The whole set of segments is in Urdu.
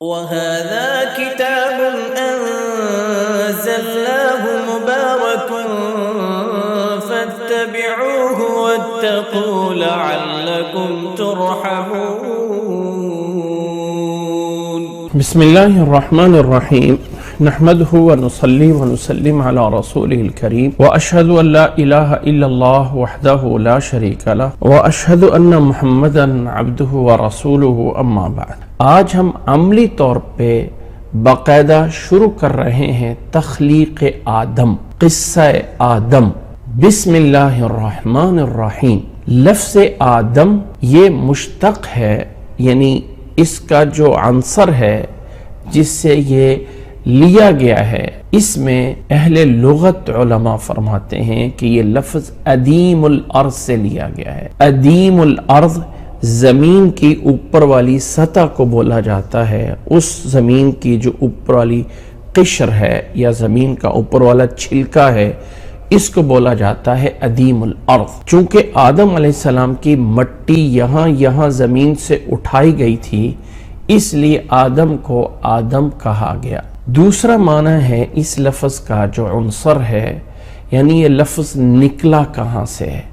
وَهَذَا كِتَابٌ أَنزَلْنَاهُ مُبَارَكٌ فَاتَّبِعُوهُ وَاتَّقُوا لَعَلَّكُمْ تُرْحَمُونَ بسم الله الرحمن الرحيم نحمده ونصلي ونسلم على رسوله الكريم وأشهد أن لا إله إلا الله وحده لا شريك له وأشهد أن محمدا عبده ورسوله أما بعد۔ آج ہم عملی طور پہ باقاعدہ شروع کر رہے ہیں تخلیق آدم، قصہ آدم۔ بسم اللہ الرحمن الرحیم۔ لفظ آدم یہ مشتق ہے، یعنی اس کا جو عنصر ہے جس سے یہ لیا گیا ہے، اس میں اہل لغت علماء فرماتے ہیں کہ یہ لفظ ادیم الارض سے لیا گیا ہے۔ ادیم الارض زمین کی اوپر والی سطح کو بولا جاتا ہے، اس زمین کی جو اوپر والی قشر ہے یا زمین کا اوپر والا چھلکا ہے، اس کو بولا جاتا ہے ادیم الارض۔ چونکہ آدم علیہ السلام کی مٹی یہاں زمین سے اٹھائی گئی تھی، اس لیے آدم کو آدم کہا گیا۔ دوسرا معنی ہے اس لفظ کا جو عنصر ہے، یعنی یہ لفظ نکلا کہاں سے ہے۔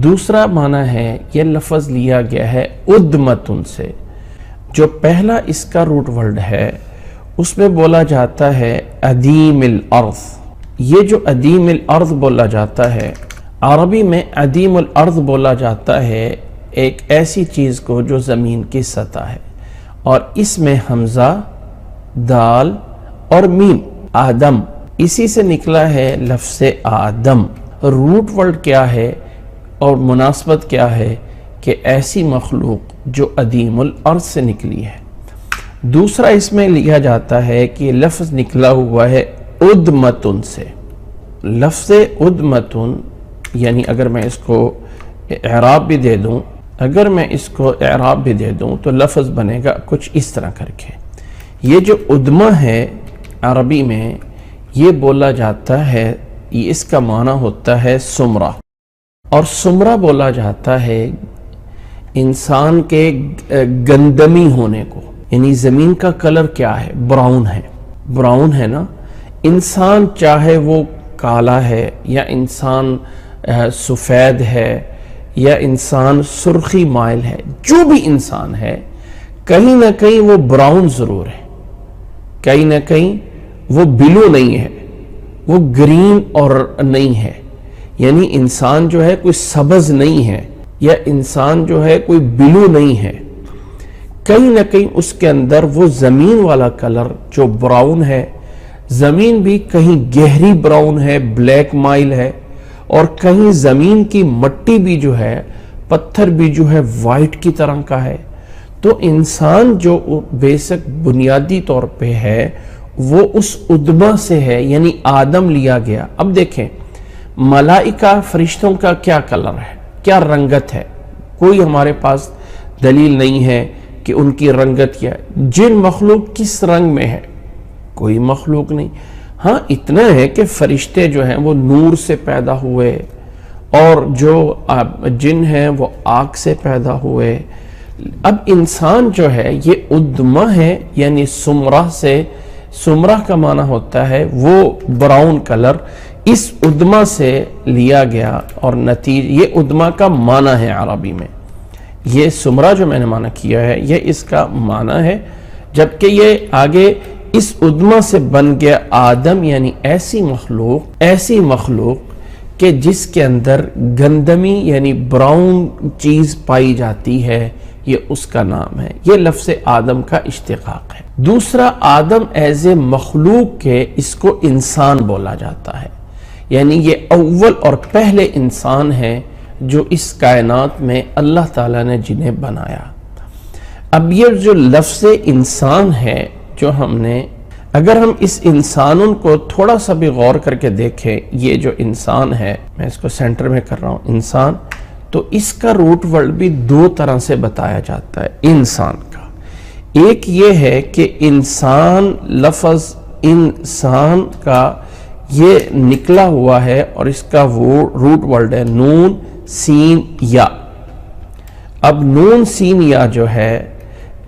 دوسرا معنی ہے یہ لفظ لیا گیا ہے ادمتن سے۔ جو پہلا اس کا روٹ ورڈ ہے اس میں بولا جاتا ہے ادیم الارض۔ یہ جو ادیم الارض بولا جاتا ہے، عربی میں ادیم الارض بولا جاتا ہے ایک ایسی چیز کو جو زمین کی سطح ہے، اور اس میں حمزہ، دال اور میم، آدم، اسی سے نکلا ہے لفظ آدم۔ روٹ ورڈ کیا ہے اور مناسبت کیا ہے کہ ایسی مخلوق جو ادیم الارض سے نکلی ہے۔ دوسرا اس میں لیا جاتا ہے کہ لفظ نکلا ہوا ہے ادمتن سے۔ لفظ ادمتن یعنی اگر میں اس کو اعراب بھی دے دوں تو لفظ بنے گا کچھ اس طرح کر کے۔ یہ جو ادمہ ہے عربی میں یہ بولا جاتا ہے، اس کا معنی ہوتا ہے سمرہ، اور سمرہ بولا جاتا ہے انسان کے گندمی ہونے کو، یعنی زمین کا کلر کیا ہے؟ براؤن ہے نا۔ انسان چاہے وہ کالا ہے یا انسان سفید ہے یا انسان سرخی مائل ہے، جو بھی انسان ہے کہیں نہ کہیں وہ براؤن ضرور ہے، کہیں نہ کہیں وہ بلو نہیں ہے، وہ گرین اور نہیں ہے، یعنی انسان جو ہے کوئی سبز نہیں ہے یا انسان جو ہے کوئی بلو نہیں ہے، کہیں نہ کہیں اس کے اندر وہ زمین والا کلر جو براؤن ہے، زمین بھی کہیں گہری براؤن ہے، بلیک مائل ہے، اور کہیں زمین کی مٹی بھی جو ہے، پتھر بھی جو ہے وائٹ کی طرح کا ہے۔ تو انسان جو بیسک بنیادی طور پہ ہے وہ اس ادمہ سے ہے، یعنی آدم لیا گیا۔ اب دیکھیں ملائکہ فرشتوں کا کیا کلر ہے، کیا رنگت ہے؟ کوئی ہمارے پاس دلیل نہیں ہے کہ ان کی رنگت کیا ہے۔ جن مخلوق کس رنگ میں ہے؟ کوئی مخلوق نہیں۔ ہاں اتنا ہے کہ فرشتے جو ہیں وہ نور سے پیدا ہوئے، اور جو جن ہیں وہ آگ سے پیدا ہوئے۔ اب انسان جو ہے یہ ادمہ ہے، یعنی سمرہ کا معنی ہوتا ہے وہ براؤن کلر، اس ادمہ سے لیا گیا، اور یہ ادمہ کا معنی ہے عربی میں۔ یہ سمرہ جو میں نے معنی کیا ہے یہ اس کا معنی ہے، جبکہ یہ آگے اس ادمہ سے بن گیا آدم، یعنی ایسی مخلوق کہ جس کے اندر گندمی یعنی براؤن چیز پائی جاتی ہے، یہ اس کا نام ہے۔ یہ لفظ آدم کا اشتقاق ہے۔ دوسرا آدم ایز اے مخلوق کے اس کو انسان بولا جاتا ہے، یعنی یہ اول اور پہلے انسان ہیں جو اس کائنات میں اللہ تعالیٰ نے جنہیں بنایا۔ اب یہ جو لفظ انسان ہے جو اگر ہم اس انسانوں کو تھوڑا سا بھی غور کر کے دیکھیں، یہ جو انسان ہے، میں اس کو سینٹر میں کر رہا ہوں، انسان، تو اس کا روٹ ورڈ بھی دو طرح سے بتایا جاتا ہے انسان کا۔ ایک یہ ہے کہ انسان، لفظ انسان کا یہ نکلا ہوا ہے اور اس کا وہ روٹ ورڈ ہے نون سین یا۔ اب نون سین یا جو ہے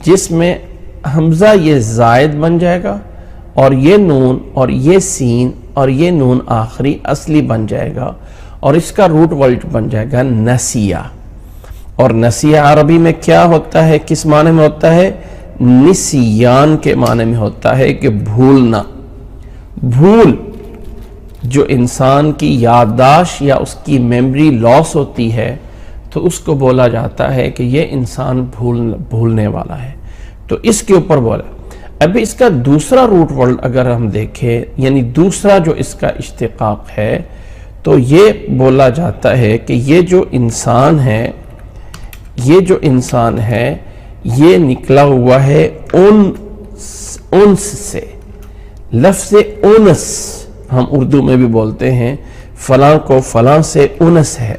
جس میں حمزہ یہ زائد بن جائے گا اور یہ نون اور یہ سین اور یہ نون آخری اصلی بن جائے گا اور اس کا روٹ ورڈ بن جائے گا نسیہ. اور نسیہ عربی میں کیا ہوتا ہے, کس معنی میں ہوتا ہے؟ نسیان کے معنی میں ہوتا ہے کہ بھولنا. بھول جو انسان کی یادداشت یا اس کی میموری لاس ہوتی ہے تو اس کو بولا جاتا ہے کہ یہ انسان بھولنے والا ہے, تو اس کے اوپر بولا. ابھی اس کا دوسرا روٹ ورڈ اگر ہم دیکھیں, یعنی دوسرا جو اس کا اشتقاق ہے, تو یہ بولا جاتا ہے کہ یہ جو انسان ہے یہ نکلا ہوا ہے انس سے. لفظ انس ہم اردو میں بھی بولتے ہیں, فلاں کو فلاں سے انس ہے.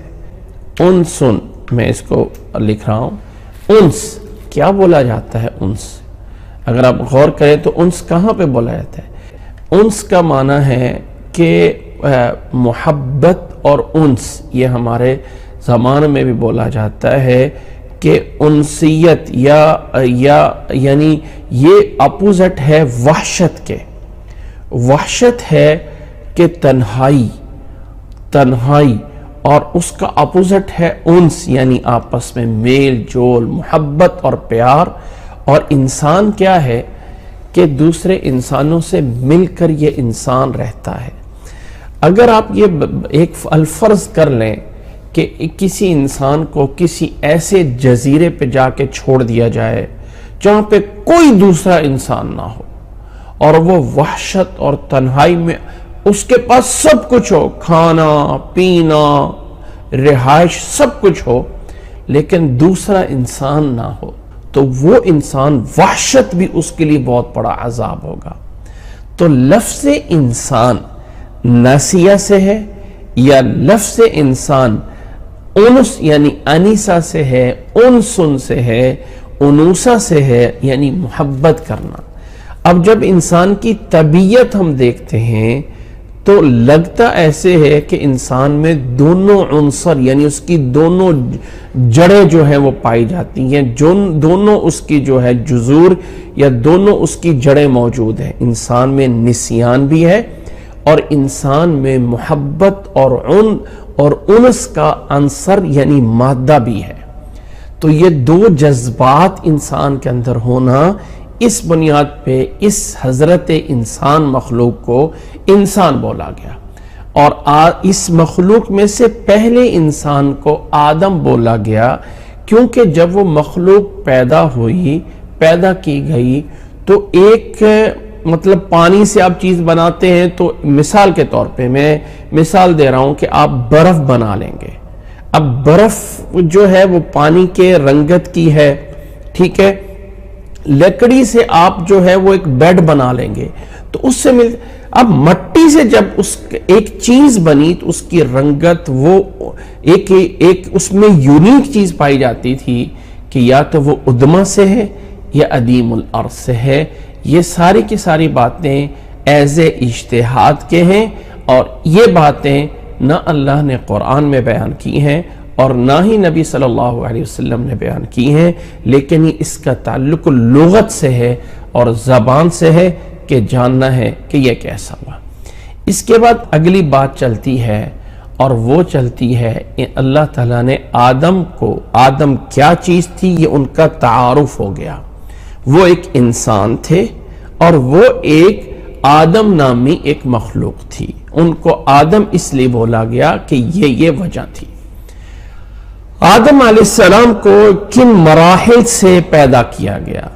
انسن, میں اس کو لکھ رہا ہوں. انس کیا بولا جاتا ہے؟ انس اگر آپ غور کریں تو انس کہاں پہ بولا جاتا ہے؟ انس کا معنی ہے کہ محبت اور انس, یہ ہمارے زبان میں بھی بولا جاتا ہے کہ انسیت یعنی یہ اپوزٹ ہے وحشت کے. وحشت ہے کہ تنہائی اور اس کا اپوزٹ ہے انس, یعنی آپس میں میل جول, محبت اور پیار. اور انسان کیا ہے کہ دوسرے انسانوں سے مل کر یہ انسان رہتا ہے. اگر آپ یہ ایک الفرض کر لیں کہ کسی انسان کو کسی ایسے جزیرے پہ جا کے چھوڑ دیا جائے جہاں پہ کوئی دوسرا انسان نہ ہو اور وہ وحشت اور تنہائی میں اس کے پاس سب کچھ ہو, کھانا پینا رہائش سب کچھ ہو, لیکن دوسرا انسان نہ ہو, تو وہ انسان وحشت بھی اس کے لیے بہت بڑا عذاب ہوگا. تو لفظ انسان نسیہ سے ہے یا لفظ انسان انس یعنی انیسہ سے ہے, انسن سے ہے, انوسہ سے ہے, یعنی محبت کرنا. اب جب انسان کی طبیعت ہم دیکھتے ہیں تو لگتا ایسے ہے کہ انسان میں دونوں عنصر یعنی اس کی دونوں جڑیں جو ہیں وہ پائی جاتی ہیں, دونوں اس کی جو ہے جذور یا دونوں اس کی جڑیں موجود ہیں. انسان میں نسیان بھی ہے اور انسان میں محبت اور انس کا عنصر یعنی مادہ بھی ہے. تو یہ دو جذبات انسان کے اندر ہونا, اس بنیاد پہ اس حضرت انسان مخلوق کو انسان بولا گیا. اور اس مخلوق میں سے پہلے انسان کو آدم بولا گیا, کیونکہ جب وہ مخلوق پیدا کی گئی تو ایک مطلب پانی سے آپ چیز بناتے ہیں تو مثال کے طور پہ میں مثال دے رہا ہوں کہ آپ برف بنا لیں گے. اب برف جو ہے وہ پانی کے رنگت کی ہے, ٹھیک ہے. لکڑی سے آپ جو ہے وہ ایک بیڈ بنا لیں گے تو اس سے اب مٹی سے جب ایک چیز بنی تو اس کی رنگت وہ ایک اس میں یونیک چیز پائی جاتی تھی کہ یا تو وہ ادما سے ہے یا ادیم الارض سے ہے. یہ ساری کی ساری باتیں ایز اجتہاد کے ہیں اور یہ باتیں نہ اللہ نے قرآن میں بیان کی ہیں اور نہ ہی نبی صلی اللہ علیہ وسلم نے بیان کی ہیں, لیکن اس کا تعلق لغت سے ہے اور زبان سے ہے کہ جاننا ہے کہ یہ کیسا ہوا. اس کے بعد اگلی بات چلتی ہے اور وہ چلتی ہے اللہ تعالیٰ نے آدم کیا چیز تھی یہ ان کا تعارف ہو گیا. وہ ایک انسان تھے اور وہ ایک آدم نامی ایک مخلوق تھی. ان کو آدم اس لیے بولا گیا کہ یہ وجہ تھی. آدم علیہ السلام کو کن مراحل سے پیدا کیا گیا؟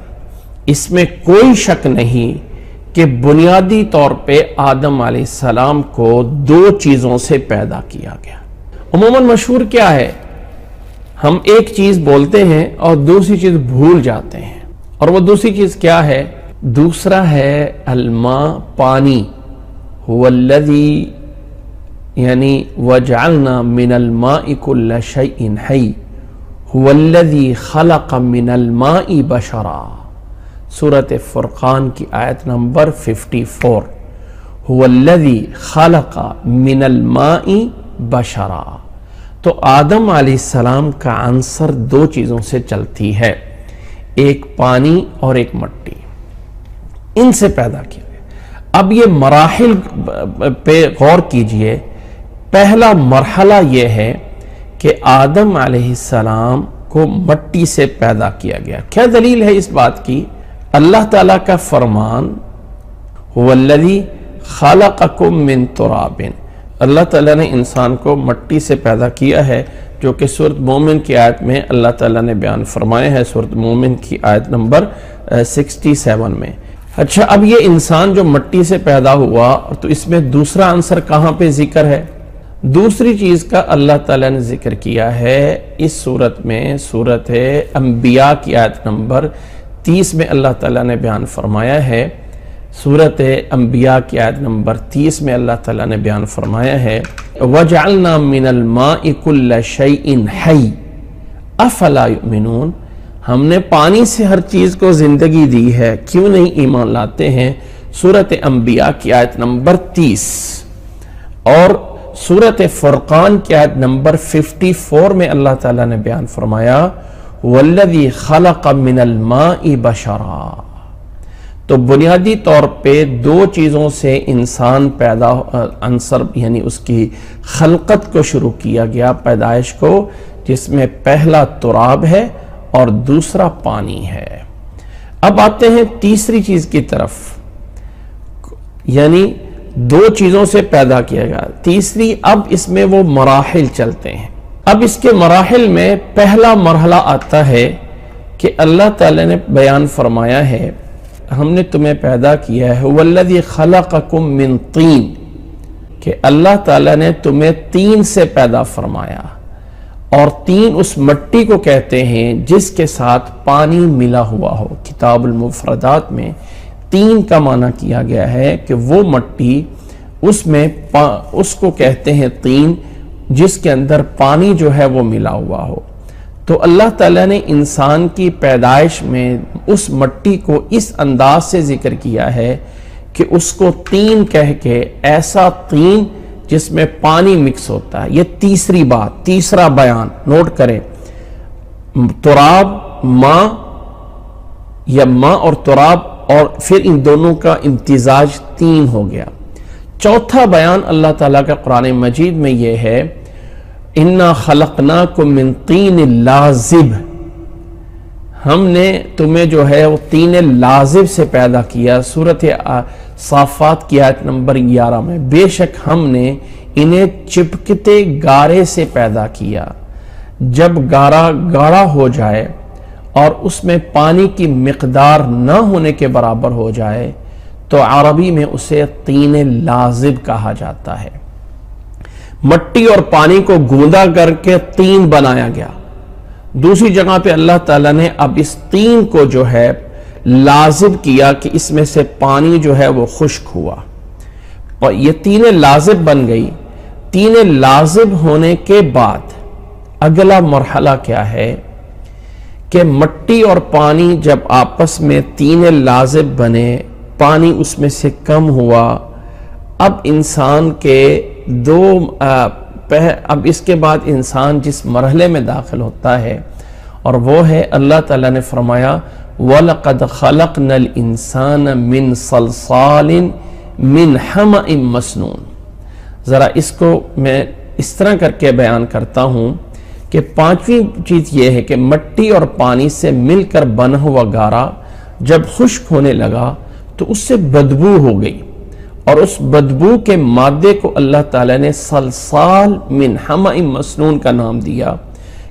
اس میں کوئی شک نہیں کہ بنیادی طور پہ آدم علیہ السلام کو دو چیزوں سے پیدا کیا گیا. عموماً مشہور کیا ہے, ہم ایک چیز بولتے ہیں اور دوسری چیز بھول جاتے ہیں, اور وہ دوسری چیز کیا ہے؟ دوسرا ہے الماء, پانی. هو الذی یعنی وجعلنا من الماء كل شيء حي هو الذي خلق من الماء بشرا. سورۃ فرقان کی آیت نمبر 54. هو الذي خلق من الماء بشرا. تو آدم علیہ السلام کا عنصر دو چیزوں سے چلتی ہے, ایک پانی اور ایک مٹی. ان سے پیدا کیا گیا۔ اب یہ مراحل پہ غور کیجئے۔ پہلا مرحلہ یہ ہے کہ آدم علیہ السلام کو مٹی سے پیدا کیا گیا۔ کیا دلیل ہے اس بات کی؟ اللہ تعالیٰ کا فرمان وَالَّذِي خَلَقَكُم مِّن تُرَابٍ، اللہ تعالیٰ نے انسان کو مٹی سے پیدا کیا ہے، جو کہ سورۃ مومن کی آیت میں اللہ تعالیٰ نے بیان فرمایا ہے، سورۃ مومن کی آیت نمبر 67 میں۔ اچھا، اب یہ انسان جو مٹی سے پیدا ہوا، تو اس میں دوسرا عنصر کہاں پہ ذکر ہے؟ دوسری چیز کا اللہ تعالیٰ نے ذکر کیا ہے اس صورت میں، سورۃ انبیاء کی آیت نمبر 30 میں اللہ تعالیٰ نے بیان فرمایا ہے، سورۃ انبیاء کی آیت نمبر 30 میں اللہ تعالیٰ نے بیان فرمایا ہے وَجَعَلْنَا مِنَ الْمَاءِ كُلَّ شَيْءٍ حَيٍّ أَفَلَا يُؤْمِنُونَ، ہم نے پانی سے ہر چیز کو زندگی دی ہے، کیوں نہیں ایمان لاتے ہیں؟ سورۃ انبیاء کی آیت نمبر 30 اور سورۃ فرقان کی آیت نمبر 54 میں اللہ تعالیٰ نے بیان فرمایا وَالَّذِي خَلَقَ مِنَ الْمَاءِ بَشَرًا۔ تو بنیادی طور پہ دو چیزوں سے انسان پیدا عنصر یعنی اس کی خلقت کو شروع کیا گیا، پیدائش کو، جس میں پہلا تراب ہے اور دوسرا پانی ہے۔ اب آتے ہیں تیسری چیز کی طرف، یعنی دو چیزوں سے پیدا کیا گیا، تیسری اب اس میں وہ مراحل چلتے ہیں۔ اب اس کے مراحل میں پہلا مرحلہ آتا ہے کہ اللہ تعالی نے بیان فرمایا ہے ہم نے تمہیں پیدا کیا ہے وَالَّذِي خَلَقَكُم مِّن طِين، کہ اللہ تعالیٰ نے تمہیں طین سے پیدا فرمایا، اور طین اس مٹی کو کہتے ہیں جس کے ساتھ پانی ملا ہوا ہو۔ کتاب المفردات میں طین کا معنی کیا گیا ہے کہ وہ مٹی اس کو کہتے ہیں طین جس کے اندر پانی جو ہے وہ ملا ہوا ہو۔ تو اللہ تعالیٰ نے انسان کی پیدائش میں اس مٹی کو اس انداز سے ذکر کیا ہے کہ اس کو طین کہہ کے، ایسا طین جس میں پانی مکس ہوتا ہے۔ یہ تیسری بات، تیسرا بیان نوٹ کریں، تراب ماں یا ماں اور تراب، اور پھر ان دونوں کا امتزاج طین ہو گیا۔ چوتھا بیان اللہ تعالیٰ کا قرآن مجید میں یہ ہے اِنَّا خَلَقْنَاكُم مِّن طِينٍ لَازِبٍ، ہم نے تمہیں جو ہے وہ طین لازب سے پیدا کیا۔ سورۃ صافات کی آیت نمبر 11 میں بے شک ہم نے انہیں چپکتے گارے سے پیدا کیا، جب گارا گاڑا ہو جائے اور اس میں پانی کی مقدار نہ ہونے کے برابر ہو جائے تو عربی میں اسے طین لازب کہا جاتا ہے۔ مٹی اور پانی کو گوندا کر کے طین بنایا گیا۔ دوسری جگہ پہ اللہ تعالیٰ نے اب اس طین کو جو ہے لازب کیا کہ اس میں سے پانی جو ہے وہ خشک ہوا، اور یہ طین لازب بن گئی۔ طین لازب ہونے کے بعد اگلا مرحلہ کیا ہے کہ مٹی اور پانی جب آپس میں طین لازب بنے، پانی اس میں سے کم ہوا، اب انسان کے اب اس کے بعد انسان جس مرحلے میں داخل ہوتا ہے، اور وہ ہے اللہ تعالیٰ نے فرمایا وَلَقَدْ خَلَقْنَا الْإِنسَانَ مِنْ صَلْصَالٍ مِنْ حَمَإٍ مَسْنُونٍ۔ ذرا اس کو میں اس طرح کر کے بیان کرتا ہوں کہ پانچویں چیز یہ ہے کہ مٹی اور پانی سے مل کر بنا ہوا گارا جب خشک ہونے لگا تو اس سے بدبو ہو گئی، اور اس بدبو کے مادے کو اللہ تعالیٰ نے صلصال من حمأ مسنون کا نام دیا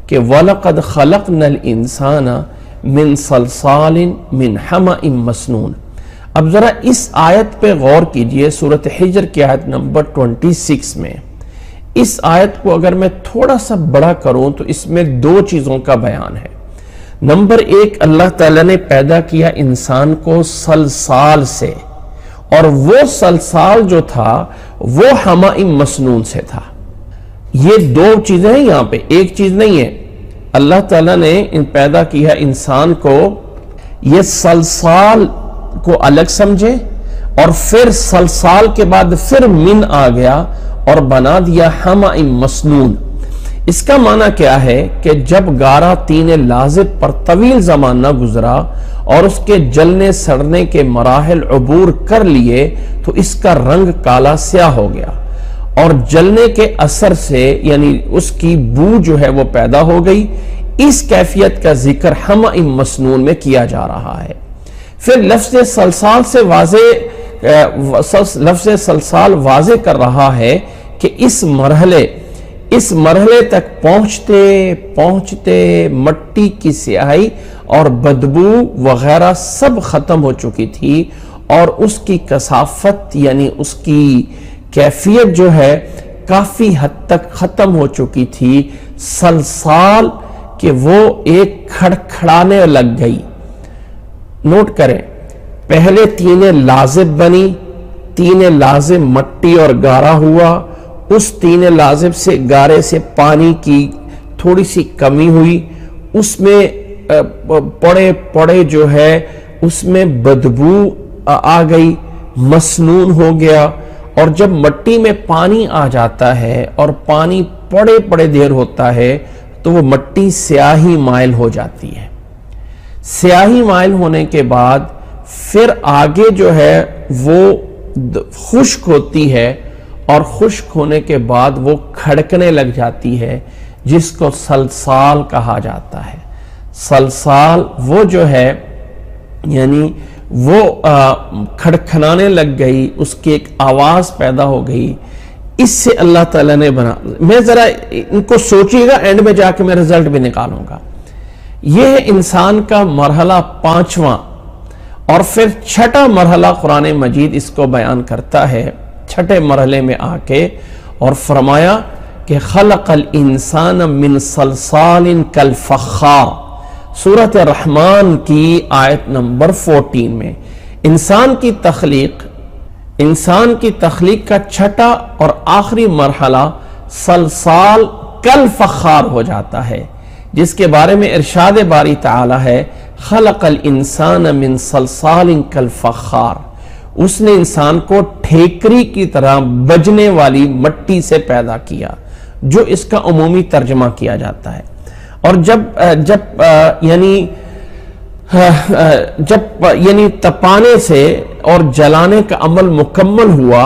کہ وَلَقَدْ خَلَقْنَا الْإِنسَانَ مِنْ صَلْصَالٍ مِنْ حَمَأٍ مسنون۔ اب ذرا اس آیت پہ غور کیجئے، سورۃ حجر کی آیت نمبر 26 میں۔ اس آیت کو اگر میں تھوڑا سا بڑا کروں تو اس میں دو چیزوں کا بیان ہے۔ نمبر ایک، اللہ تعالیٰ نے پیدا کیا انسان کو صلصال سے، اور وہ صلصال جو تھا وہ حمأ مسنون سے تھا۔ یہ دو چیزیں ہیں یہاں پہ، ایک چیز نہیں ہے۔ اللہ تعالیٰ نے پیدا کیا انسان کو، یہ صلصال کو الگ سمجھے، اور پھر صلصال کے بعد پھر من آ گیا اور بنا دیا حمأ مسنون۔ اس کا معنی کیا ہے کہ جب گارا تین لازب پر طویل زمانہ گزرا اور اس کے جلنے سڑنے کے مراحل عبور کر لیے تو اس کا رنگ کالا سیاہ ہو گیا اور جلنے کے اثر سے یعنی اس کی بو جو ہے وہ پیدا ہو گئی. اس کیفیت کا ذکر حمأ مسنون میں کیا جا رہا ہے. پھر لفظ سلسال واضح کر رہا ہے کہ اس مرحلے تک پہنچتے مٹی کی سیاہی اور بدبو وغیرہ سب ختم ہو چکی تھی اور اس کی کثافت یعنی اس کی کیفیت جو ہے کافی حد تک ختم ہو چکی تھی. سلسال کہ وہ ایک کھڑکھڑانے لگ گئی. نوٹ کریں، پہلے تین لازب بنی، تین لازب مٹی اور گارا ہوا، اس تین لازب سے گارے سے پانی کی تھوڑی سی کمی ہوئی، اس میں پڑے جو ہے اس میں بدبو آ گئی، مسنون ہو گیا. اور جب مٹی میں پانی آ جاتا ہے اور پانی پڑے دیر ہوتا ہے تو وہ مٹی سیاہی مائل ہو جاتی ہے. سیاہی مائل ہونے کے بعد پھر آگے جو ہے وہ خشک ہوتی ہے اور خشک ہونے کے بعد وہ کھڑکنے لگ جاتی ہے جس کو سلسال کہا جاتا ہے. سلسال وہ جو ہے یعنی وہ کھڑکھنانے لگ گئی، اس کی ایک آواز پیدا ہو گئی. اس سے اللہ تعالیٰ نے بنا. میں ذرا ان کو سوچیے گا، اینڈ میں جا کے میں رزلٹ بھی نکالوں گا. یہ ہے انسان کا مرحلہ 5واں. اور پھر 6واں مرحلہ قرآن مجید اس کو بیان کرتا ہے 6 مرحلے میں آ کے، اور فرمایا کہ خلق الانسان من صلصال کالفخار. سورۃ الرحمن کی آیت نمبر 14 میں انسان کی تخلیق کا 6واں اور آخری مرحلہ صلصال کالفخار ہو جاتا ہے، جس کے بارے میں ارشاد باری تعالی ہے خلق الانسان من صلصال کالفخار. اس نے انسان کو ٹھیکری کی طرح بجنے والی مٹی سے پیدا کیا، جو اس کا عمومی ترجمہ کیا جاتا ہے. اور جب یعنی تپانے سے اور جلانے کا عمل مکمل ہوا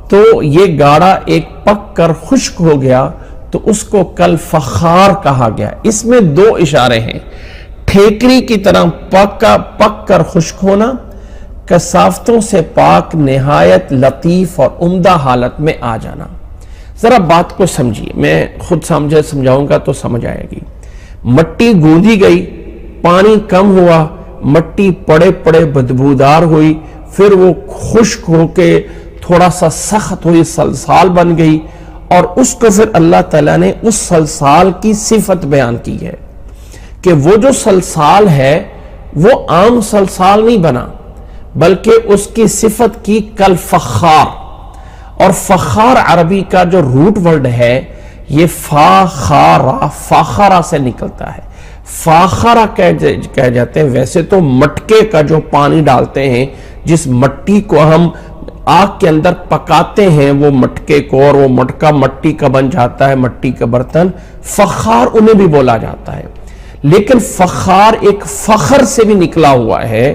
تو یہ گاڑا ایک پک کر خشک ہو گیا تو اس کو کالفخار کہا گیا. اس میں 2 اشارے ہیں، ٹھیکری کی طرح پک کر خشک ہونا، کثافتوں سے پاک نہایت لطیف اور عمدہ حالت میں آ جانا. ذرا بات کو سمجھیے، میں خود سمجھاؤں گا تو سمجھ آئے گی. مٹی گوندی گئی، پانی کم ہوا، مٹی پڑے بدبودار ہوئی، پھر وہ خشک ہو کے تھوڑا سا سخت ہوئی، سلسال بن گئی. اور اس کو پھر اللہ تعالیٰ نے اس سلسال کی صفت بیان کی ہے کہ وہ جو سلسال ہے وہ عام سلسال نہیں بنا، بلکہ اس کی صفت کی کالفخار. اور فخار عربی کا جو روٹ ورڈ ہے یہ فاخرہ سے نکلتا ہے. فاخرہ کہہ جاتے ہیں. ویسے تو مٹکے کا جو پانی ڈالتے ہیں، جس مٹی کو ہم آگ کے اندر پکاتے ہیں، وہ مٹکے کو، اور وہ مٹکا مٹی کا بن جاتا ہے، مٹی کا برتن، فخار انہیں بھی بولا جاتا ہے. لیکن فخار ایک فخر سے بھی نکلا ہوا ہے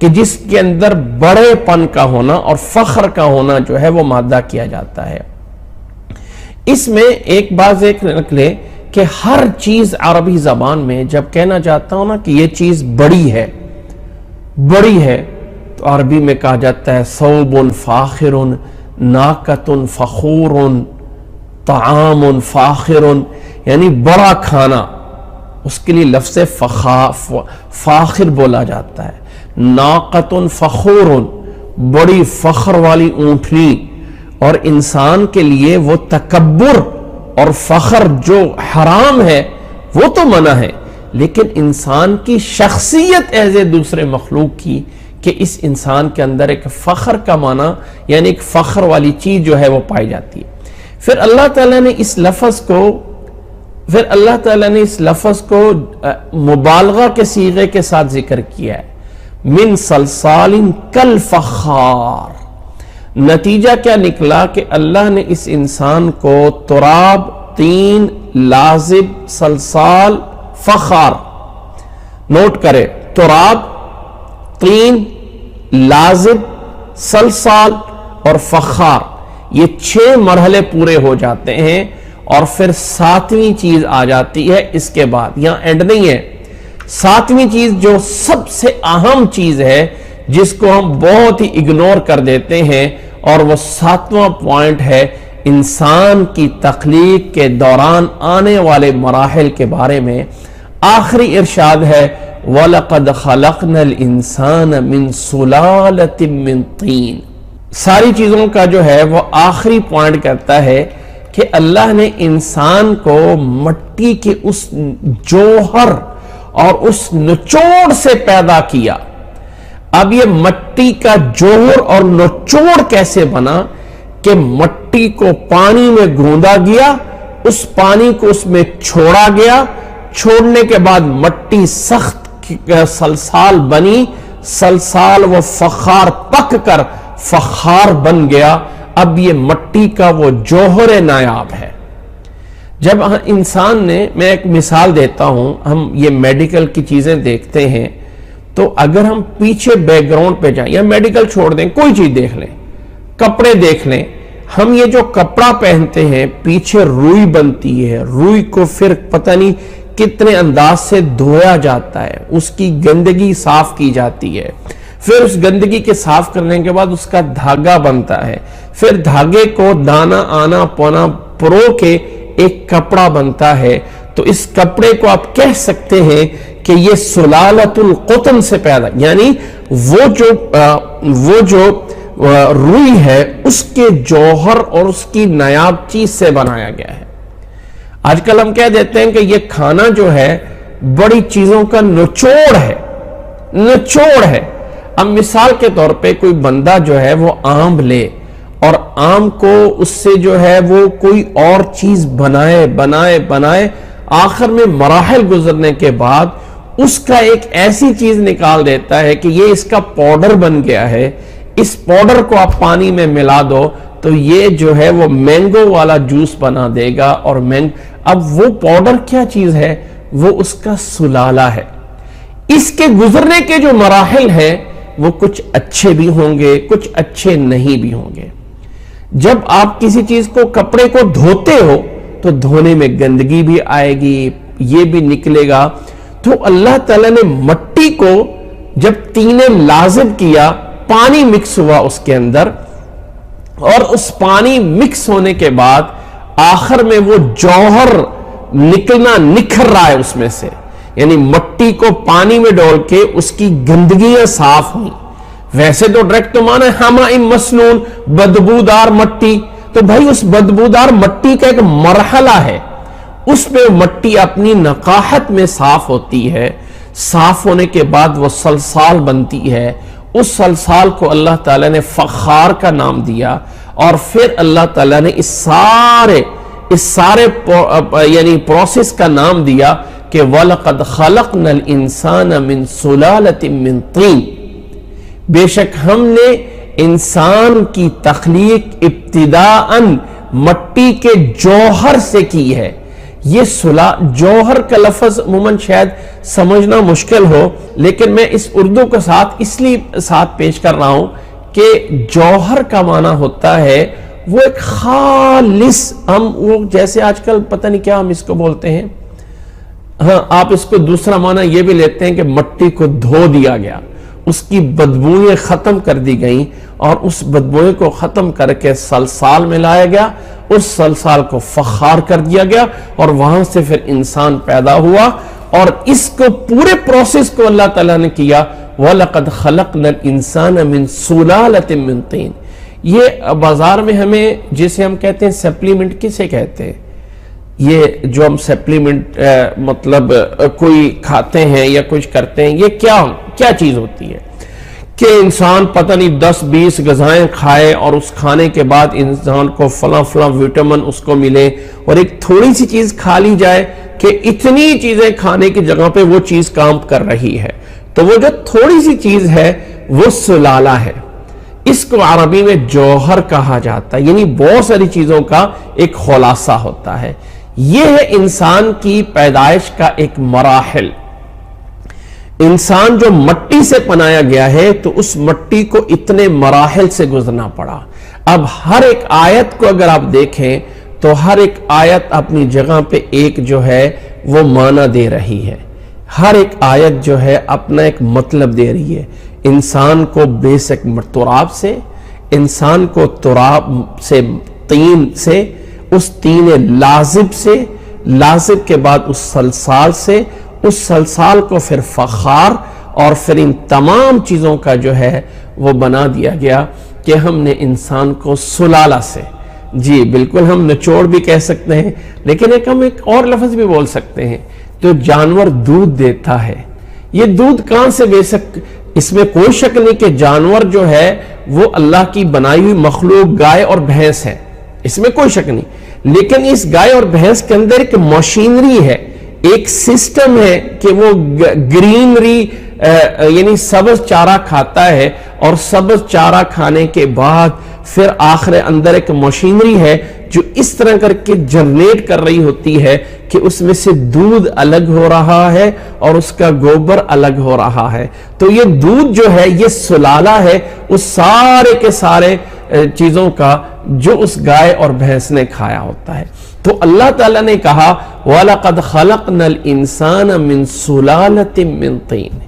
کہ جس کے اندر بڑے پن کا ہونا اور فخر کا ہونا جو ہے وہ مادہ کیا جاتا ہے. اس میں ایک بات نکلے کہ ہر چیز عربی زبان میں جب کہنا چاہتا ہوں نا کہ یہ چیز بڑی ہے تو عربی میں کہا جاتا ہے ثوب فاخر، ناقۃ فخور، طعام فاخر، یعنی بڑا کھانا. اس کے لیے لفظ فاخر بولا جاتا ہے. ناقۃ فخور، بڑی فخر والی اونٹنی. اور انسان کے لیے وہ تکبر اور فخر جو حرام ہے وہ تو منع ہے، لیکن انسان کی شخصیت ایسے دوسرے مخلوق کی کہ اس انسان کے اندر ایک فخر کا معنی یعنی ایک فخر والی چیز جو ہے وہ پائی جاتی ہے. پھر اللہ تعالیٰ نے اس لفظ کو مبالغہ کے صیغے کے ساتھ ذکر کیا ہے، من صلصال کالفخار. نتیجہ کیا نکلا کہ اللہ نے اس انسان کو تراب، طین، لازب سلسال فخار. نوٹ کرے تراب, طین, لازب, سلسال اور فخار, یہ 6 مرحلے پورے ہو جاتے ہیں اور پھر 7ویں چیز آ جاتی ہے اس کے بعد. یہاں اینڈ نہیں ہے. 7ویں چیز جو سب سے اہم چیز ہے جس کو ہم بہت ہی اگنور کر دیتے ہیں, اور وہ 7واں پوائنٹ ہے انسان کی تخلیق کے دوران آنے والے مراحل کے بارے میں. آخری ارشاد ہے وَلَقَدْ خَلَقْنَا الْإِنسَانَ مِنْ سُلَالَةٍ مِّن طِينٍ. ساری چیزوں کا جو ہے وہ آخری پوائنٹ کرتا ہے کہ اللہ نے انسان کو مٹی کے اس جوہر اور اس نچوڑ سے پیدا کیا. اب یہ مٹی کا جوہر اور نچوڑ کیسے بنا کہ مٹی کو پانی میں گوندا گیا, اس پانی کو اس میں چھوڑا گیا, چھوڑنے کے بعد مٹی سخت سلسال بنی, سلسال وہ فخار پک کر فخار بن گیا. اب یہ مٹی کا وہ جوہر نایاب ہے. جب انسان نے, میں ایک مثال دیتا ہوں, ہم یہ میڈیکل کی چیزیں دیکھتے ہیں تو اگر ہم پیچھے بیک گراؤنڈ پہ جائیں یا میڈیکل چھوڑ دیں, کوئی چیز دیکھ لیں, کپڑے دیکھ لیں, ہم یہ جو کپڑا پہنتے ہیں پیچھے روئی بنتی ہے, روئی کو پھر پتہ نہیں کتنے انداز سے دھویا جاتا ہے, اس کی گندگی صاف کی جاتی ہے, پھر اس گندگی کے صاف کرنے کے بعد اس کا دھاگا بنتا ہے, پھر دھاگے کو دانا آنا پونا پرو کے ایک کپڑا بنتا ہے. تو اس کپڑے کو آپ کہہ سکتے ہیں کہ یہ سلالۃ القطن سے پیدا, یعنی وہ جو روئی ہے اس کے جوہر اور اس کی نایاب چیز سے بنایا گیا ہے. آج کل ہم کہہ دیتے ہیں کہ یہ کھانا جو ہے بڑی چیزوں کا نچوڑ ہے. اب مثال کے طور پہ کوئی بندہ جو ہے وہ آم لے اور آم کو اس سے جو ہے وہ کوئی اور چیز بنائے, آخر میں مراحل گزرنے کے بعد اس کا ایک ایسی چیز نکال دیتا ہے کہ یہ اس کا پاؤڈر بن گیا ہے. اس پاؤڈر کو آپ پانی میں ملا دو تو یہ جو ہے وہ مینگو والا جوس بنا دے گا. اور اب وہ پاؤڈر کیا چیز ہے, وہ اس کا سلالہ ہے. اس کے گزرنے کے جو مراحل ہیں وہ کچھ اچھے بھی ہوں گے, کچھ اچھے نہیں بھی ہوں گے. جب آپ کسی چیز کو, کپڑے کو دھوتے ہو تو دھونے میں گندگی بھی آئے گی, یہ بھی نکلے گا. تو اللہ تعالیٰ نے مٹی کو جب طین لازب کیا, پانی مکس ہوا اس کے اندر, اور اس پانی مکس ہونے کے بعد آخر میں وہ جوہر نکھر رہا ہے اس میں سے, یعنی مٹی کو پانی میں ڈول کے اس کی گندگیاں صاف ہوئی. ویسے تو ڈائریکٹ تو مانا حمائم مسنون, بدبودار مٹی, تو بھائی اس بدبودار مٹی کا ایک مرحلہ ہے, اس میں مٹی اپنی نقاہت میں صاف ہوتی ہے. صاف ہونے کے بعد وہ سلسال بنتی ہے. اس سلسال کو اللہ تعالیٰ نے فخار کا نام دیا, اور پھر اللہ تعالیٰ نے اس سارے یعنی پروسیس کا نام دیا کہ وَلَقَدْ خَلَقْنَا الْإِنسَانَ مِنْ سُلَالَةٍ مِّن طِينٍ. بے شک ہم نے انسان کی تخلیق ابتداءً مٹی کے جوہر سے کی ہے. یہ جوہر کا لفظ عموماً شاید سمجھنا مشکل ہو, لیکن میں اس اردو کے ساتھ اس لیے ساتھ پیش کر رہا ہوں کہ جوہر کا معنی ہوتا ہے وہ ایک خالص, ہم وہ جیسے آج کل پتہ نہیں کیا ہم اس کو بولتے ہیں, ہاں آپ اس کو دوسرا معنی یہ بھی لیتے ہیں کہ مٹی کو دھو دیا گیا, اس کی بدبوئیں ختم کر دی گئیں, اور اس بدبوئیں کو ختم کر کے سلسال میں لایا گیا, اس سلسال کو فخار کر دیا گیا, اور وہاں سے پھر انسان پیدا ہوا. اور اس کو پورے پروسیس کو اللہ تعالیٰ نے کیا وَلَقَدْ خَلَقْنَا الْإِنسَانَ مِنْ سُلَالَةٍ مِّن طِينٍ. یہ بازار میں ہمیں جسے ہم کہتے ہیں سپلیمنٹ, کسے کہتے ہیں, یہ جو ہم سپلیمنٹ مطلب کوئی کھاتے ہیں یا کچھ کرتے ہیں, یہ کیا چیز ہوتی ہے کہ انسان پتہ نہیں 10-20 غذائیں کھائے اور اس کھانے کے بعد انسان کو فلاں وٹامن اس کو ملے, اور ایک تھوڑی سی چیز کھا لی جائے کہ اتنی چیزیں کھانے کی جگہ پہ وہ چیز کام کر رہی ہے. تو وہ جو تھوڑی سی چیز ہے وہ سلالہ ہے. اس کو عربی میں جوہر کہا جاتا ہے, یعنی بہت ساری چیزوں کا ایک خلاصہ ہوتا ہے. یہ ہے انسان کی پیدائش کا ایک مراحل. انسان جو مٹی سے بنایا گیا ہے تو اس مٹی کو اتنے مراحل سے گزرنا پڑا. اب ہر ایک آیت کو اگر آپ دیکھیں تو ہر ایک آیت اپنی جگہ پہ ایک جو ہے وہ معنی دے رہی ہے. ہر ایک آیت جو ہے اپنا ایک مطلب دے رہی ہے. انسان کو بیسک تراب سے، انسان کو تراب سے، طین سے، اس طین لازب سے، لازب کے بعد اس سلسال سے، اس سلسال کو پھر فخار، اور پھر ان تمام چیزوں کا جو ہے وہ بنا دیا گیا کہ ہم نے انسان کو سلالہ سے، جی بالکل ہم نچوڑ بھی کہہ سکتے ہیں، لیکن ہم ایک اور لفظ بھی بول سکتے ہیں. جو جانور دودھ دیتا ہے، یہ دودھ کہاں سے بیسک، اس میں کوئی شک نہیں کہ جانور جو ہے وہ اللہ کی بنائی ہوئی مخلوق گائے اور بھینس ہے، اس میں کوئی شک نہیں. لیکن اس گائے اور بھینس کے اندر ایک مشینری ہے، ایک سسٹم ہے کہ وہ گرینری یعنی سبز چارہ کھاتا ہے، اور سبز چارہ کھانے کے بعد پھر آخر اندر ایک مشینری ہے جو اس طرح کر کے جنریٹ کر رہی ہوتی ہے کہ اس میں سے دودھ الگ ہو رہا ہے اور اس کا گوبر الگ ہو رہا ہے. تو یہ دودھ جو ہے یہ سلالہ ہے اس سارے کے سارے چیزوں کا جو اس گائے اور بھینس نے کھایا ہوتا ہے. تو اللہ تعالیٰ نے کہا وَلَقَدْ خَلَقْنَا الْإِنسَانَ مِنْ سُلَالَةٍ مِنْ طِينٍ.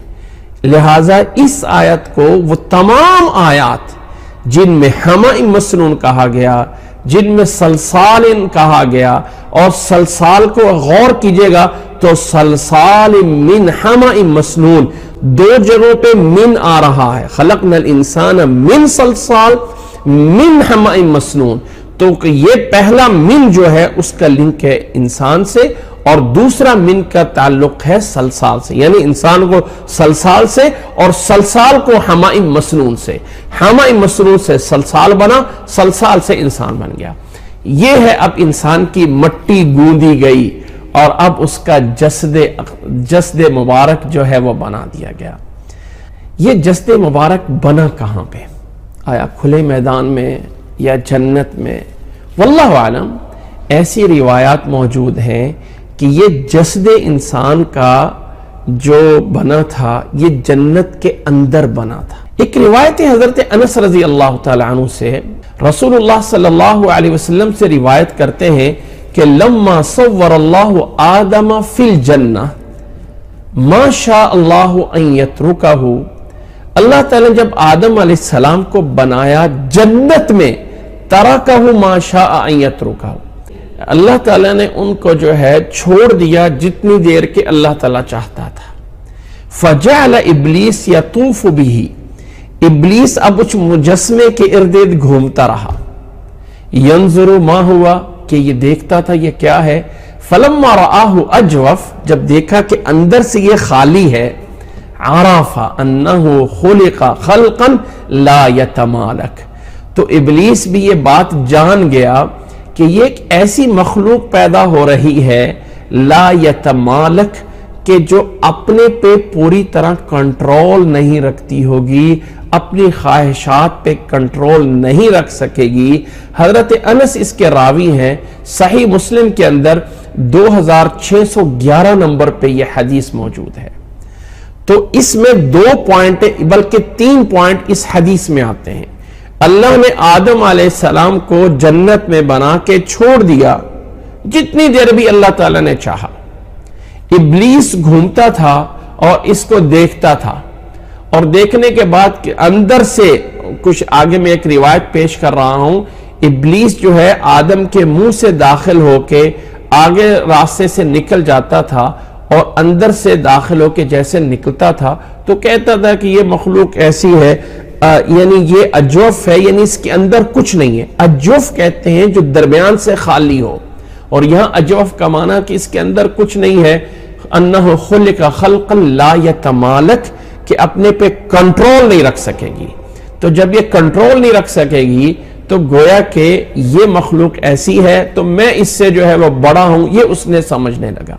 لہٰذا اس آیت کو وہ تمام آیات جن میں حمأ مسنون کہا گیا، جن میں سلسال کہا گیا، اور سلسال کو غور کیجئے گا تو سلسال من حمأ مسنون، دو جگہوں پہ من آ رہا ہے. خلقنا الانسان من سلسال من حمأ مسنون. تو یہ پہلا من جو ہے اس کا لنک ہے انسان سے، اور دوسرا من کا تعلق ہے سلسال سے، یعنی انسان کو سلسال سے اور سلسال کو حمأ مسنون سے. حمأ مسنون سے سلسال بنا، سلسال سے انسان بن گیا. یہ ہے اب انسان کی مٹی گوندی گئی اور اب اس کا جسد مبارک جو ہے وہ بنا دیا گیا. یہ جسد مبارک بنا کہاں پہ؟ آیا کھلے میدان میں یا جنت میں؟ واللہ عالم. ایسی روایات موجود ہیں کہ یہ جسد انسان کا جو بنا تھا یہ جنت کے اندر بنا تھا. ایک روایت حضرت انس رضی اللہ تعالی عنہ سے، رسول اللہ صلی اللہ علیہ وسلم سے روایت کرتے ہیں کہ لما صور اللہ آدم فی الجنہ ما شاء اللہ ان یترکہ. اللہ تعالیٰ جب آدم علیہ السلام کو بنایا جنت میں، ترکہ ما شاء ان یترکہ، اللہ تعالیٰ نے ان کو جو ہے چھوڑ دیا جتنی دیر کے اللہ تعالیٰ چاہتا تھا. فجعل ابلیس یطوف به. ابلیس اب اس مجسمے کے ارد گرد گھومتا رہا. ینظر ما ہوا، کہ یہ دیکھتا تھا یہ کیا ہے. فلما رآہ اجوف، جب دیکھا کہ اندر سے یہ خالی ہے، عرف انہ خلق خلقا لا یتمالک. تو ابلیس بھی یہ بات جان گیا کہ یہ ایک ایسی مخلوق پیدا ہو رہی ہے لا یتمالک، کہ جو اپنے پہ پوری طرح کنٹرول نہیں رکھتی ہوگی، اپنی خواہشات پہ کنٹرول نہیں رکھ سکے گی. حضرت انس اس کے راوی ہیں. صحیح مسلم کے اندر 2611 نمبر پہ یہ حدیث موجود ہے. تو اس میں 2 پوائنٹ بلکہ 3 پوائنٹ اس حدیث میں آتے ہیں. اللہ نے آدم علیہ السلام کو جنت میں بنا کے چھوڑ دیا جتنی دیر بھی اللہ تعالیٰ نے چاہا. ابلیس گھومتا تھا اور اس کو دیکھتا تھا، اور دیکھنے کے بعد اندر سے کچھ آگے میں ایک روایت پیش کر رہا ہوں، ابلیس جو ہے آدم کے منہ سے داخل ہو کے آگے راستے سے نکل جاتا تھا، اور اندر سے داخل ہو کے جیسے نکلتا تھا تو کہتا تھا کہ یہ مخلوق ایسی ہے، یعنی یہ اجوف ہے، یعنی اس کے اندر کچھ نہیں ہے. اجوف کہتے ہیں جو درمیان سے خالی ہو، اور یہاں اجوف کا معنی کہ اس کے اندر کچھ نہیں ہے. انہ خلق خلقا لا یتمالک، کہ اپنے پہ کنٹرول نہیں رکھ سکے گی. تو جب یہ کنٹرول نہیں رکھ سکے گی تو گویا کہ یہ مخلوق ایسی ہے تو میں اس سے جو ہے وہ بڑا ہوں، یہ اس نے سمجھنے لگا.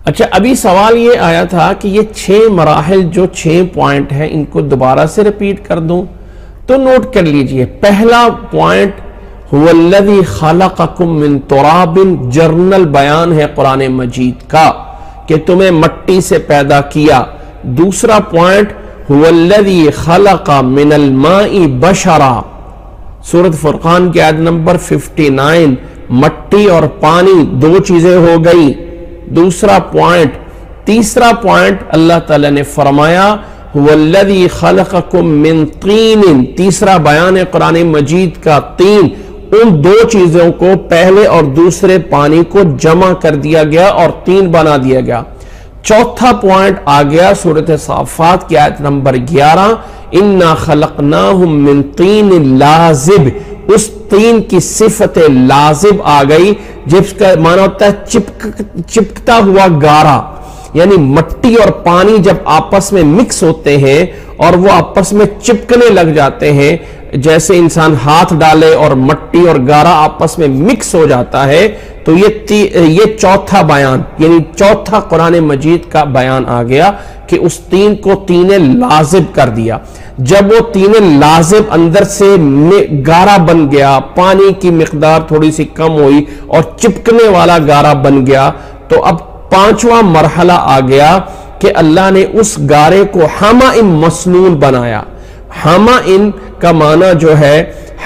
اچھا، ابھی سوال یہ آیا تھا کہ یہ 6 مراحل جو 6 پوائنٹ ہیں ان کو دوبارہ سے ریپیٹ کر دوں تو نوٹ کر لیجئے. پہلا پوائنٹ هو الذی خلقکم من تراب، جرنل بیان ہے قرآن مجید کا کہ تمہیں مٹی سے پیدا کیا. دوسرا پوائنٹ هو الذی خلق من الماء بشرا، سورۃ فرقان کی آیت نمبر 59. مٹی اور پانی دو چیزیں ہو گئی. دوسرا پوائنٹ. تیسرا پوائنٹ اللہ تعالیٰ نے فرمایا هو الذی خلقکم من طین، تیسرا بیان ہے قرآن مجید کا طین. ان دو چیزوں کو پہلے اور دوسرے پانی کو جمع کر دیا گیا اور طین بنا دیا گیا. چوتھا پوائنٹ آ گیا سورۃ صافات کی آیت نمبر 11 انا خلقناہم من طین لازب، اس طین کی صفت لازب آ گئی جس کا معنی ہوتا ہے چپکتا ہوا گارا. یعنی مٹی اور پانی جب آپس میں مکس ہوتے ہیں اور وہ آپس میں چپکنے لگ جاتے ہیں، جیسے انسان ہاتھ ڈالے اور مٹی اور گارا آپس میں مکس ہو جاتا ہے، تو یہ چوتھا بیان یعنی چوتھا قرآن مجید کا بیان آ گیا کہ اس طین کو طین لازب کر دیا. جب وہ طین لازب اندر سے گارا بن گیا، پانی کی مقدار تھوڑی سی کم ہوئی اور چپکنے والا گارا بن گیا، تو اب پانچواں مرحلہ آ گیا کہ اللہ نے اس گارے کو حمأ مسنون بنایا. حمأ کا معنی جو ہے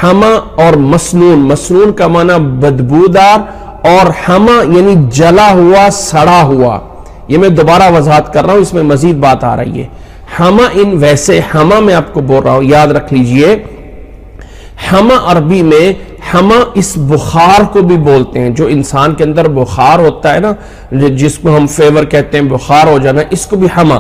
حمأ اور مسنون، مسنون کا معنی بدبودار اور حمأ یعنی جلا ہوا سڑا ہوا. یہ میں دوبارہ وضاحت کر رہا ہوں، اس میں مزید بات آ رہی ہے. حمأ ویسے حمأ میں آپ کو بول رہا ہوں، یاد رکھ لیجئے. حمأ عربی میں حمأ اس بخار کو بھی بولتے ہیں، جو انسان کے اندر بخار ہوتا ہے نا، جس کو ہم فیور کہتے ہیں، بخار ہو جانا، اس کو بھی حمأ.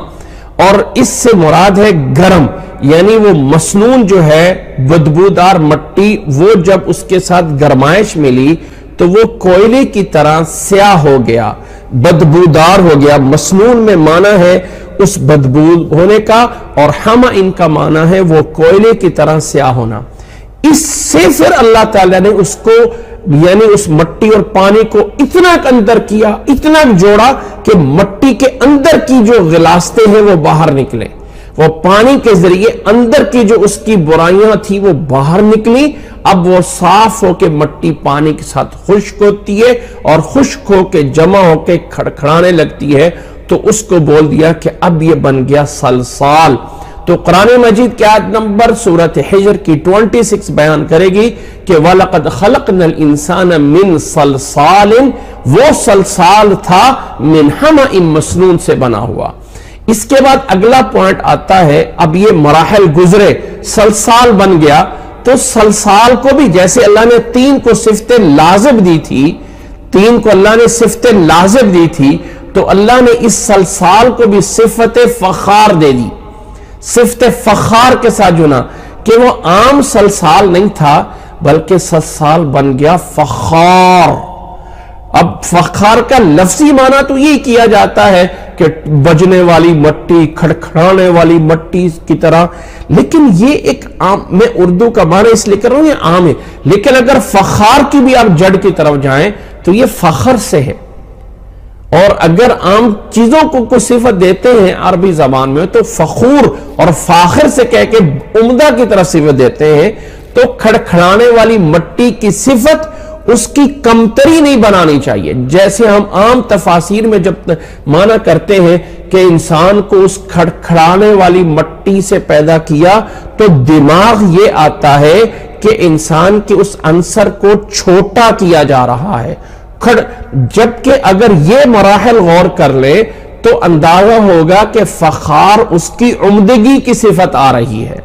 اور اس سے مراد ہے گرم، یعنی وہ مسنون جو ہے بدبودار مٹی، وہ جب اس کے ساتھ گرمائش ملی تو وہ کوئلے کی طرح سیاہ ہو گیا، بدبودار ہو گیا. مسنون میں معنی ہے اس بدبو ہونے کا، اور حمأ کا معنی ہے وہ کوئلے کی طرح سیاہ ہونا. اس سے پھر اللہ تعالیٰ نے اس کو یعنی اس مٹی اور پانی کو اتنا اندر کیا، اتنا جوڑا کہ مٹی کے اندر کی جو غلاستیں ہیں وہ باہر نکلے. وہ پانی کے ذریعے اندر کی جو اس کی برائیاں تھی وہ باہر نکلی. اب وہ صاف ہو کے مٹی پانی کے ساتھ خشک ہوتی ہے اور خشک ہو کے جمع ہو کے کھڑکھڑانے لگتی ہے، تو اس کو بول دیا کہ اب یہ بن گیا صلصال. تو قرآن مجید کی آیت نمبر سورۃ حجر کی 26 بیان کرے گی کہ وَلَقَدْ خَلَقْنَا الْإِنسَانَ مِنْ صَلْصَالٍ، وہ صلصال تھا من حمأ مسنون سے بنا ہوا. اس کے بعد اگلا پوائنٹ آتا ہے، اب یہ مراحل گزرے، صلصال بن گیا، تو صلصال کو بھی جیسے اللہ نے تین کو صفت لازم دی تھی، تین کو اللہ نے صفت لازم دی تھی، تو اللہ نے اس صلصال کو بھی صفت فخار دے دی. صفت فخار کے ساتھ جنا کہ وہ عام صلصال نہیں تھا بلکہ صلصال بن گیا فخار. اب فخار کا لفظی معنی تو یہ کیا جاتا ہے کہ بجنے والی مٹی، کھڑکھڑانے والی مٹی کی طرح، لیکن یہ ایک عام، میں اردو کا معنی اس لیے کر رہا ہوں یہ عام ہے، لیکن اگر فخار کی بھی آپ جڑ کی طرف جائیں تو یہ فخر سے ہے. اور اگر عام چیزوں کو کوئی صفت دیتے ہیں عربی زبان میں تو فخور اور فاخر سے کہہ کے عمدہ کی طرف صفت دیتے ہیں. تو کھڑکھڑانے والی مٹی کی صفت اس کی کمتری نہیں بنانی چاہیے. جیسے ہم عام تفاسیر میں جب معنی کرتے ہیں کہ انسان کو اس کھڑکھڑانے والی مٹی سے پیدا کیا، تو دماغ یہ آتا ہے کہ انسان کے اس عنصر کو چھوٹا کیا جا رہا ہے. جبکہ اگر یہ مراحل غور کر لے تو اندازہ ہوگا کہ فخار اس کی عمدگی کی صفت آ رہی ہے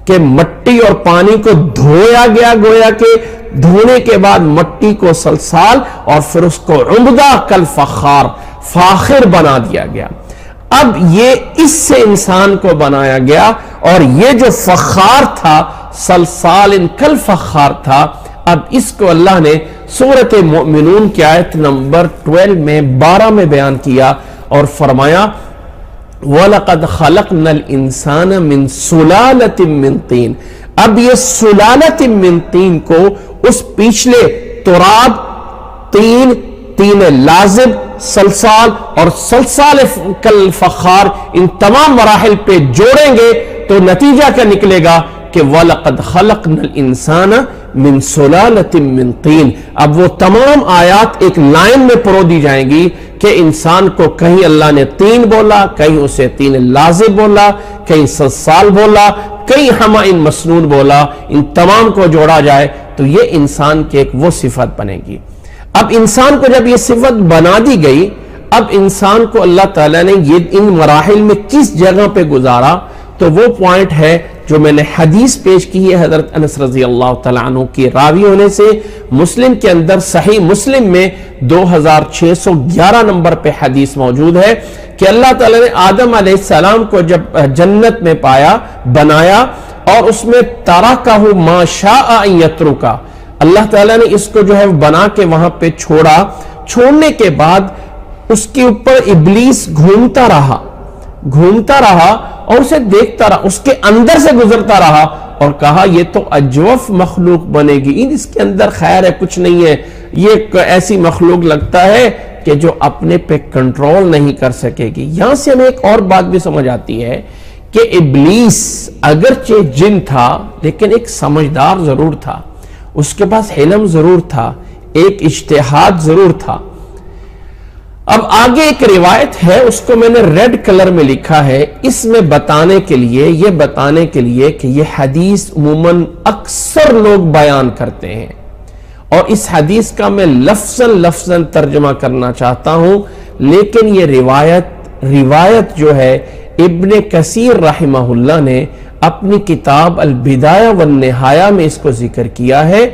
کہ مٹی اور پانی کو دھویا گیا، گویا کہ دھونے کے بعد مٹی کو صلصال اور پھر اس کو عمدہ کل فخار، فاخر بنا دیا گیا. اب یہ اس سے انسان کو بنایا گیا، اور یہ جو فخار تھا صلصال کل فخار تھا، اب اس کو اللہ نے سورۃ مؤمنون کی آیت نمبر 12 میں بیان کیا اور فرمایا وَلَقَدْ خَلَقْنَا الْإِنسَانَ مِنْ سُلَالَةٍ مِّن طِينٍ. اب یہ سلالت من طین کو اس پچھلے تراب، طین، طین لازب، صلصال اور صلصال کل فخار، ان تمام مراحل پہ جوڑیں گے تو نتیجہ کیا نکلے گا کہ وَلَقَدْ خَلَقْنَا الْإِنسَانَ من سلالۃ من طین. اب وہ تمام آیات ایک لائن میں پرو دی جائیں گی کہ انسان کو کہیں اللہ نے تین بولا, کہیں اسے تین لازم بولا, کہیں سلسال بولا, کہیں حمائن مسنون بولا. ان تمام کو جوڑا جائے تو یہ انسان کی ایک وہ صفت بنے گی. اب انسان کو جب یہ صفت بنا دی گئی, اب انسان کو اللہ تعالیٰ نے یہ ان مراحل میں کس جگہ پہ گزارا, تو وہ پوائنٹ ہے جو میں نے حدیث پیش کی ہے حضرت انس رضی اللہ تعالیٰ عنہ کی راوی ہونے سے. مسلم کے اندر صحیح مسلم میں 2611 نمبر پہ حدیث موجود ہے کہ اللہ تعالیٰ نے آدم علیہ السلام کو جب جنت میں پایا, بنایا, اور اس میں ترکہ ما شاء ان یترکہ, اللہ تعالیٰ نے اس کو جو ہے بنا کے وہاں پہ چھوڑا. چھوڑنے کے بعد اس کے اوپر ابلیس گھومتا رہا اور اسے دیکھتا رہا, اس کے اندر سے گزرتا رہا اور کہا یہ تو اجوف مخلوق بنے گی, اس کے اندر خیر ہے, کچھ نہیں ہے, یہ ایک ایسی مخلوق لگتا ہے کہ جو اپنے پہ کنٹرول نہیں کر سکے گی. یہاں سے ہمیں ایک اور بات بھی سمجھ آتی ہے کہ ابلیس اگرچہ جن تھا لیکن ایک سمجھدار ضرور تھا, اس کے پاس علم ضرور تھا, ایک اجتہاد ضرور تھا. اب آگے ایک روایت ہے, اس کو میں نے ریڈ کلر میں لکھا ہے, اس میں بتانے کے لیے کہ یہ حدیث عموماً اکثر لوگ بیان کرتے ہیں, اور اس حدیث کا میں لفظاً ترجمہ کرنا چاہتا ہوں. لیکن یہ روایت جو ہے ابن کثیر رحمہ اللہ نے اپنی کتاب البدایہ والنہایہ میں اس کو ذکر کیا ہے,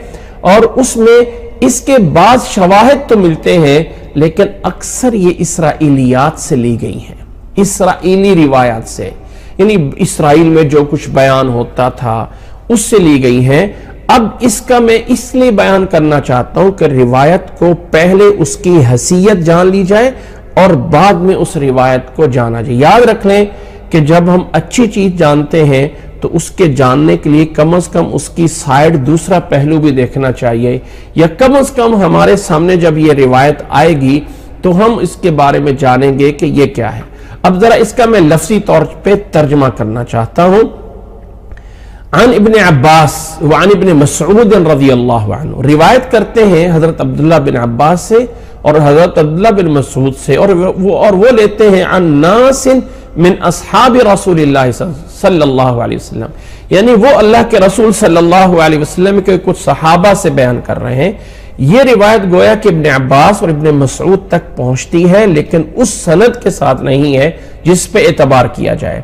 اور اس میں اس کے بعض شواہد تو ملتے ہیں لیکن اکثر یہ اسرائیلیات سے لی گئی ہیں, اسرائیلی روایات سے, یعنی اسرائیل میں جو کچھ بیان ہوتا تھا اس سے لی گئی ہیں. اب اس کا میں اس لیے بیان کرنا چاہتا ہوں کہ روایت کو پہلے اس کی حیثیت جان لی جائے اور بعد میں اس روایت کو جانا جائے. یاد رکھ لیں کہ جب ہم اچھی چیز جانتے ہیں تو اس کے جاننے کے لیے کم از کم اس کی سائیڈ, دوسرا پہلو بھی دیکھنا چاہیے, یا کم از کم ہمارے سامنے جب یہ روایت آئے گی تو ہم اس کے بارے میں جانیں گے کہ یہ کیا ہے. اب ذرا اس کا میں لفظی طور پہ ترجمہ کرنا چاہتا ہوں. عن ابن عباس وعن ابن مسعود رضی اللہ عنہ, روایت کرتے ہیں حضرت عبداللہ بن عباس سے اور حضرت عبداللہ بن مسعود سے, اور وہ لیتے ہیں عن ناس من اصحاب رسول اللہ صلی اللہ علیہ وسلم, یعنی وہ اللہ کے رسول صلی اللہ علیہ وسلم کے کچھ صحابہ سے بیان کر رہے ہیں. یہ روایت گویا کہ ابن عباس اور ابن مسعود تک پہنچتی ہے لیکن اس سند کے ساتھ نہیں ہے جس پہ اعتبار کیا جائے.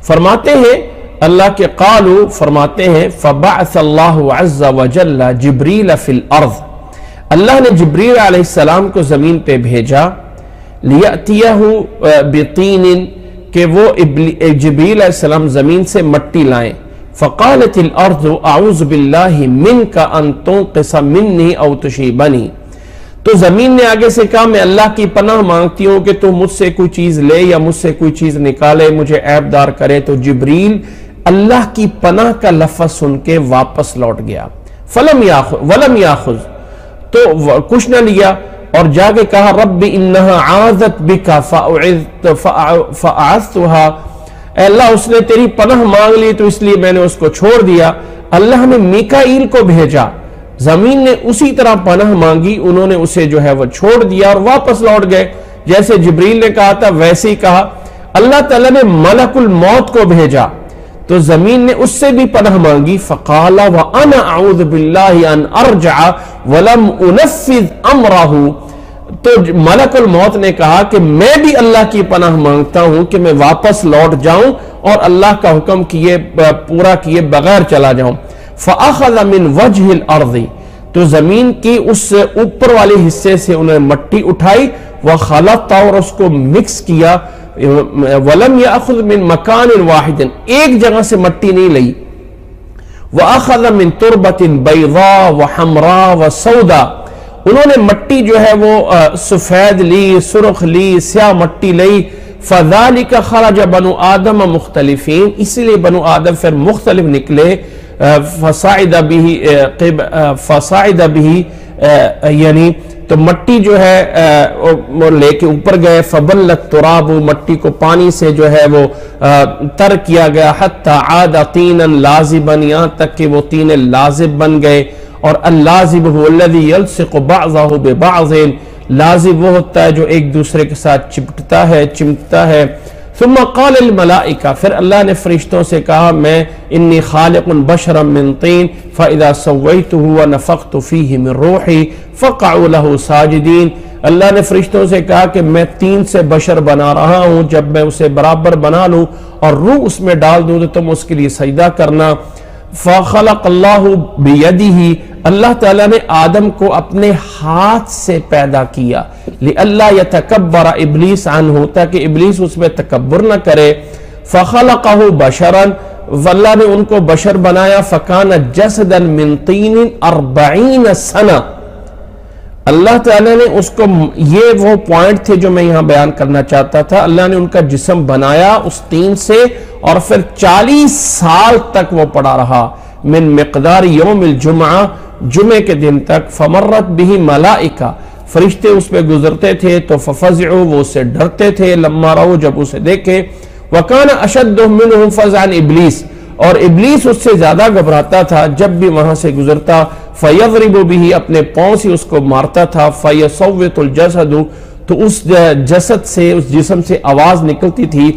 فرماتے ہیں اللہ کے قالو, فرماتے ہیں فبعث اللہ عز وجل جبریل فی الارض, اللہ نے جبریل علیہ السلام کو زمین پہ بھیجا, لیأتیہ بطین, کہ وہ جبریل علیہ السلام زمین سے مٹی لائیں. فقالت الارض اعوذ باللہ منک ان تنقص منی او تشیبنی, تو زمین نے آگے سے کہا میں اللہ کی پناہ مانگتی ہوں کہ تو مجھ سے کوئی چیز لے یا مجھ سے کوئی چیز نکالے, مجھے عیب دار کرے. تو جبریل اللہ کی پناہ کا لفظ سن کے واپس لوٹ گیا. ولم یاخذ, تو کچھ نہ لیا, اور جا کے کہا رب انہا عاذت بکا فاعذتها, اے اللہ اس نے تیری پناہ مانگ لی تو اس لیے میں نے اس کو چھوڑ دیا. اللہ نے میکائیل کو بھیجا, زمین نے اسی طرح پناہ مانگی, انہوں نے اسے جو ہے وہ چھوڑ دیا اور واپس لوٹ گئے. جیسے جبریل نے کہا تھا ویسے ہی کہا. اللہ تعالیٰ نے ملک الموت کو بھیجا تو زمین نے اس سے بھی پناہ مانگی. فقال وانا اعوذ باللہ ان ارجع ولم انفذ امرہ, تو ملک الموت نے کہا کہ میں بھی اللہ کی پناہ مانگتا ہوں کہ میں واپس لوٹ جاؤں اور اللہ کا حکم پورا کیے بغیر چلا جاؤں. فاخذ من وجہ الارض, تو زمین کی اس اوپر والے حصے سے انہوں نے مٹی اٹھائی, وخلط, اور اس کو مکس کیا. ولم یاخذ من مکان واحد, ایک جگہ سے مٹی نہیں لئی. واخذ من تربۃ بیضاء وحمراء وسوداء, انہوں نے مٹی جو ہے وہ سفید لی, سرخ لی, سیاہ مٹی لئی. فذالک خرج بنو آدم مختلفین, اسی لیے بنو آدم پھر مختلف نکلے. فصاعد به یعنی تو مٹی جو ہے وہ لے کے اوپر گئے. فبلت تراب, مٹی کو پانی سے جو ہے وہ تر کیا گیا. حتی عاد طینا لازبا, یہاں تک کہ وہ طین لازب بن گئے. اور اللازب هو الذي يلصق بعضه ببعض، لازب وہ ہوتا ہے جو ایک دوسرے کے ساتھ چمٹتا ہے. ثم قال الملائکہ، پھر اللہ نے فرشتوں سے کہا میں انی خالق بشرا من طین فاذا سویته ونفخت فیہ من روحی فقعوا له ساجدین. اللہ نے فرشتوں سے کہا کہ میں طین سے بشر بنا رہا ہوں، جب میں اسے برابر بنا لوں اور روح اس میں ڈال دوں تو تم اس کے لیے سجدہ کرنا. فخلق اللہ بیدہ، اللہ تعالیٰ نے آدم کو اپنے ہاتھ سے پیدا کیا، لئلا یتکبر ابلیس عنہ، تاکہ ابلیس اس میں تکبر نہ کرے. فخلقہ بشرا، واللہ نے ان کو بشر بنایا. فکان جسدا من طین 40 سنہ. اللہ تعالیٰ نے اس کو، یہ وہ پوائنٹ تھے جو میں یہاں بیان کرنا چاہتا تھا، اللہ نے ان کا جسم بنایا اس طین سے اور پھر 40 سال تک وہ پڑا رہا. من مقدار یوم الجمعہ، جمعے کے دن تک. فمرت بھی ملائکہ، فرشتے اس پہ گزرتے تھے تو ففزعوا، وہ اسے ڈرتے تھے. لما رأوا، جب اسے دیکھے. وکان اشدهم منهم فزعا ابلیس، اور ابلیس اس سے زیادہ گھبراتا تھا جب بھی وہاں سے گزرتا. فیضرب به، اپنے پاؤں سے اس کو مارتا تھا. فیصوت الجسد، تو اس جسد سے، اس جسم سے آواز نکلتی تھی.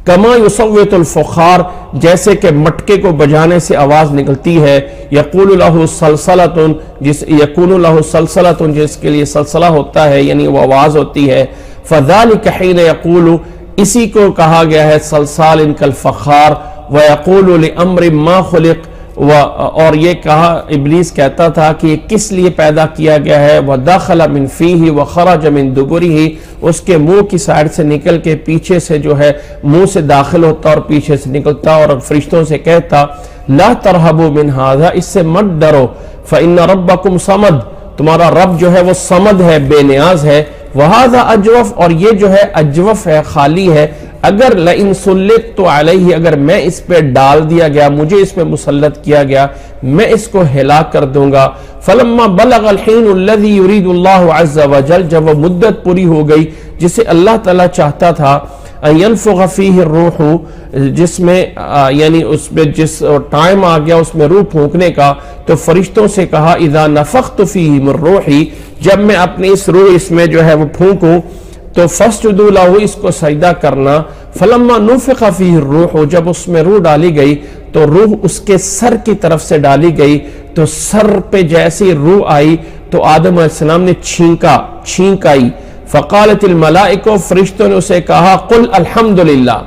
کما یصوت الفخار، جیسے کہ مٹکے کو بجانے سے آواز نکلتی ہے. یقول له سلسلۃ، یکون له سلسلۃ، جس کے لیے سلسلہ ہوتا ہے یعنی وہ آواز ہوتی ہے. فذلک حین یقول، اسی کو کہا گیا ہے سلسال کالفخار. ویقول لامر ما خلق، اور یہ کہا ابلیس کہتا تھا کہ یہ کس لیے پیدا کیا گیا ہے. وَدَخَلَ مِن فِيهِ وَخَرَجَ مِن دُبُرِهِ، اس کے منہ کی سائڈ سے نکل کے پیچھے سے جو ہے منہ سے داخل ہوتا اور پیچھے سے نکلتا. اور فرشتوں سے کہتا لا ترہبوا من هذا، اس سے مت ڈرو. فَإِنَّ رَبَّكُمْ صَمَدٌ، تمہارا رب جو ہے وہ صمد ہے، بے نیاز ہے. وَهَذَا أَجْوَفُ، اور یہ جو ہے اجوف ہے، خالی ہے. اگر لئن سلطت علیہ، اگر میں اس پہ ڈال دیا گیا، مجھے اس پہ مسلط کیا گیا، میں اس کو ہلاک کر دوں گا. فلما بلغ الحین الذی یرید اللہ عز وجل، جب وہ مدت پوری ہو گئی جسے اللہ تعالیٰ چاہتا تھا. ینفخ فیہ الروح، جس میں یعنی اس میں جس ٹائم آ گیا اس میں روح پھونکنے کا. تو فرشتوں سے کہا اذا نفخت فیہ من روحی، جب میں اپنی اس روح اس میں جو ہے وہ پھونکوں تو فاسجدوا لہ، اس کو سجدہ کرنا. فلما نفخ فیہ الروح، جب اس میں روح ڈالی گئی تو روح اس کے سر کی طرف سے ڈالی گئی. تو سر پہ جیسی روح آئی تو آدم علیہ السلام نے چھینک آئی. فقالت الملائکہ، فرشتوں نے اسے کہا قل الحمدللہ،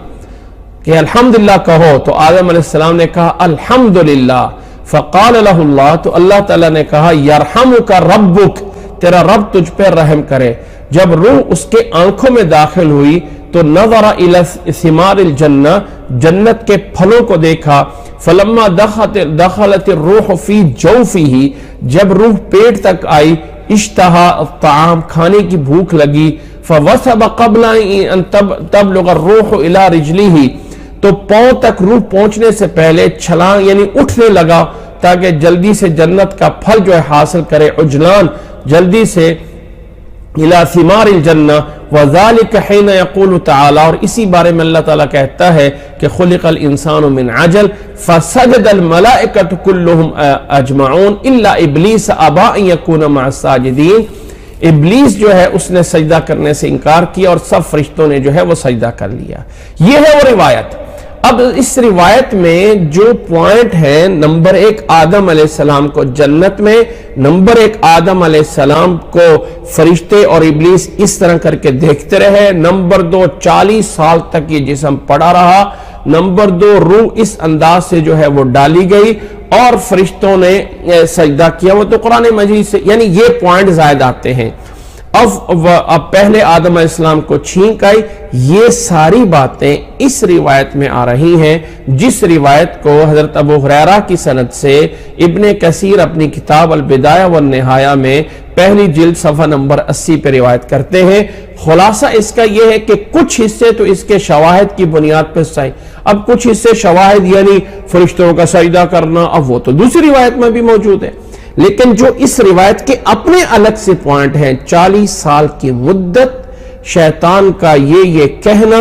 کہ الحمدللہ کہو. تو آدم علیہ السلام نے کہا الحمدللہ. فقال لہ اللہ، تو اللہ تعالیٰ نے کہا یرحمک ربک، تیرا رب تجھ پہ رحم کرے. جب روح اس کے آنکھوں میں داخل ہوئی تو نظر الی ثمار الجنہ، جنت کے پھلوں کو دیکھا. فلما دخلت الروح فی جوفہ، جب روح پیٹ تک آئی. اشتہا الطعام، کھانے کی بھوک لگی. فوثب قبل ان تبلغ الروح الی رجلہ، تو پاؤں تک روح پہنچنے سے پہلے چھلانگ یعنی اٹھنے لگا تاکہ جلدی سے جنت کا پھل جو ہے حاصل کرے. عجلان، جلدی سے. الى ثمار الجنہ. وذلك حين يقول تعالی، اور اسی بارے میں اللہ تعالیٰ کہتا ہے کہ خلق الانسان من عجل فسجد الملائکۃ كلهم اجمعون الا ابلیس ابى ان يكون مع الساجدین. ابلیس جو ہے اس نے سجدہ کرنے سے انکار کیا اور سب فرشتوں نے جو ہے وہ سجدہ کر لیا. یہ ہے وہ روایت. اب اس روایت میں جو پوائنٹ ہے، نمبر 1 آدم علیہ السلام کو جنت میں، نمبر 1 آدم علیہ السلام کو فرشتے اور ابلیس اس طرح کر کے دیکھتے رہے. نمبر 2 40 سال تک یہ جسم پڑا رہا. نمبر 2 روح اس انداز سے جو ہے وہ ڈالی گئی اور فرشتوں نے سجدہ کیا. وہ تو قرآن مجید سے، یعنی یہ پوائنٹ زائد آتے ہیں. اب پہلے آدم علیہ السلام کو چھینک آئی. یہ ساری باتیں اس روایت میں آ رہی ہیں، جس روایت کو حضرت ابو ہریرہ کی سند سے ابن کثیر اپنی کتاب البدایہ والنہایہ میں پہلی جلد صفحہ نمبر 80 پہ روایت کرتے ہیں. خلاصہ اس کا یہ ہے کہ کچھ حصے تو اس کے شواہد کی بنیاد پر صحیح، اب کچھ حصے شواہد یعنی فرشتوں کا سجدہ کرنا، اب وہ تو دوسری روایت میں بھی موجود ہے. لیکن جو اس روایت کے اپنے الگ سے پوائنٹ ہیں، 40 سال کی مدت، شیطان کا یہ کہنا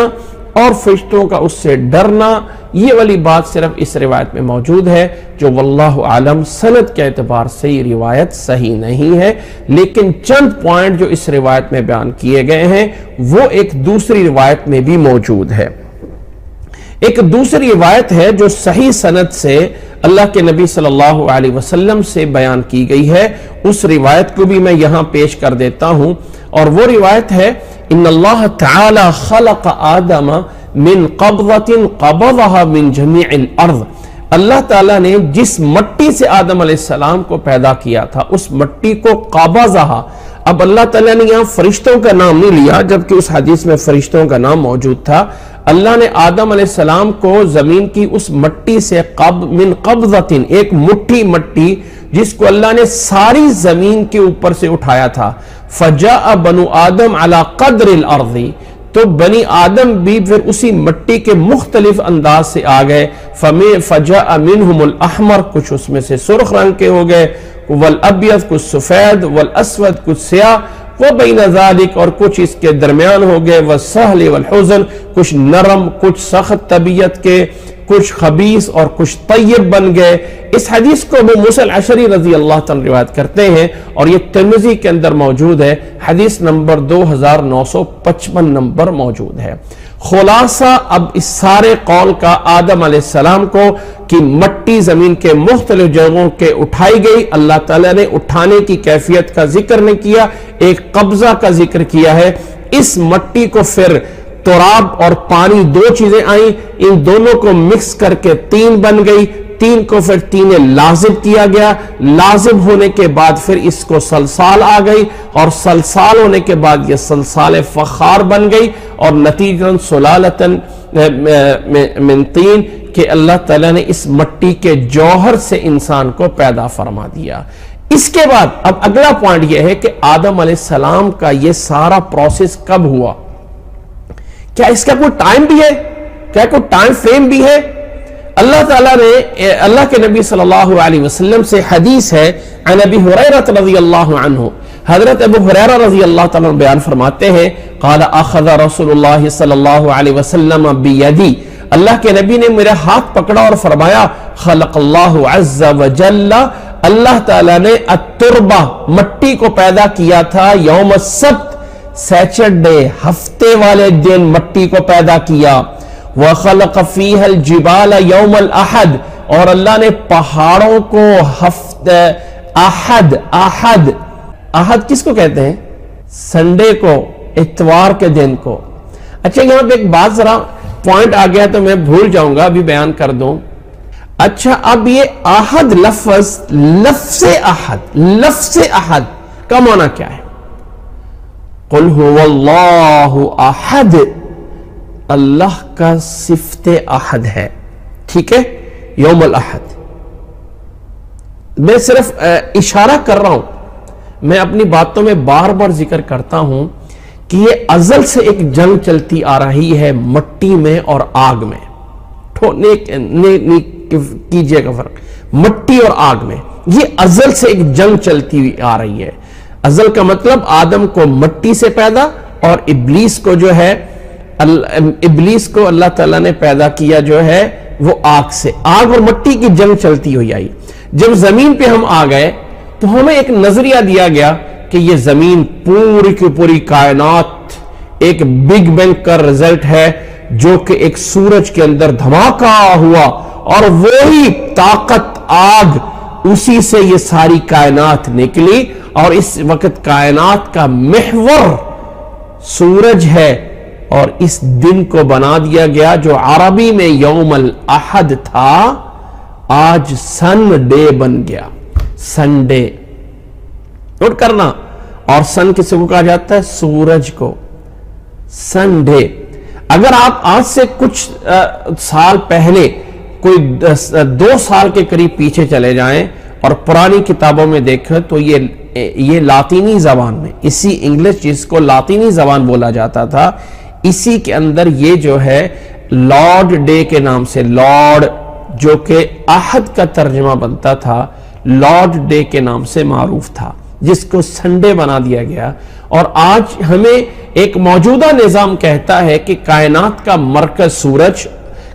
اور فرشتوں کا اس سے ڈرنا، یہ والی بات صرف اس روایت میں موجود ہے جو واللہ عالم سند کے اعتبار سے یہ روایت صحیح نہیں ہے، لیکن چند پوائنٹ جو اس روایت میں بیان کیے گئے ہیں وہ ایک دوسری روایت میں بھی موجود ہے۔ ایک دوسری روایت ہے جو صحیح سند سے اللہ کے نبی صلی اللہ علیہ وسلم سے بیان کی گئی ہے، اس روایت کو بھی میں یہاں پیش کر دیتا ہوں، اور وہ روایت ہے ان اللہ تعالی خلق آدم من قبضۃ قبضها من جميع الارض، اللہ تعالیٰ نے جس مٹی سے آدم علیہ السلام کو پیدا کیا تھا اس مٹی کو قبضها، اب اللہ تعالیٰ نے یہاں فرشتوں کا نام نہیں لیا جبکہ اس حدیث میں فرشتوں کا نام موجود تھا، اللہ نے آدم علیہ السلام کو زمین کی اس مٹی سے من قبضۃ، ایک مٹھی مٹی جس کو اللہ نے ساری زمین کے اوپر سے اٹھایا تھا، فجاء بنو آدم علی قدر الارض، تو بنی آدم بھی پھر اسی مٹی کے مختلف انداز سے آ گئے، فجاء منہم الاحمر، کچھ اس میں سے سرخ رنگ کے ہو گئے، والابیض کچھ سفید، والاسود کچھ سیاہ، وبین ذالک اور کچھ اس کے درمیان ہو گئے، والسہل والحزن کچھ نرم کچھ سخت طبیعت کے، کچھ خبیث اور کچھ طیب بن گئے۔ اس حدیث کو ابو موسیٰ الاشعری رضی اللہ تعالیٰ روایت کرتے ہیں اور یہ ترمذی کے اندر موجود ہے، حدیث نمبر 2955 نمبر موجود ہے۔ خلاصہ اب اس سارے قول کا آدم علیہ السلام کو کہ مٹی زمین کے مختلف جگہوں کے اٹھائی گئی، اللہ تعالیٰ نے اٹھانے کی کیفیت کا ذکر نہیں کیا، ایک قبضہ کا ذکر کیا ہے۔ اس مٹی کو پھر تراب اور پانی دو چیزیں آئیں، ان دونوں کو مکس کر کے تین بن گئی، تین کو پھر تین لازم کیا گیا، لازم ہونے کے بعد پھر اس کو سلسال آ گئی، اور سلسال ہونے کے بعد یہ سلسال فخار بن گئی، اور نتیجتاً سلالتاً من طین کہ اللہ تعالیٰ نے اس مٹی کے جوہر سے انسان کو پیدا فرما دیا۔ اس کے بعد اب اگلا پوائنٹ یہ ہے کہ آدم علیہ السلام کا یہ سارا پروسیس کب ہوا؟ کیا اس کا کوئی ٹائم بھی ہے؟ کیا کوئی ٹائم فریم بھی ہے؟ اللہ تعالیٰ نے اللہ کے نبی صلی اللہ علیہ وسلم سے حدیث ہے عن ابی ہریرہ رضی اللہ عنہ، حضرت ابو ہریرہ رضی اللہ تعالیٰ بیان فرماتے ہیں قال اخذ رسول اللہ صلی اللہ علیہ وسلم بیدی، اللہ کے نبی نے میرا ہاتھ پکڑا اور فرمایا خلق اللہ عز وجل، اللہ تعالیٰ نے التربہ مٹی کو پیدا کیا تھا یوم السبت، سیچرڈے ہفتے والے دن مٹی کو پیدا کیا، وَخَلَقَ فِيهَا الْجِبَالَ يَوْمَ الْأَحَدِ، اور اللہ نے پہاڑوں کو احد کس کو کہتے ہیں؟ سنڈے کو، اتوار کے دن کو۔ اچھا یہاں پہ ایک بات ذرا پوائنٹ آ گیا تو میں بھول جاؤں گا، ابھی بیان کر دوں۔ اچھا اب یہ احد لفظ احد کا معنی کیا ہے؟ قُلْ هُوَ اللَّهُ أَحَدٌ، اللہ کا صفت احد ہے، ٹھیک ہے، یوم الاحد۔ میں صرف اشارہ کر رہا ہوں، میں اپنی باتوں میں بار بار ذکر کرتا ہوں کہ یہ ازل سے ایک جنگ چلتی آ رہی ہے مٹی میں اور آگ میں، کیجئے گا فرق، مٹی اور آگ میں، یہ ازل سے ایک جنگ چلتی ہوئی آ رہی ہے۔ ازل کا مطلب آدم کو مٹی سے پیدا، اور ابلیس کو جو ہے ابلیس کو اللہ تعالیٰ نے پیدا کیا جو ہے وہ آگ سے، آگ اور مٹی کی جنگ چلتی ہوئی آئی۔ جب زمین پہ ہم آ گئے تو ہمیں ایک نظریہ دیا گیا کہ یہ زمین پوری کی پوری کائنات ایک بگ بینگ کا رزلٹ ہے، جو کہ ایک سورج کے اندر دھماکہ ہوا اور وہی طاقت آگ، اسی سے یہ ساری کائنات نکلی، اور اس وقت کائنات کا محور سورج ہے، اور اس دن کو بنا دیا گیا جو عربی میں یوم الاحد تھا، آج سن ڈے بن گیا، سنڈے، نوٹ کرنا۔ اور سن کس کو کہا جاتا ہے؟ سورج کو، سنڈے۔ اگر آپ آج سے کچھ سال پہلے کوئی 2 سال کے قریب پیچھے چلے جائیں اور پرانی کتابوں میں دیکھیں تو یہ لاطینی زبان میں، اسی انگلش جس کو لاطینی زبان بولا جاتا تھا، اسی کے اندر یہ جو ہے لارڈ ڈے کے نام سے، لارڈ جو کہ احد کا ترجمہ بنتا تھا، لارڈ ڈے کے نام سے معروف تھا، جس کو سنڈے بنا دیا گیا۔ اور آج ہمیں ایک موجودہ نظام کہتا ہے کہ کائنات کا مرکز سورج،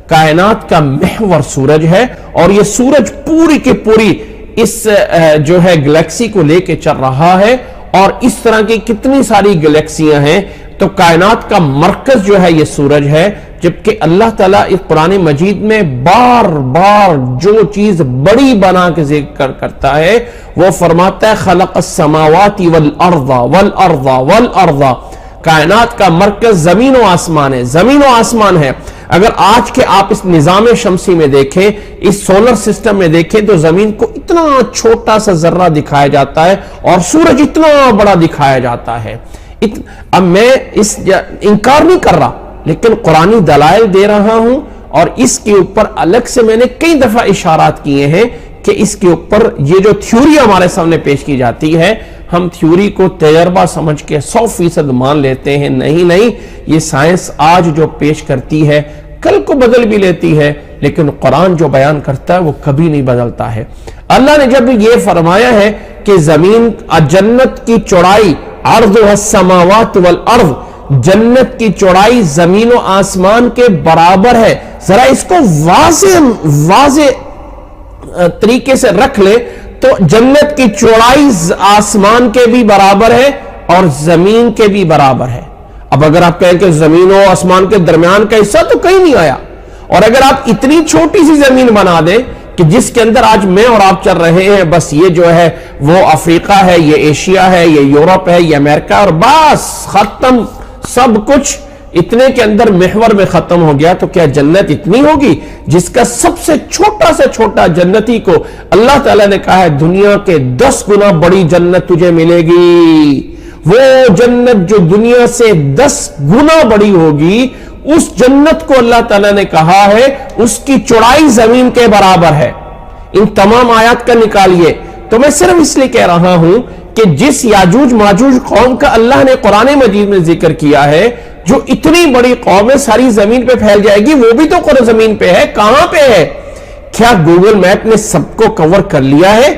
کائنات کا محور سورج ہے، اور یہ سورج پوری کی پوری اس جو ہے گلیکسی کو لے کے چل رہا ہے، اور اس طرح کی کتنی ساری گلیکسیاں ہیں۔ تو کائنات کا مرکز جو ہے یہ سورج ہے، جبکہ اللہ تعالیٰ اس قرآن مجید میں بار بار جو چیز بڑی بنا کے ذکر کرتا ہے وہ فرماتا ہے خلق السماوات والارض والارض والارض، کائنات کا مرکز زمین و آسمان ہے، زمین و آسمان ہے۔ اگر آج کے آپ اس نظام شمسی میں دیکھیں، اس سولر سسٹم میں دیکھیں، تو زمین کو اتنا چھوٹا سا ذرہ دکھایا جاتا ہے اور سورج اتنا بڑا دکھایا جاتا ہے۔ اب میں اس انکار نہیں کر رہا، لیکن قرآنی دلائل دے رہا ہوں، اور اس کے اوپر الگ سے میں نے کئی دفعہ اشارات کیے ہیں کہ اس کے اوپر یہ جو تھیوری ہمارے سامنے پیش کی جاتی ہے، ہم تھیوری کو تجربہ سمجھ کے 100% مان لیتے ہیں۔ نہیں، یہ سائنس آج جو پیش کرتی ہے کل کو بدل بھی لیتی ہے، لیکن قرآن جو بیان کرتا ہے وہ کبھی نہیں بدلتا ہے۔ اللہ نے جب یہ فرمایا ہے کہ زمین جنت کی چوڑائی عرضها السماوات والارض، جنت کی چوڑائی زمین و آسمان کے برابر ہے، ذرا اس کو واضح طریقے سے رکھ لے تو جنت کی چوڑائی آسمان کے بھی برابر ہے اور زمین کے بھی برابر ہے۔ اب اگر آپ کہیں کہ زمین و آسمان کے درمیان کا حصہ تو کہیں نہیں آیا، اور اگر آپ اتنی چھوٹی سی زمین بنا دیں کہ جس کے اندر آج میں اور آپ چل رہے ہیں، بس یہ جو ہے وہ افریقہ ہے، یہ ایشیا ہے، یہ یورپ ہے، یہ امریکہ، اور بس ختم سب کچھ اتنے کے اندر محور میں ختم ہو گیا، تو کیا جنت اتنی ہوگی جس کا سب سے چھوٹا جنتی کو اللہ تعالیٰ نے کہا ہے دنیا کے 10 گنا بڑی جنت تجھے ملے گی، وہ جنت جو دنیا سے 10 گنا بڑی ہوگی، اس جنت کو اللہ تعالیٰ نے کہا ہے اس کی چوڑائی زمین کے برابر ہے۔ ان تمام آیات کا نکالیے۔ تو میں صرف اس لیے کہہ رہا ہوں کہ جس یاجوج ماجوج قوم کا اللہ نے قرآن مجید میں ذکر کیا ہے، جو اتنی بڑی قوم ہے، ساری زمین پہ پھیل جائے گی، وہ بھی تو قرآن زمین پہ ہے، کہاں پہ ہے؟ کیا گوگل میپ نے سب کو کور کر لیا ہے؟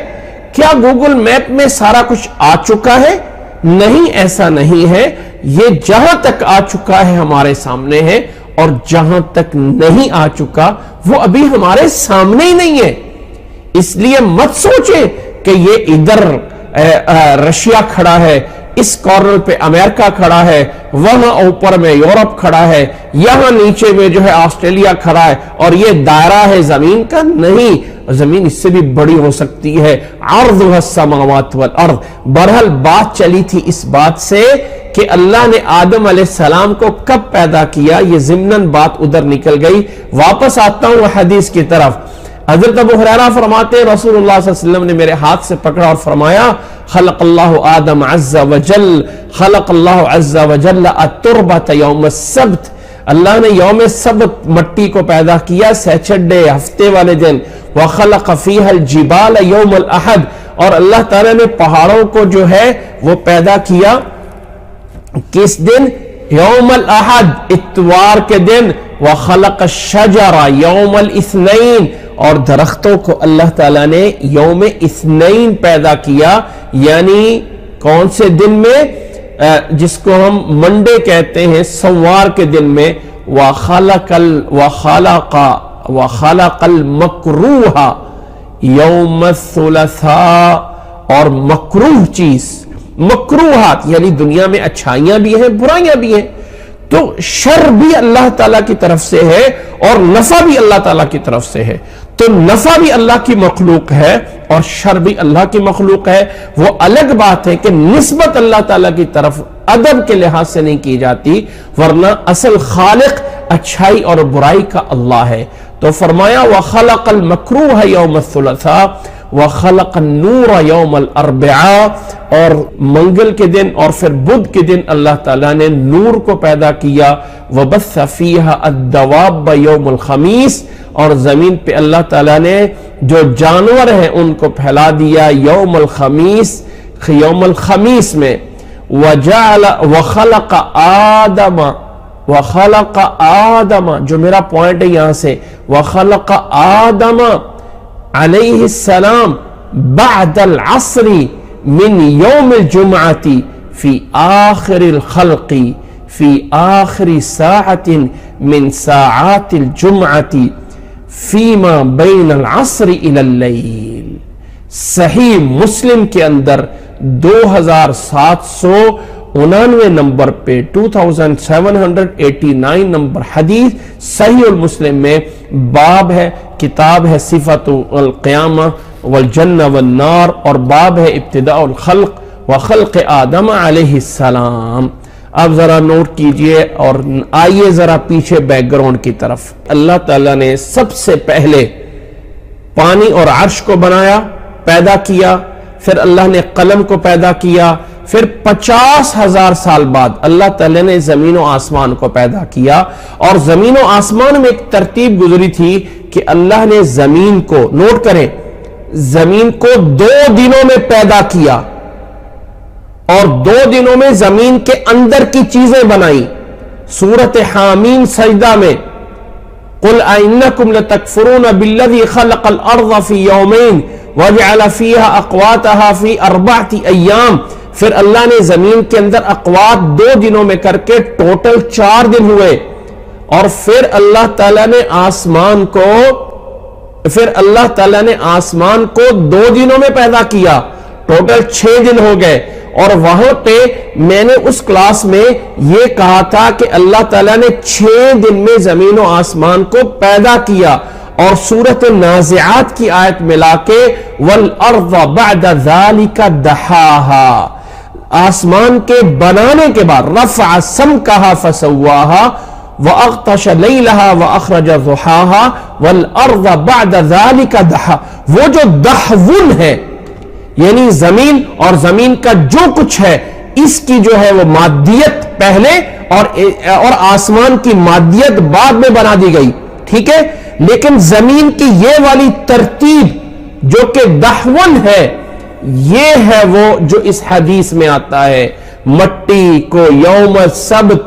کیا گوگل میپ میں سارا کچھ آ چکا ہے؟ نہیں، ایسا نہیں ہے۔ یہ جہاں تک آ چکا ہے ہمارے سامنے ہے، اور جہاں تک نہیں آ چکا وہ ابھی ہمارے سامنے ہی نہیں ہے۔ اس لیے مت سوچیں کہ یہ ادھر رشیا کھڑا ہے، اس کارنر پہ امریکہ کھڑا ہے، وہاں اوپر میں یورپ کھڑا ہے، یہاں نیچے میں جو ہے آسٹریلیا کھڑا ہے، اور یہ دائرہ ہے زمین کا۔ نہیں، زمین اس سے بھی بڑی ہو سکتی ہے۔ عرضها السماوات والارض۔ بہرحال بات چلی تھی اس بات سے کہ اللہ نے آدم علیہ السلام کو کب پیدا کیا، یہ ضمناً بات ادھر نکل گئی۔ واپس آتا ہوں حدیث کی طرف۔ حضرت ابو ہریرہ فرماتے ہیں رسول اللہ صلی اللہ علیہ وسلم نے میرے ہاتھ سے پکڑا اور فرمایا خلق اللہ آدم عز وجل، خلق اللہ عز وجل التربۃ یوم السبت، اللہ نے یوم سبت مٹی کو پیدا کیا، سیچرڈے ہفتے والے دن، وخلق فیہا الجبال یوم الاحد، اور اللہ تعالیٰ نے پہاڑوں کو جو ہے وہ پیدا کیا کس دن؟ یوم الاحد، اتوار کے دن، وخلق الشجر یوم الاثنین، اور درختوں کو اللہ تعالیٰ نے یوم اثنین پیدا کیا، یعنی کون سے دن میں؟ جس کو ہم منڈے کہتے ہیں، سوار کے دن میں۔ وخلق المکروہ یوم الثلاثاء، اور مکروہ چیز، مکروہات یعنی دنیا میں اچھائیاں بھی ہیں برائیاں بھی ہیں، تو شر بھی اللہ تعالیٰ کی طرف سے ہے اور نفع بھی اللہ تعالیٰ کی طرف سے ہے۔ تو نفع بھی اللہ کی مخلوق ہے اور شر بھی اللہ کی مخلوق ہے۔ وہ الگ بات ہے کہ نسبت اللہ تعالیٰ کی طرف ادب کے لحاظ سے نہیں کی جاتی، ورنہ اصل خالق اچھائی اور برائی کا اللہ ہے۔ تو فرمایا وَخَلَقَ الْمَكْرُوهَ يَوْمَ الثُّلَثَاء وَخَلَقَ النُّورَ يَوْمَ الْأَرْبِعَاء، اور منگل کے دن اور پھر بدھ کے دن اللہ تعالیٰ نے نور کو پیدا کیا۔ وَبَثَّ فِيهَا الدَّوَابَّ يَوْمَ الْخَمِيسِ، اور زمین پہ اللہ تعالیٰ نے جو جانور ہیں ان کو پھیلا دیا یوم الخمیس، یوم الخمیس میں۔ وَخَلَقَ آدم، جو میرا پوائنٹ ہے یہاں سے، وَخَلَقَ آدم علیہ السلام بعد العصر من یوم الجمعة فی آخر الخلق فی آخر ساعت من ساعات الجمعة فيما بين العصر إلى الليل. صحیح مسلم کے اندر 2799 نمبر پہ 2789 نمبر حدیث صحیح المسلم میں باب ہے، کتاب ہے صفت القیامہ والجنہ والنار، اور باب ہے ابتداء الخلق وخلق آدم علیہ السلام. اب ذرا نوٹ کیجئے اور آئیے ذرا پیچھے بیک گراؤنڈ کی طرف. اللہ تعالیٰ نے سب سے پہلے پانی اور عرش کو بنایا، پیدا کیا، پھر اللہ نے قلم کو پیدا کیا، پھر 50,000 سال بعد اللہ تعالیٰ نے زمین و آسمان کو پیدا کیا. اور زمین و آسمان میں ایک ترتیب گزری تھی کہ اللہ نے زمین کو، نوٹ کریں، زمین کو 2 دنوں میں پیدا کیا اور 2 دنوں میں زمین کے اندر کی چیزیں بنائی. سورۃ حامیم سجدہ میں قُلْ أَإِنَّكُمْ لَتَكْفُرُونَ بِالَّذِي خَلَقَ الْأَرْضَ فِي يَوْمَيْنِ وَجَعَلَ فِيهَا أَقْوَاتَهَا فِي 4 أَيَّامٍ. پھر اللہ نے زمین کے اندر اقوات 2 دنوں میں کر کے ٹوٹل 4 دن ہوئے. اور پھر اللہ تعالیٰ نے آسمان کو 2 دنوں میں پیدا کیا، ٹوٹل 6 دن ہو گئے. اور وہاں پہ میں نے اس کلاس میں یہ کہا تھا کہ اللہ تعالیٰ نے 6 دن میں زمین و آسمان کو پیدا کیا. اور سورۃ النازعات کی آیت ملا کے وَالْأَرْضَ بَعْدَ ذَلِكَ دَحَاهَا، آسمان کے بنانے کے بعد رفع سمکها فسواها وَأَغْطَشَ لَيْلَهَا وَأَخْرَجَ ضُحَاهَا وَالْأَرْضَ بَعْدَ ذَلِكَ دَحَاهَا. وہ جو دحون ہے یعنی زمین اور زمین کا جو کچھ ہے اس کی جو ہے وہ مادیت پہلے اور آسمان کی مادیت بعد میں بنا دی گئی، ٹھیک ہے. لیکن زمین کی یہ والی ترتیب جو کہ دحون ہے، یہ ہے وہ جو اس حدیث میں آتا ہے. مٹی کو یوم السبت،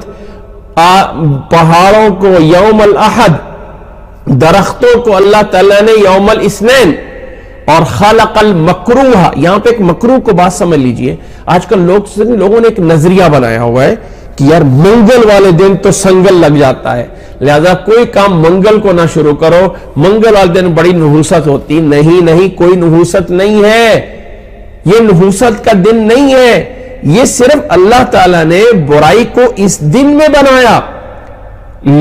پہاڑوں کو یوم الاحد، درختوں کو اللہ تعالیٰ نے یوم الاثنین، اور خلق المکروہ. یہاں پہ ایک مکروہ کو بات سمجھ لیجئے. آج کل لوگوں نے ایک نظریہ بنایا ہوا ہے کہ یار منگل والے دن تو سنگل لگ جاتا ہے، لہذا کوئی کام منگل کو نہ شروع کرو، منگل والے دن بڑی نحوست ہوتی. نہیں، کوئی نحوست نہیں ہے، یہ نحوست کا دن نہیں ہے. یہ صرف اللہ تعالیٰ نے برائی کو اس دن میں بنایا،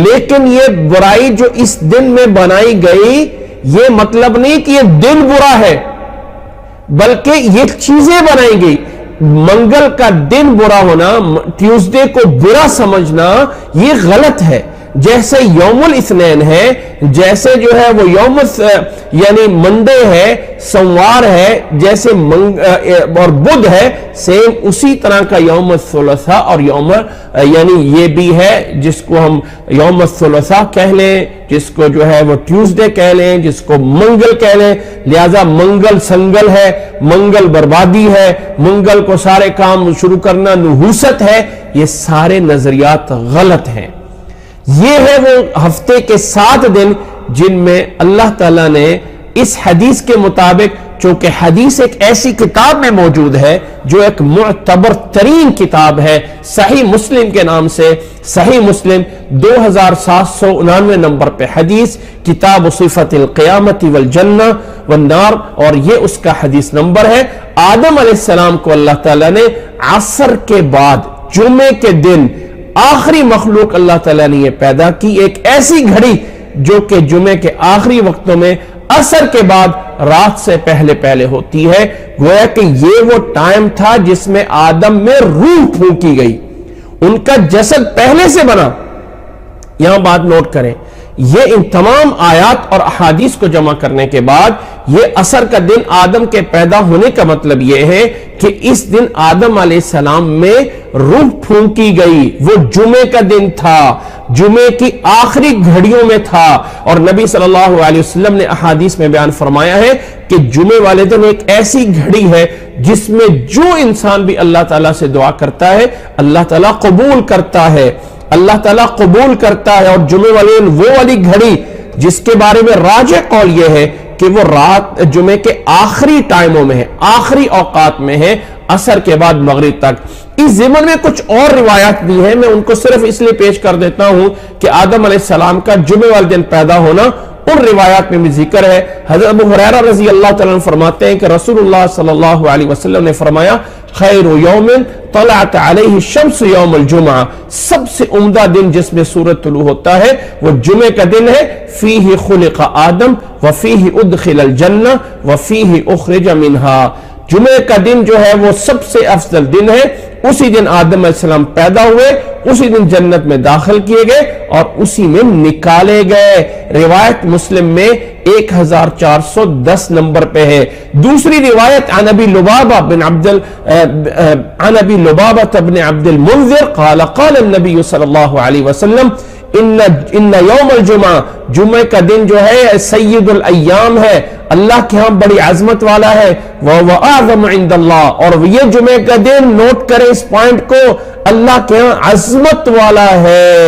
لیکن یہ برائی جو اس دن میں بنائی گئی یہ مطلب نہیں کہ یہ دن برا ہے، بلکہ یہ چیزیں بنائی گئی. منگل کا دن برا ہونا، ٹیوزڈے کو برا سمجھنا، یہ غلط ہے. جیسے یوم الاثنین ہے، جیسے جو ہے وہ یعنی منڈے ہے، سوموار ہے، جیسے اور بدھ ہے، سیم اسی طرح کا یوم الثلاثاء اور یعنی یہ بھی ہے جس کو ہم یوم الثلاثاء کہہ لیں، جس کو جو ہے وہ ٹیوزڈے کہہ لیں، جس کو منگل کہہ لیں. لہذا منگل سنگل ہے، منگل بربادی ہے، منگل کو سارے کام شروع کرنا نحوست ہے. یہ سارے نظریات غلط ہیں. یہ ہے وہ ہفتے کے 7 دن جن میں اللہ تعالیٰ نے اس حدیث کے مطابق، چونکہ حدیث ایک ایسی کتاب میں موجود ہے جو ایک معتبر ترین کتاب ہے صحیح مسلم کے نام سے. صحیح مسلم 2799 نمبر پہ حدیث، کتاب صفت القیامت والجنہ والنار، اور یہ اس کا حدیث نمبر ہے. آدم علیہ السلام کو اللہ تعالیٰ نے عصر کے بعد جمعے کے دن آخری مخلوق اللہ تعالیٰ نے یہ پیدا کی، ایک ایسی گھڑی جو کہ جمعے کے آخری وقتوں میں عصر کے بعد رات سے پہلے ہوتی ہے. گویا کہ یہ وہ ٹائم تھا جس میں آدم میں روح پھونکی گئی، ان کا جسد پہلے سے بنا. یہاں بات نوٹ کریں، یہ ان تمام آیات اور احادیث کو جمع کرنے کے بعد یہ عصر کا دن آدم کے پیدا ہونے کا مطلب یہ ہے کہ اس دن آدم علیہ السلام میں روح پھونکی گئی. وہ جمعے کا دن تھا، جمعے کی آخری گھڑیوں میں تھا. اور نبی صلی اللہ علیہ وسلم نے احادیث میں بیان فرمایا ہے کہ جمعے والے دن ایک ایسی گھڑی ہے جس میں جو انسان بھی اللہ تعالیٰ سے دعا کرتا ہے اللہ تعالیٰ قبول کرتا ہے، اللہ تعالیٰ قبول کرتا ہے. اور جمعے والے دن وہ والی گھڑی جس کے بارے میں راجح قول یہ ہے کہ وہ رات جمعے کے آخری ٹائموں میں ہے، آخری اوقات میں ہے. عصر کے بعد مغرب تک۔ اس ضمن میں کچھ اور روایات بھی ہیں، میں ان کو صرف اس لیے پیش کر دیتا ہوں کہ آدم علیہ السلام کا جمعے والے دن پیدا ہونا ان روایات میں بھی ذکر ہے۔ حضرت ابو ہریرہ رضی اللہ تعالیٰ عنہ فرماتے ہیں کہ رسول اللہ صلی اللہ علیہ وسلم نے فرمایا خیر یوم طلعت علیہ الشمس یوم الجمعہ، سب سے عمدہ دن جس میں سورج طلوع ہوتا ہے وہ جمعے کا دن ہے۔ فیہ خلق آدم وفیہ ادخل الجنہ وفیہ اخرج منہا، جمعے کا دن جو ہے وہ سب سے افضل دن ہے، اسی دن آدم علیہ السلام پیدا ہوئے، اسی دن جنت میں داخل کیے گئے اور اسی میں نکالے گئے۔ روایت مسلم میں 1410 نمبر پہ ہے۔ دوسری روایت عن ابی لبابہ بن عبد المنذر قال قال النبی صلی اللہ علیہ وسلم ان یوم الجمعہ، جمعہ کا دن جو ہے سید الایام ہے، اللہ کے ہاں بڑی عظمت والا ہے، وَأَعْظَمُ عِنْدَ اللَّهِ، اور یہ جمعہ کا دن نوٹ کریں اس پوائنٹ کو، اللہ کے ہاں عظمت والا ہے۔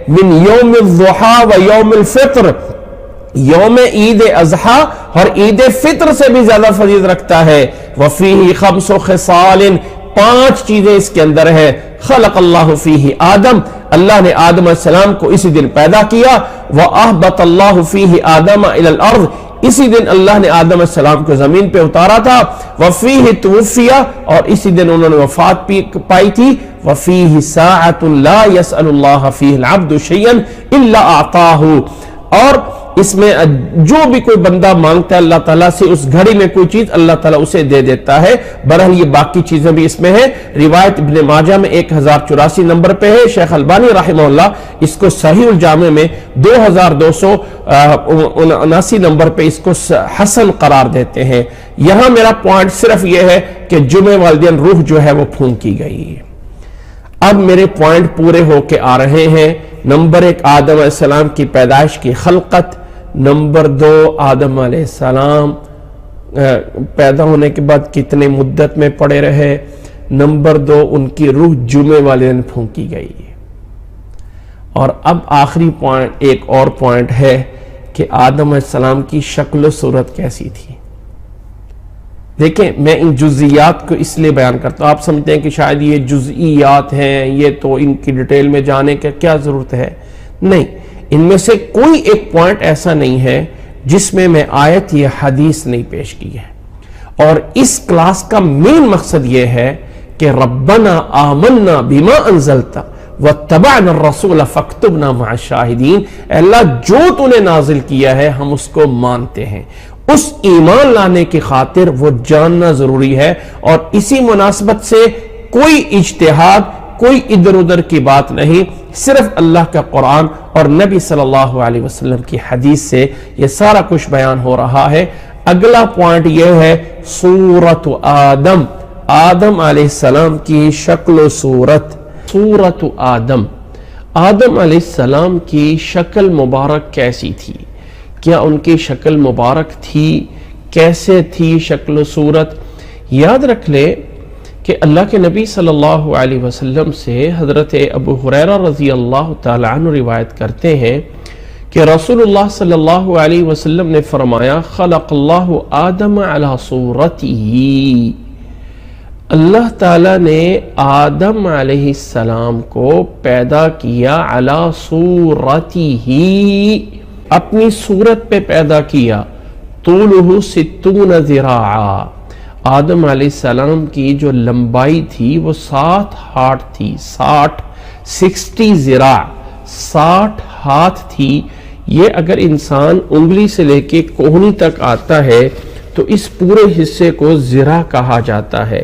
من یوم الضحیٰ و یوم الفطر، یوم عید اضحیٰ اور عید فطر سے بھی زیادہ فضیلت رکھتا ہے۔ وَفِيهِ خَمْسُ خِصَالٍ، 5 چیزیں اس کے اندر ہے۔ خلق اللہ فیہ آدم، اللہ نے آدم علیہ السلام کو اسی دن پیدا کیا۔ وَأَهْبَطَ اللَّهُ فِيهِ آدَمَ إِلَى الْأَرْضِ، اسی دن اللہ نے آدم علیہ السلام کو زمین پہ اتارا تھا۔ وَفِيهِ تُوفِّيَ، اور اسی دن انہوں نے وفات پائی تھی۔ وَفِيهِ سَاعَةٌ لَا يَسْأَلُ اللَّهَ فِيهِ الْعَبْدُ شَيْئًا إِلَّا أَعْطَاهُ، اور اس میں جو بھی کوئی بندہ مانگتا ہے اللہ تعالیٰ سے، اس گھڑی میں کوئی چیز اللہ تعالیٰ اسے دے دیتا ہے۔ بہرحال یہ باقی چیزیں بھی اس میں ہیں۔ روایت ابن ماجہ میں 1084 نمبر پہ ہے۔ شیخ البانی رحمہ اللہ اس کو صحیح الجامع میں 2279 نمبر پہ اس کو حسن قرار دیتے ہیں۔ یہاں میرا پوائنٹ صرف یہ ہے کہ جمعہ والے دن روح جو ہے وہ پھونکی گئی۔ اب میرے پوائنٹ پورے ہو کے آ رہے ہیں۔ نمبر 1 آدم علیہ السلام کی پیدائش کی خلقت، نمبر 2 آدم علیہ السلام پیدا ہونے کے بعد کتنے مدت میں پڑے رہے، نمبر 2 ان کی روح جمعے والے دن پھونکی گئی۔ اور اب آخری پوائنٹ، ایک اور پوائنٹ ہے کہ آدم علیہ السلام کی شکل و صورت کیسی تھی۔ دیکھیں میں ان جزئیات کو اس لیے بیان کرتا ہوں، آپ سمجھتے ہیں کہ شاید یہ جزئیات ہیں، یہ تو ان کی ڈیٹیل میں جانے کی کیا ضرورت ہے، نہیں، ان میں سے کوئی ایک پوائنٹ ایسا نہیں ہے جس میں آیت یا حدیث نہیں پیش کی ہے۔ اور اس کلاس کا مین مقصد یہ ہے کہ ربنا آمنا بما انزلت واتبعنا الرسول فاکتبنا مع الشاہدین، اے اللہ جو تو نے نازل کیا ہے ہم اس کو مانتے ہیں، اس ایمان لانے کی خاطر وہ جاننا ضروری ہے۔ اور اسی مناسبت سے کوئی اجتہاد، کوئی ادھر ادھر کی بات نہیں، صرف اللہ کا قرآن اور نبی صلی اللہ علیہ وسلم کی حدیث سے یہ سارا کچھ بیان ہو رہا ہے۔ اگلا پوائنٹ یہ ہے سورۃ آدم، آدم علیہ السلام کی شکل و صورت۔ سورۃ آدم، آدم علیہ السلام کی شکل مبارک کیسی تھی؟ کیا ان کی شکل مبارک تھی؟ کیسے تھی شکل و صورت؟ یاد رکھ لے کہ اللہ کے نبی صلی اللہ علیہ وسلم سے حضرت ابو ہریرہ رضی اللہ تعالی عنہ روایت کرتے ہیں کہ رسول اللہ صلی اللہ علیہ وسلم نے فرمایا خلق اللہ آدم علی صورتہ، اللہ تعالیٰ نے آدم علیہ السلام کو پیدا کیا علی صورتہ، اپنی صورت پہ پیدا کیا۔ طولہ 60 ذراعا، آدم علیہ السلام کی جو لمبائی تھی وہ 60 ہاتھ تھی، 60 ذراع، 60 ہاتھ تھی۔ یہ اگر انسان انگلی سے لے کے کوہنی تک آتا ہے تو اس پورے حصے کو ذراع کہا جاتا ہے۔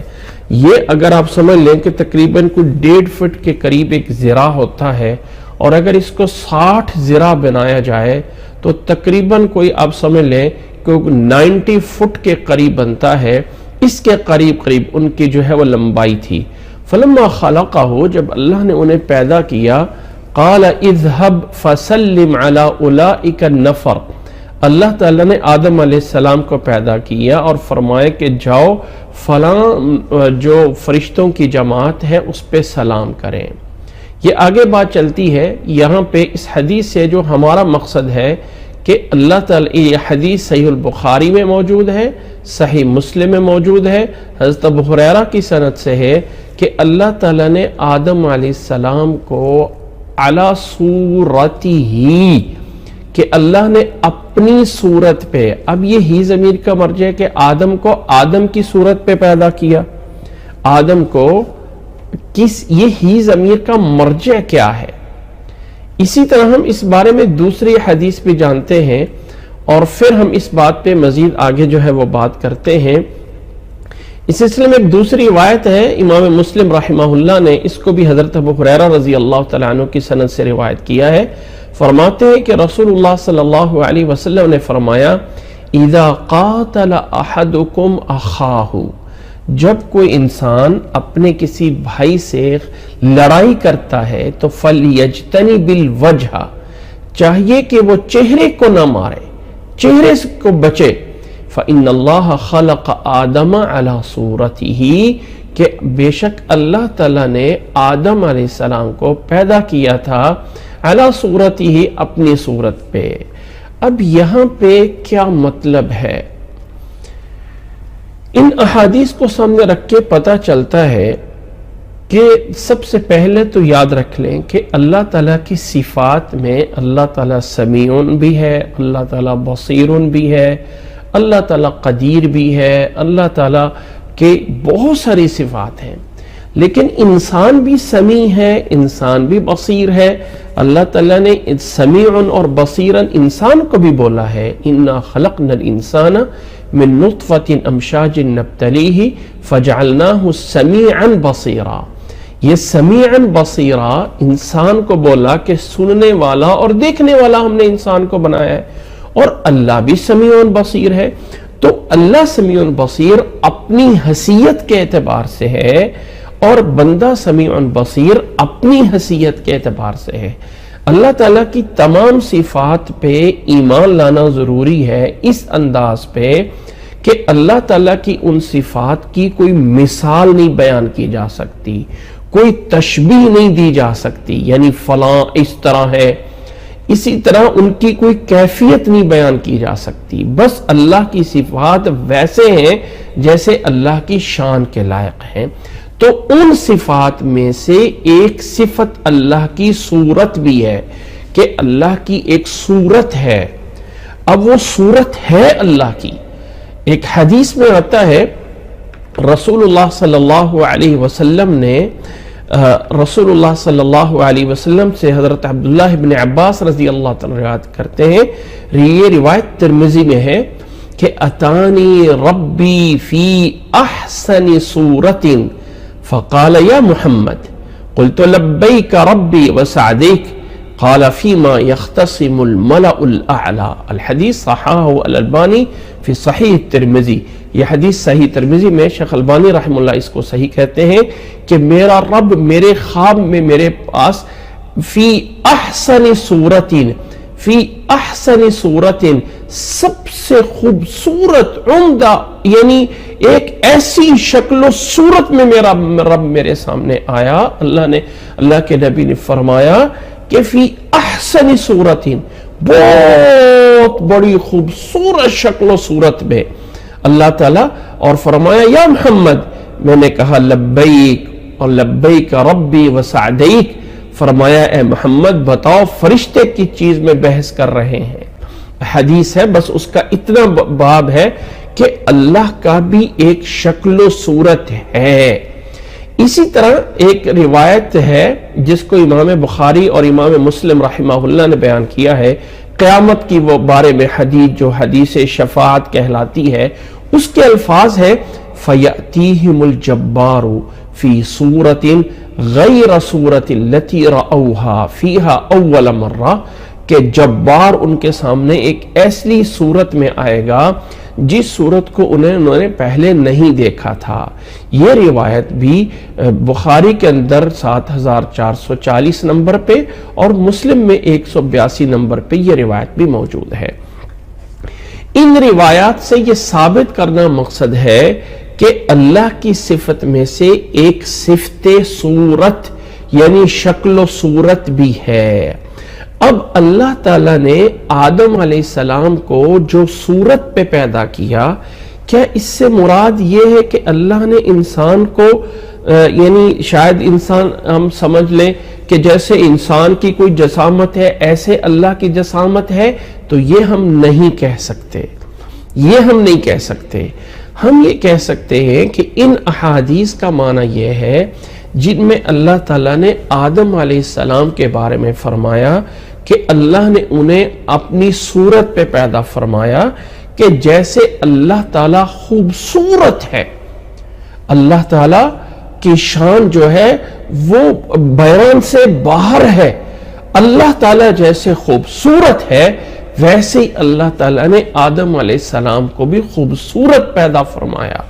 یہ اگر آپ سمجھ لیں کہ تقریباً کوئی 1.5 فٹ کے قریب ایک ذراع ہوتا ہے، اور اگر اس کو 60 ذراع بنایا جائے تو تقریباً کوئی آپ سمجھ لیں کہ 90 فٹ کے قریب بنتا ہے۔ اس کے قریب ان کی جو ہے وہ لمبائی تھی۔ فلما خلقہ، جب اللہ نے انہیں پیدا کیا، قال اذهب فسلم على اولئک النفر، اللہ تعالیٰ نے آدم علیہ السلام کو پیدا کیا اور فرمایا کہ جاؤ فلاں جو فرشتوں کی جماعت ہے اس پہ سلام کریں۔ یہ آگے بات چلتی ہے، یہاں پہ اس حدیث سے جو ہمارا مقصد ہے کہ اللہ تعالیٰ، یہ حدیث صحیح البخاری میں موجود ہے، صحیح مسلم میں موجود ہے، حضرت ابو ہریرہ کی سند سے ہے کہ اللہ تعالیٰ نے آدم علیہ السلام کو علی صورتی ہی، کہ اللہ نے اپنی صورت پہ، اب یہ ہی ضمیر کا مرجع ہے کہ آدم کو آدم کی صورت پہ پیدا کیا، آدم کو یہ ہی ضمیر کا مرجع کیا ہے؟ اسی طرح ہم اس بارے میں دوسری حدیث بھی جانتے ہیں اور پھر ہم اس بات پہ مزید آگے جو ہے وہ بات کرتے ہیں۔ اس سلسلے میں ایک دوسری روایت ہے، امام مسلم رحمہ اللہ نے اس کو بھی حضرت ابو ہریرہ رضی اللہ تعالیٰ عنہ کی سند سے روایت کیا ہے۔ فرماتے ہیں کہ رسول اللہ صلی اللہ علیہ وسلم نے فرمایا اذا قاتل احدکم اخاہ، جب کوئی انسان اپنے کسی بھائی سے لڑائی کرتا ہے تو فلیجتنب الوجہ، چاہیے کہ وہ چہرے کو نہ مارے، چہرے کو بچے۔ فإن اللہ خلق آدم علی صورتہ، کہ بے شک اللہ تعالیٰ نے آدم علیہ السلام کو پیدا کیا تھا علی صورتہ، اپنی صورت پہ۔ اب یہاں پہ کیا مطلب ہے؟ ان احادیث کو سامنے رکھ کے پتہ چلتا ہے کہ سب سے پہلے تو یاد رکھ لیں کہ اللہ تعالیٰ کی صفات میں اللہ تعالیٰ سمیع بھی ہے، اللہ تعالیٰ بصیر بھی ہے، اللہ تعالیٰ قدیر بھی ہے، اللہ تعالیٰ کے بہت ساری صفات ہیں، لیکن انسان بھی سمیع ہے، انسان بھی بصیر ہے۔ اللہ تعالیٰ نے سمیع اور بصیرا انسان کو بھی بولا ہے، انا خلقنا الانسان من نطفۃ امشاج نبتلیہ فجعلناہ سمیعا بصیرا۔ یہ سمیعا بصیرا انسان کو بولا کہ سننے والا اور دیکھنے والا ہم نے انسان کو بنایا ہے، اور اللہ بھی سمیع بصیر ہے۔ تو اللہ سمیع بصیر اپنی حیثیت کے اعتبار سے ہے اور بندہ سمیع بصیر اپنی حیثیت کے اعتبار سے ہے۔ اللہ تعالیٰ کی تمام صفات پہ ایمان لانا ضروری ہے اس انداز پہ کہ اللہ تعالیٰ کی ان صفات کی کوئی مثال نہیں بیان کی جا سکتی، کوئی تشبیہ نہیں دی جا سکتی، یعنی فلاں اس طرح ہے، اسی طرح ان کی کوئی کیفیت نہیں بیان کی جا سکتی، بس اللہ کی صفات ویسے ہیں جیسے اللہ کی شان کے لائق ہیں۔ تو ان صفات میں سے ایک صفت اللہ کی صورت بھی ہے کہ اللہ کی ایک صورت ہے۔ اب وہ صورت ہے اللہ کی، ایک حدیث میں آتا ہے رسول اللہ صلی اللہ علیہ وسلم نے رسول اللہ صلی اللہ علیہ وسلم سے حضرت عبداللہ بن عباس رضی اللہ تعالیٰ روایت کرتے ہیں، یہ روایت ترمذی میں ہے کہ اتانی ربی فی احسن صورت فقال یا محمد قلت لبیک ربی وسعدیک قال فیما یختصم الملأ الاعلی۔ الحدیث صححہ الالبانی فی صحیح ترمذی۔ یہ حدیث صحیح ترمذی میں شیخ البانی رحمہ اللہ اس کو صحیح کہتے ہیں کہ میرا رب میرے خواب میں میرے پاس فی احسن صورت، فی احسن صورت، سب سے خوبصورت عمدہ، یعنی ایک ایسی شکل و صورت میں میرا رب میرے سامنے آیا۔ اللہ کے نبی نے فرمایا کہ فی احسن صورت، بہت بڑی خوبصورت شکل و صورت میں اللہ تعالیٰ، اور فرمایا یا محمد، میں نے کہا لبیک اور لبیک ربی وسعدیک، فرمایا اے محمد بتاؤ فرشتے کی چیز میں بحث کر رہے ہیں۔ حدیث ہے، بس اس کا اتنا باب ہے کہ اللہ کا بھی ایک شکل و صورت ہے۔ اسی طرح ایک روایت ہے جس کو امام بخاری اور امام مسلم رحمہ اللہ نے بیان کیا ہے، قیامت کی وہ بارے میں حدیث جو حدیث شفاعت کہلاتی ہے، اس کے الفاظ ہے فَيَأْتِيهِمُ الْجَبَّارُ فِي صُورَةٍ غَيْرَ صُورَةِ الَّتِي رَأَوْهَا فِيهَا أَوَّلَ مَرَّةٍ، کہ جبار ان کے سامنے ایک ایسی صورت میں آئے گا جس صورت کو انہوں نے پہلے نہیں دیکھا تھا۔ یہ روایت بھی بخاری کے اندر 7440 نمبر پہ اور مسلم میں 182 نمبر پہ یہ روایت بھی موجود ہے۔ ان روایات سے یہ ثابت کرنا مقصد ہے کہ اللہ کی صفت میں سے ایک صفت صورت یعنی شکل و صورت بھی ہے۔ اب اللہ تعالیٰ نے آدم علیہ السلام کو جو صورت پہ پیدا کیا، کیا اس سے مراد یہ ہے کہ اللہ نے انسان کو یعنی شاید انسان ہم سمجھ لیں کہ جیسے انسان کی کوئی جسامت ہے ایسے اللہ کی جسامت ہے؟ تو یہ ہم نہیں کہہ سکتے، یہ ہم نہیں کہہ سکتے۔ ہم یہ کہہ سکتے ہیں کہ ان احادیث کا معنی یہ ہے جن میں اللہ تعالیٰ نے آدم علیہ السلام کے بارے میں فرمایا کہ اللہ نے انہیں اپنی صورت پہ پیدا فرمایا کہ جیسے اللہ تعالیٰ خوبصورت ہے، اللہ تعالیٰ کی شان جو ہے وہ بیان سے باہر ہے، اللہ تعالیٰ جیسے خوبصورت ہے ویسے ہی اللہ تعالیٰ نے آدم علیہ السلام کو بھی خوبصورت پیدا فرمایا۔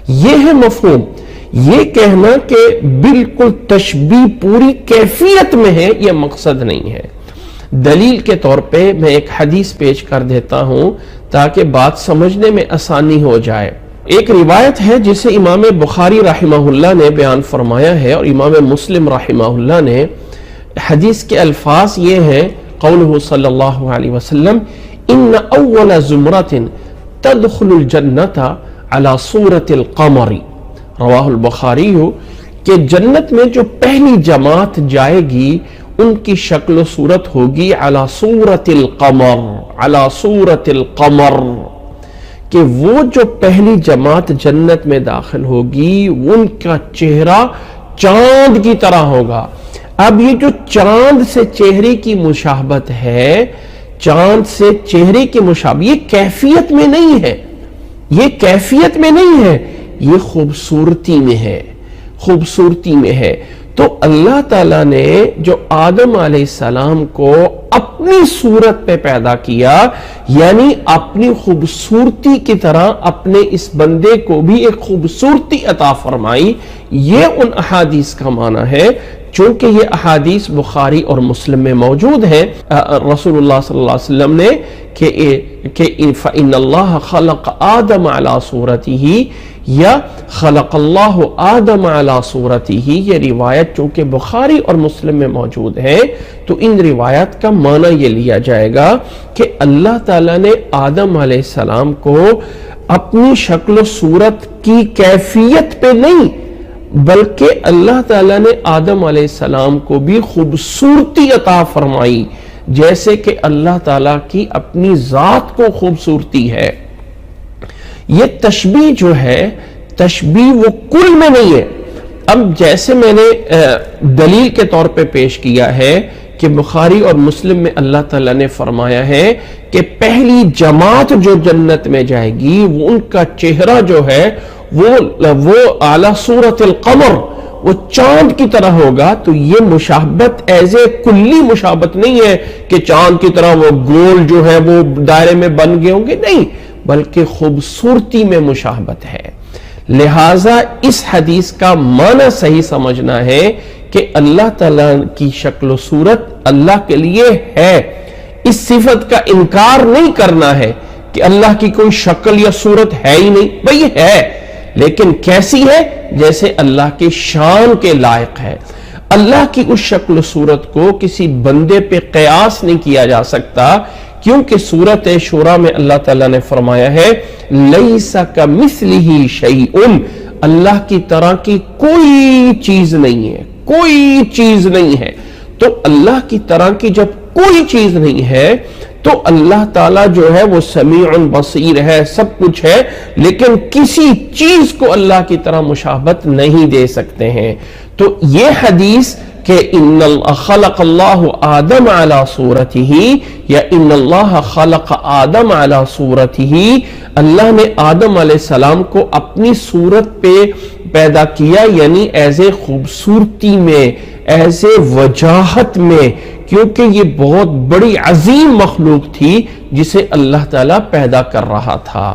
یہ ہے مفہوم۔ یہ کہنا کہ بالکل تشبیہ پوری کیفیت میں ہے، یہ مقصد نہیں ہے۔ دلیل کے طور پہ میں ایک حدیث پیش کر دیتا ہوں تاکہ بات سمجھنے میں آسانی ہو جائے۔ ایک روایت ہے جسے امام بخاری رحمہ اللہ نے بیان فرمایا ہے اور امام مسلم رحمہ اللہ نے۔ حدیث کے الفاظ یہ ہیں، قولہ صلی اللہ علیہ وسلم ان اول زمرۃ تدخل الجنۃ علی صورت القمر، رواہ البخاری، کہ جنت میں جو پہلی جماعت جائے گی ان کی شکل و صورت ہوگی علی صورت القمر، علی صورت القمر، کہ وہ جو پہلی جماعت جنت میں داخل ہوگی ان کا چہرہ چاند کی طرح ہوگا۔ اب یہ جو چاند سے چہرے کی مشابہت ہے، چاند سے چہرے کی مشابہت، یہ کیفیت میں نہیں ہے، یہ کیفیت میں نہیں ہے، یہ خوبصورتی میں ہے، خوبصورتی میں ہے۔ تو اللہ تعالیٰ نے جو آدم علیہ السلام کو اپنی صورت پہ پیدا کیا، یعنی اپنی خوبصورتی کی طرح اپنے اس بندے کو بھی ایک خوبصورتی عطا فرمائی، یہ ان احادیث کا معنی ہے۔ چونکہ یہ احادیث بخاری اور مسلم میں موجود ہیں، رسول اللہ صلی اللہ علیہ وسلم نے کہ فَإِنَّ اللَّهَ خَلَقَ آدَمَ عَلَى صُورَتِهِ یا خلق اللہ آدم علی صورتہ، یہ روایت چونکہ بخاری اور مسلم میں موجود ہے تو ان روایات کا معنی یہ لیا جائے گا کہ اللہ تعالیٰ نے آدم علیہ السلام کو اپنی شکل و صورت کی کیفیت پہ نہیں بلکہ اللہ تعالیٰ نے آدم علیہ السلام کو بھی خوبصورتی عطا فرمائی، جیسے کہ اللہ تعالیٰ کی اپنی ذات کو خوبصورتی ہے۔ یہ تشبیہ جو ہے، تشبیہ وہ کل میں نہیں ہے۔ اب جیسے میں نے دلیل کے طور پہ پیش کیا ہے کہ بخاری اور مسلم میں اللہ تعالیٰ نے فرمایا ہے کہ پہلی جماعت جو جنت میں جائے گی وہ ان کا چہرہ جو ہے وہ اعلیٰ صورت القمر، وہ چاند کی طرح ہوگا، تو یہ مشابہت ایسے کلی مشابہت نہیں ہے کہ چاند کی طرح وہ گول جو ہے وہ دائرے میں بن گئے ہوں گے، نہیں، بلکہ خوبصورتی میں مشابہت ہے۔ لہٰذا اس حدیث کا معنی صحیح سمجھنا ہے کہ اللہ تعالیٰ کی شکل و صورت اللہ کے لیے ہے، اس صفت کا انکار نہیں کرنا ہے کہ اللہ کی کوئی شکل یا صورت ہے ہی نہیں، بھئی ہے، لیکن کیسی ہے؟ جیسے اللہ کی شان کے لائق ہے۔ اللہ کی اس شکل و صورت کو کسی بندے پہ قیاس نہیں کیا جا سکتا، کیونکہ سورۃ شورى میں اللہ تعالیٰ نے فرمایا ہے لیس کمثلہ شیء، اللہ کی طرح کی کوئی چیز نہیں ہے، کوئی چیز نہیں ہے۔ تو اللہ کی طرح کی جب کوئی چیز نہیں ہے تو اللہ تعالیٰ جو ہے وہ سمیع بصیر ہے، سب کچھ ہے، لیکن کسی چیز کو اللہ کی طرح مشابہت نہیں دے سکتے ہیں۔ تو یہ حدیث کہ ان خلق اللہ آدم علی صورتہ یا ان اللہ خلق آدم علی صورتہ، اللہ نے آدم علیہ السلام کو اپنی صورت پہ پیدا کیا، یعنی ایسے خوبصورتی میں، ایسے وجاہت میں، کیونکہ یہ بہت بڑی عظیم مخلوق تھی جسے اللہ تعالیٰ پیدا کر رہا تھا۔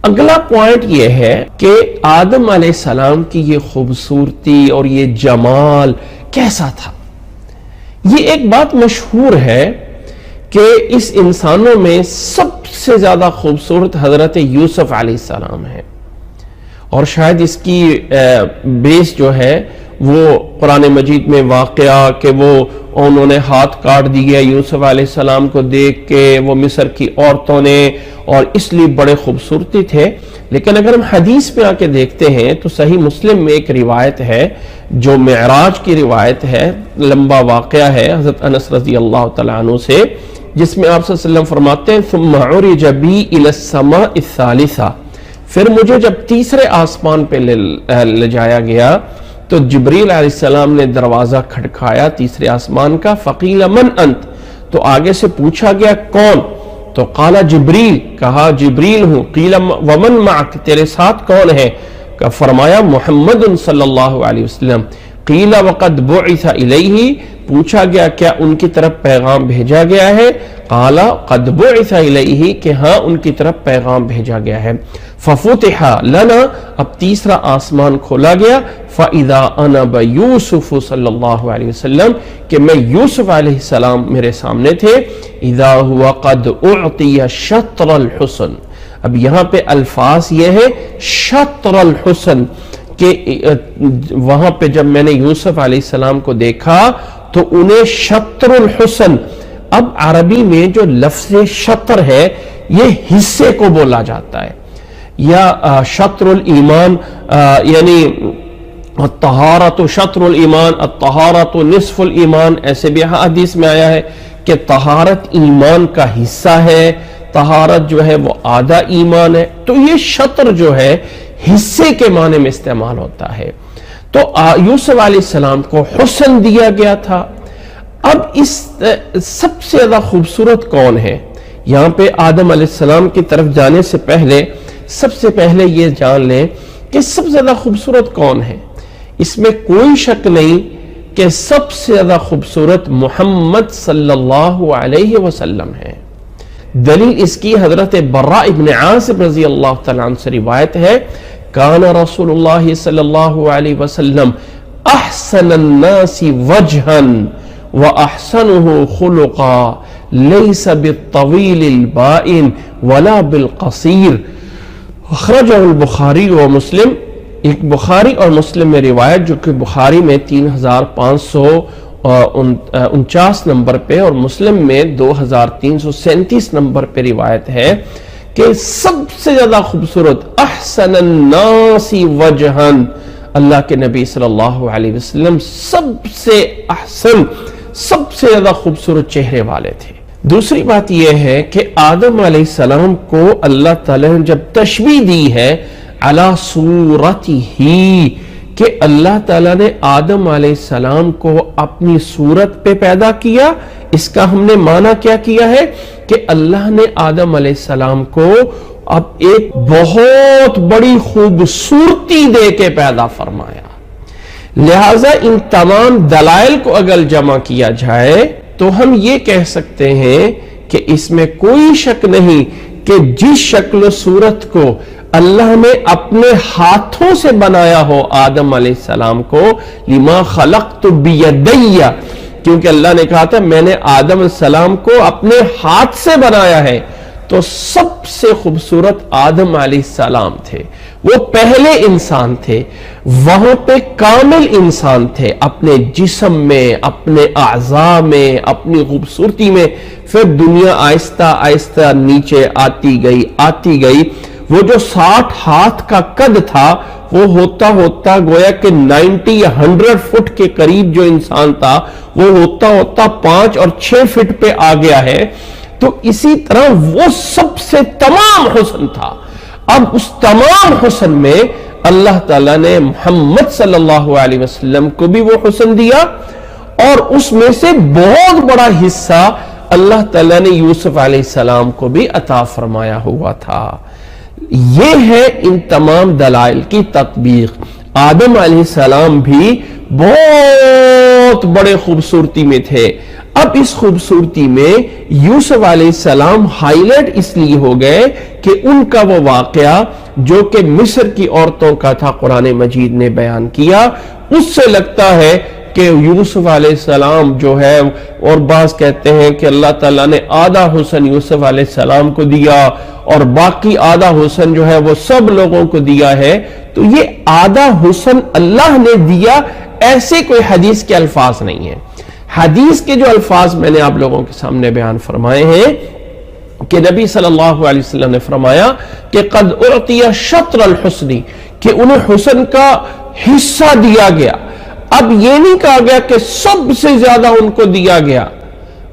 اگلا پوائنٹ یہ ہے کہ آدم علیہ السلام کی یہ خوبصورتی اور یہ جمال کیسا تھا؟ یہ ایک بات مشہور ہے کہ اس انسانوں میں سب سے زیادہ خوبصورت حضرت یوسف علیہ السلام ہے، اور شاید اس کی بیس جو ہے وہ قرآن مجید میں واقعہ کہ وہ انہوں نے ہاتھ کاٹ دیے یوسف علیہ السلام کو دیکھ کے، وہ مصر کی عورتوں نے، اور اس لیے بڑے خوبصورتی تھے. لیکن اگر ہم حدیث میں آ کے دیکھتے ہیں تو صحیح مسلم میں ایک روایت ہے جو معراج کی روایت ہے، لمبا واقعہ ہے حضرت انس رضی اللہ تعالیٰ عنہ سے، جس میں آپ صلی اللہ علیہ وسلم فرماتے ہیں ثم عرج بی الی السماء الثالثہ، پھر مجھے جب تیسرے آسمان پہ لے جایا گیا تو جبریل علیہ السلام نے دروازہ کھٹکھایا تیسرے آسمان کا. فقیل من انت، تو آگے سے پوچھا گیا کون؟ تو قال جبریل، کہا جبریل ہوں. قیل ومن معک، تیرے ساتھ کون ہے؟ فرمایا محمد صلی اللہ علیہ وسلم. قیل وقد بعث الیہ، پوچھا گیا کیا ان کی طرف پیغام بھیجا گیا ہے؟ قال قد بعث الیہ، کہ ہاں ان کی طرف پیغام بھیجا گیا ہے. ففتح لنا، اب تیسرا آسمان کھولا گیا. فاذا انا بیوسف صلی اللہ علیہ وسلم، کہ میں یوسف علیہ السلام میرے سامنے تھے. اذا هو قد اعطی شطر الحسن، اب یہاں پہ الفاظ یہ ہے شطر الحسن، کہ وہاں پہ جب میں نے یوسف علیہ السلام کو دیکھا تو انہیں شطر الحسن، اب عربی میں جو لفظ شطر ہے یہ حصے کو بولا جاتا ہے، یا شطر الایمان، یعنی الطہارت شطر الایمان، الطہارت نصف الایمان، ایسے بھی حدیث میں آیا ہے کہ طہارت ایمان کا حصہ ہے، طہارت جو ہے وہ آدھا ایمان ہے. تو یہ شطر جو ہے حصے کے معنی میں استعمال ہوتا ہے. تو یوسف علیہ السلام کو حسن دیا گیا تھا. اب اس سب سے زیادہ خوبصورت کون ہے؟ یہاں پہ آدم علیہ السلام کی طرف جانے سے پہلے سب سے پہلے یہ جان لیں کہ سب سے زیادہ خوبصورت کون ہے. اس میں کوئی شک نہیں کہ سب سے زیادہ خوبصورت محمد صلی اللہ علیہ وسلم ہے. دلیل اس کی حضرت براء ابن عازب رضی اللہ تعالیٰ عنہ سے روایت ہے، کان رسول اللہ صلی اللہ علیہ وسلم احسن الناس وجہا واحسنہ خلقا لیس بالطویل البائن ولا بالقصیر. اخرجہ البخاری و مسلم، ایک بخاری اور مسلم میں روایت جو کہ بخاری میں 3549 نمبر پہ اور مسلم میں 2337 نمبر پہ روایت ہے کہ سب سے زیادہ خوبصورت احسن الناس وجہن، اللہ کے نبی صلی اللہ علیہ وسلم سب سے احسن، سب سے زیادہ خوبصورت چہرے والے تھے. دوسری بات یہ ہے کہ آدم علیہ السلام کو اللہ تعالیٰ نے جب تشبیہ دی ہے علی صورتہ، کہ اللہ تعالیٰ نے آدم علیہ السلام کو اپنی صورت پہ پیدا کیا. اس کا ہم نے معنی کیا کیا ہے کہ اللہ نے آدم علیہ السلام کو اب ایک بہت بڑی خوبصورتی دے کے پیدا فرمایا. لہٰذا ان تمام دلائل کو اگر جمع کیا جائے تو ہم یہ کہہ سکتے ہیں کہ اس میں کوئی شک نہیں کہ جس شکل و صورت کو اللہ نے اپنے ہاتھوں سے بنایا ہو آدم علیہ السلام کو، لما خلقت بیدی، کیونکہ اللہ نے کہا تھا میں نے آدم علیہ السلام کو اپنے ہاتھ سے بنایا ہے، تو سب سے خوبصورت آدم علیہ السلام تھے. وہ پہلے انسان تھے، وہاں پہ کامل انسان تھے، اپنے جسم میں، اپنے اعضاء میں، اپنی خوبصورتی میں. پھر دنیا آہستہ آہستہ نیچے آتی گئی. وہ جو 60 ہاتھ کا قد تھا وہ ہوتا ہوتا گویا کہ 90 یا 100 فٹ کے قریب جو انسان تھا وہ ہوتا ہوتا 5 اور 6 فٹ پہ آ گیا ہے. تو اسی طرح وہ سب سے تمام حسن تھا. اب اس تمام حسن میں اللہ تعالیٰ نے محمد صلی اللہ علیہ وسلم کو بھی وہ حسن دیا، اور اس میں سے بہت بڑا حصہ اللہ تعالیٰ نے یوسف علیہ السلام کو بھی عطا فرمایا ہوا تھا. یہ ہے ان تمام دلائل کی تطبیق. آدم علیہ السلام بھی بہت بڑے خوبصورتی میں تھے. اب اس خوبصورتی میں یوسف علیہ السلام ہائی لائٹ اس لیے ہو گئے کہ ان کا وہ واقعہ جو کہ مصر کی عورتوں کا تھا قرآن مجید نے بیان کیا، اس سے لگتا ہے کہ یوسف علیہ السلام جو ہے، اور بعض کہتے ہیں کہ اللہ تعالیٰ نے آدھا حسن یوسف علیہ السلام کو دیا اور باقی آدھا حسن جو ہے وہ سب لوگوں کو دیا ہے، تو یہ آدھا حسن اللہ نے دیا، ایسے کوئی حدیث کے الفاظ نہیں ہیں۔ حدیث کے جو الفاظ میں نے آپ لوگوں کے سامنے بیان فرمائے ہیں کہ نبی صلی اللہ علیہ وسلم نے فرمایا کہ قد اعطی شطر الحسن، کہ انہیں حسن کا حصہ دیا گیا۔ اب یہ نہیں کہا گیا کہ سب سے زیادہ ان کو دیا گیا،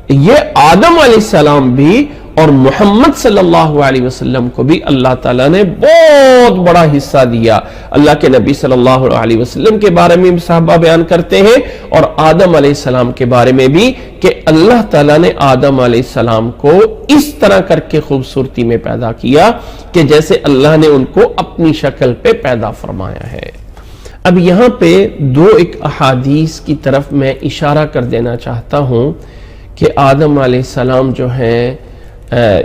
یہ آدم علیہ السلام بھی اور محمد صلی اللہ علیہ وسلم کو بھی اللہ تعالیٰ نے بہت بڑا حصہ دیا۔ اللہ کے نبی صلی اللہ علیہ وسلم کے بارے میں صحابہ بیان کرتے ہیں اور آدم علیہ السلام کے بارے میں بھی کہ اللہ تعالیٰ نے آدم علیہ السلام کو اس طرح کر کے خوبصورتی میں پیدا کیا کہ جیسے اللہ نے ان کو اپنی شکل پہ پیدا فرمایا ہے۔ اب یہاں پہ ایک احادیث کی طرف میں اشارہ کر دینا چاہتا ہوں کہ آدم علیہ السلام جو ہیں،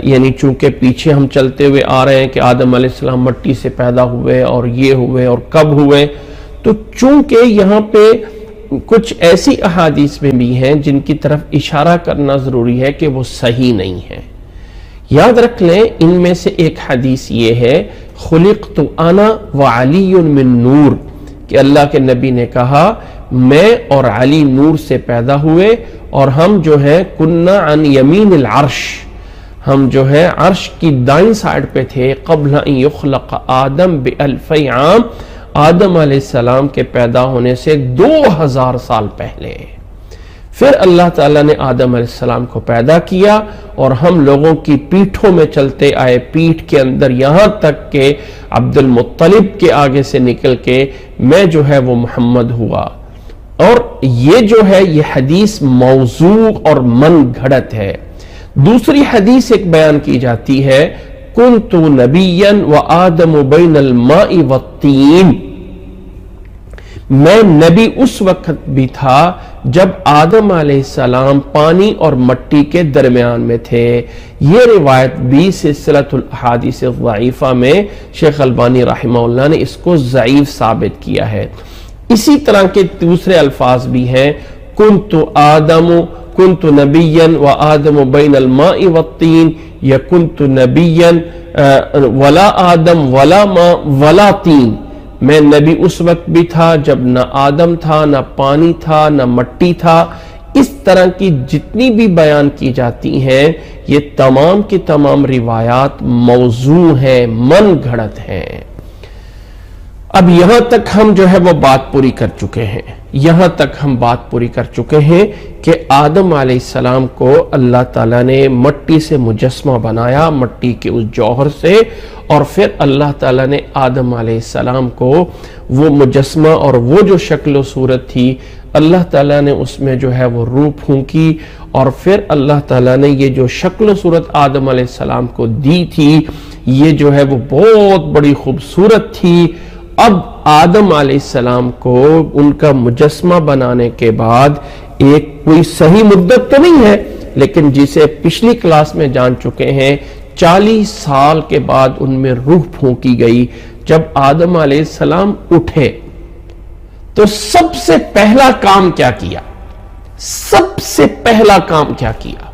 یعنی چونکہ پیچھے ہم چلتے ہوئے آ رہے ہیں کہ آدم علیہ السلام مٹی سے پیدا ہوئے اور یہ ہوئے اور کب ہوئے، تو چونکہ یہاں پہ کچھ ایسی احادیث میں بھی ہیں جن کی طرف اشارہ کرنا ضروری ہے کہ وہ صحیح نہیں ہے۔ یاد رکھ لیں، ان میں سے ایک حدیث یہ ہے خلقت انا وعلی من نور، کہ اللہ کے نبی نے کہا میں اور علی نور سے پیدا ہوئے اور ہم جو ہے کننا عن یمین العرش، ہم جو ہے عرش کی دائیں سائڈ پہ تھے قبل ان یخلق آدم ب1000 عام، آدم علیہ السلام کے پیدا ہونے سے 2000 سال پہلے۔ پھر اللہ تعالیٰ نے آدم علیہ السلام کو پیدا کیا اور ہم لوگوں کی پیٹھوں میں چلتے آئے، پیٹھ کے اندر یہاں تک کہ عبد المطلب کے آگے سے نکل کے میں جو ہے وہ محمد ہوا۔ اور یہ جو ہے یہ حدیث موضوع اور من گھڑت ہے۔ دوسری حدیث ایک بیان کی جاتی ہے کنت نبیا وآدم بین الماء والطین، میں نبی اس وقت بھی تھا جب آدم علیہ السلام پانی اور مٹی کے درمیان میں تھے۔ یہ روایت بھی سلسلۃ الاحادیث الضعیفہ میں شیخ البانی رحمہ اللہ نے اس کو ضعیف ثابت کیا ہے۔ اسی طرح کے دوسرے الفاظ بھی ہیں کنت نبیا وآدم بین الماء والطین، یا کنت نبیا ولا آدم ولا ماء ولا طین، میں نبی اس وقت بھی تھا جب نہ آدم تھا، نہ پانی تھا، نہ مٹی تھا۔ اس طرح کی جتنی بھی بیان کی جاتی ہیں یہ تمام کی تمام روایات موضوع ہیں، من گھڑت ہیں۔ اب یہاں تک ہم جو ہے وہ بات پوری کر چکے ہیں، یہاں تک ہم بات پوری کر چکے ہیں کہ آدم علیہ السلام کو اللہ تعالیٰ نے مٹی سے مجسمہ بنایا، مٹی کے اس جوہر سے، اور پھر اللہ تعالیٰ نے آدم علیہ السلام کو وہ مجسمہ اور وہ جو شکل و صورت تھی اللہ تعالیٰ نے اس میں جو ہے وہ روح پھونکی، اور پھر اللہ تعالیٰ نے یہ جو شکل و صورت آدم علیہ السلام کو دی تھی یہ جو ہے وہ بہت بڑی خوبصورت تھی۔ اب آدم علیہ السلام کو ان کا مجسمہ بنانے کے بعد ایک کوئی صحیح مدت تو نہیں ہے، لیکن جسے پچھلی کلاس میں جان چکے ہیں 40 سال کے بعد ان میں روح پھونکی گئی۔ جب آدم علیہ السلام اٹھے تو سب سے پہلا کام کیا کیا؟ سب سے پہلا کام کیا کیا؟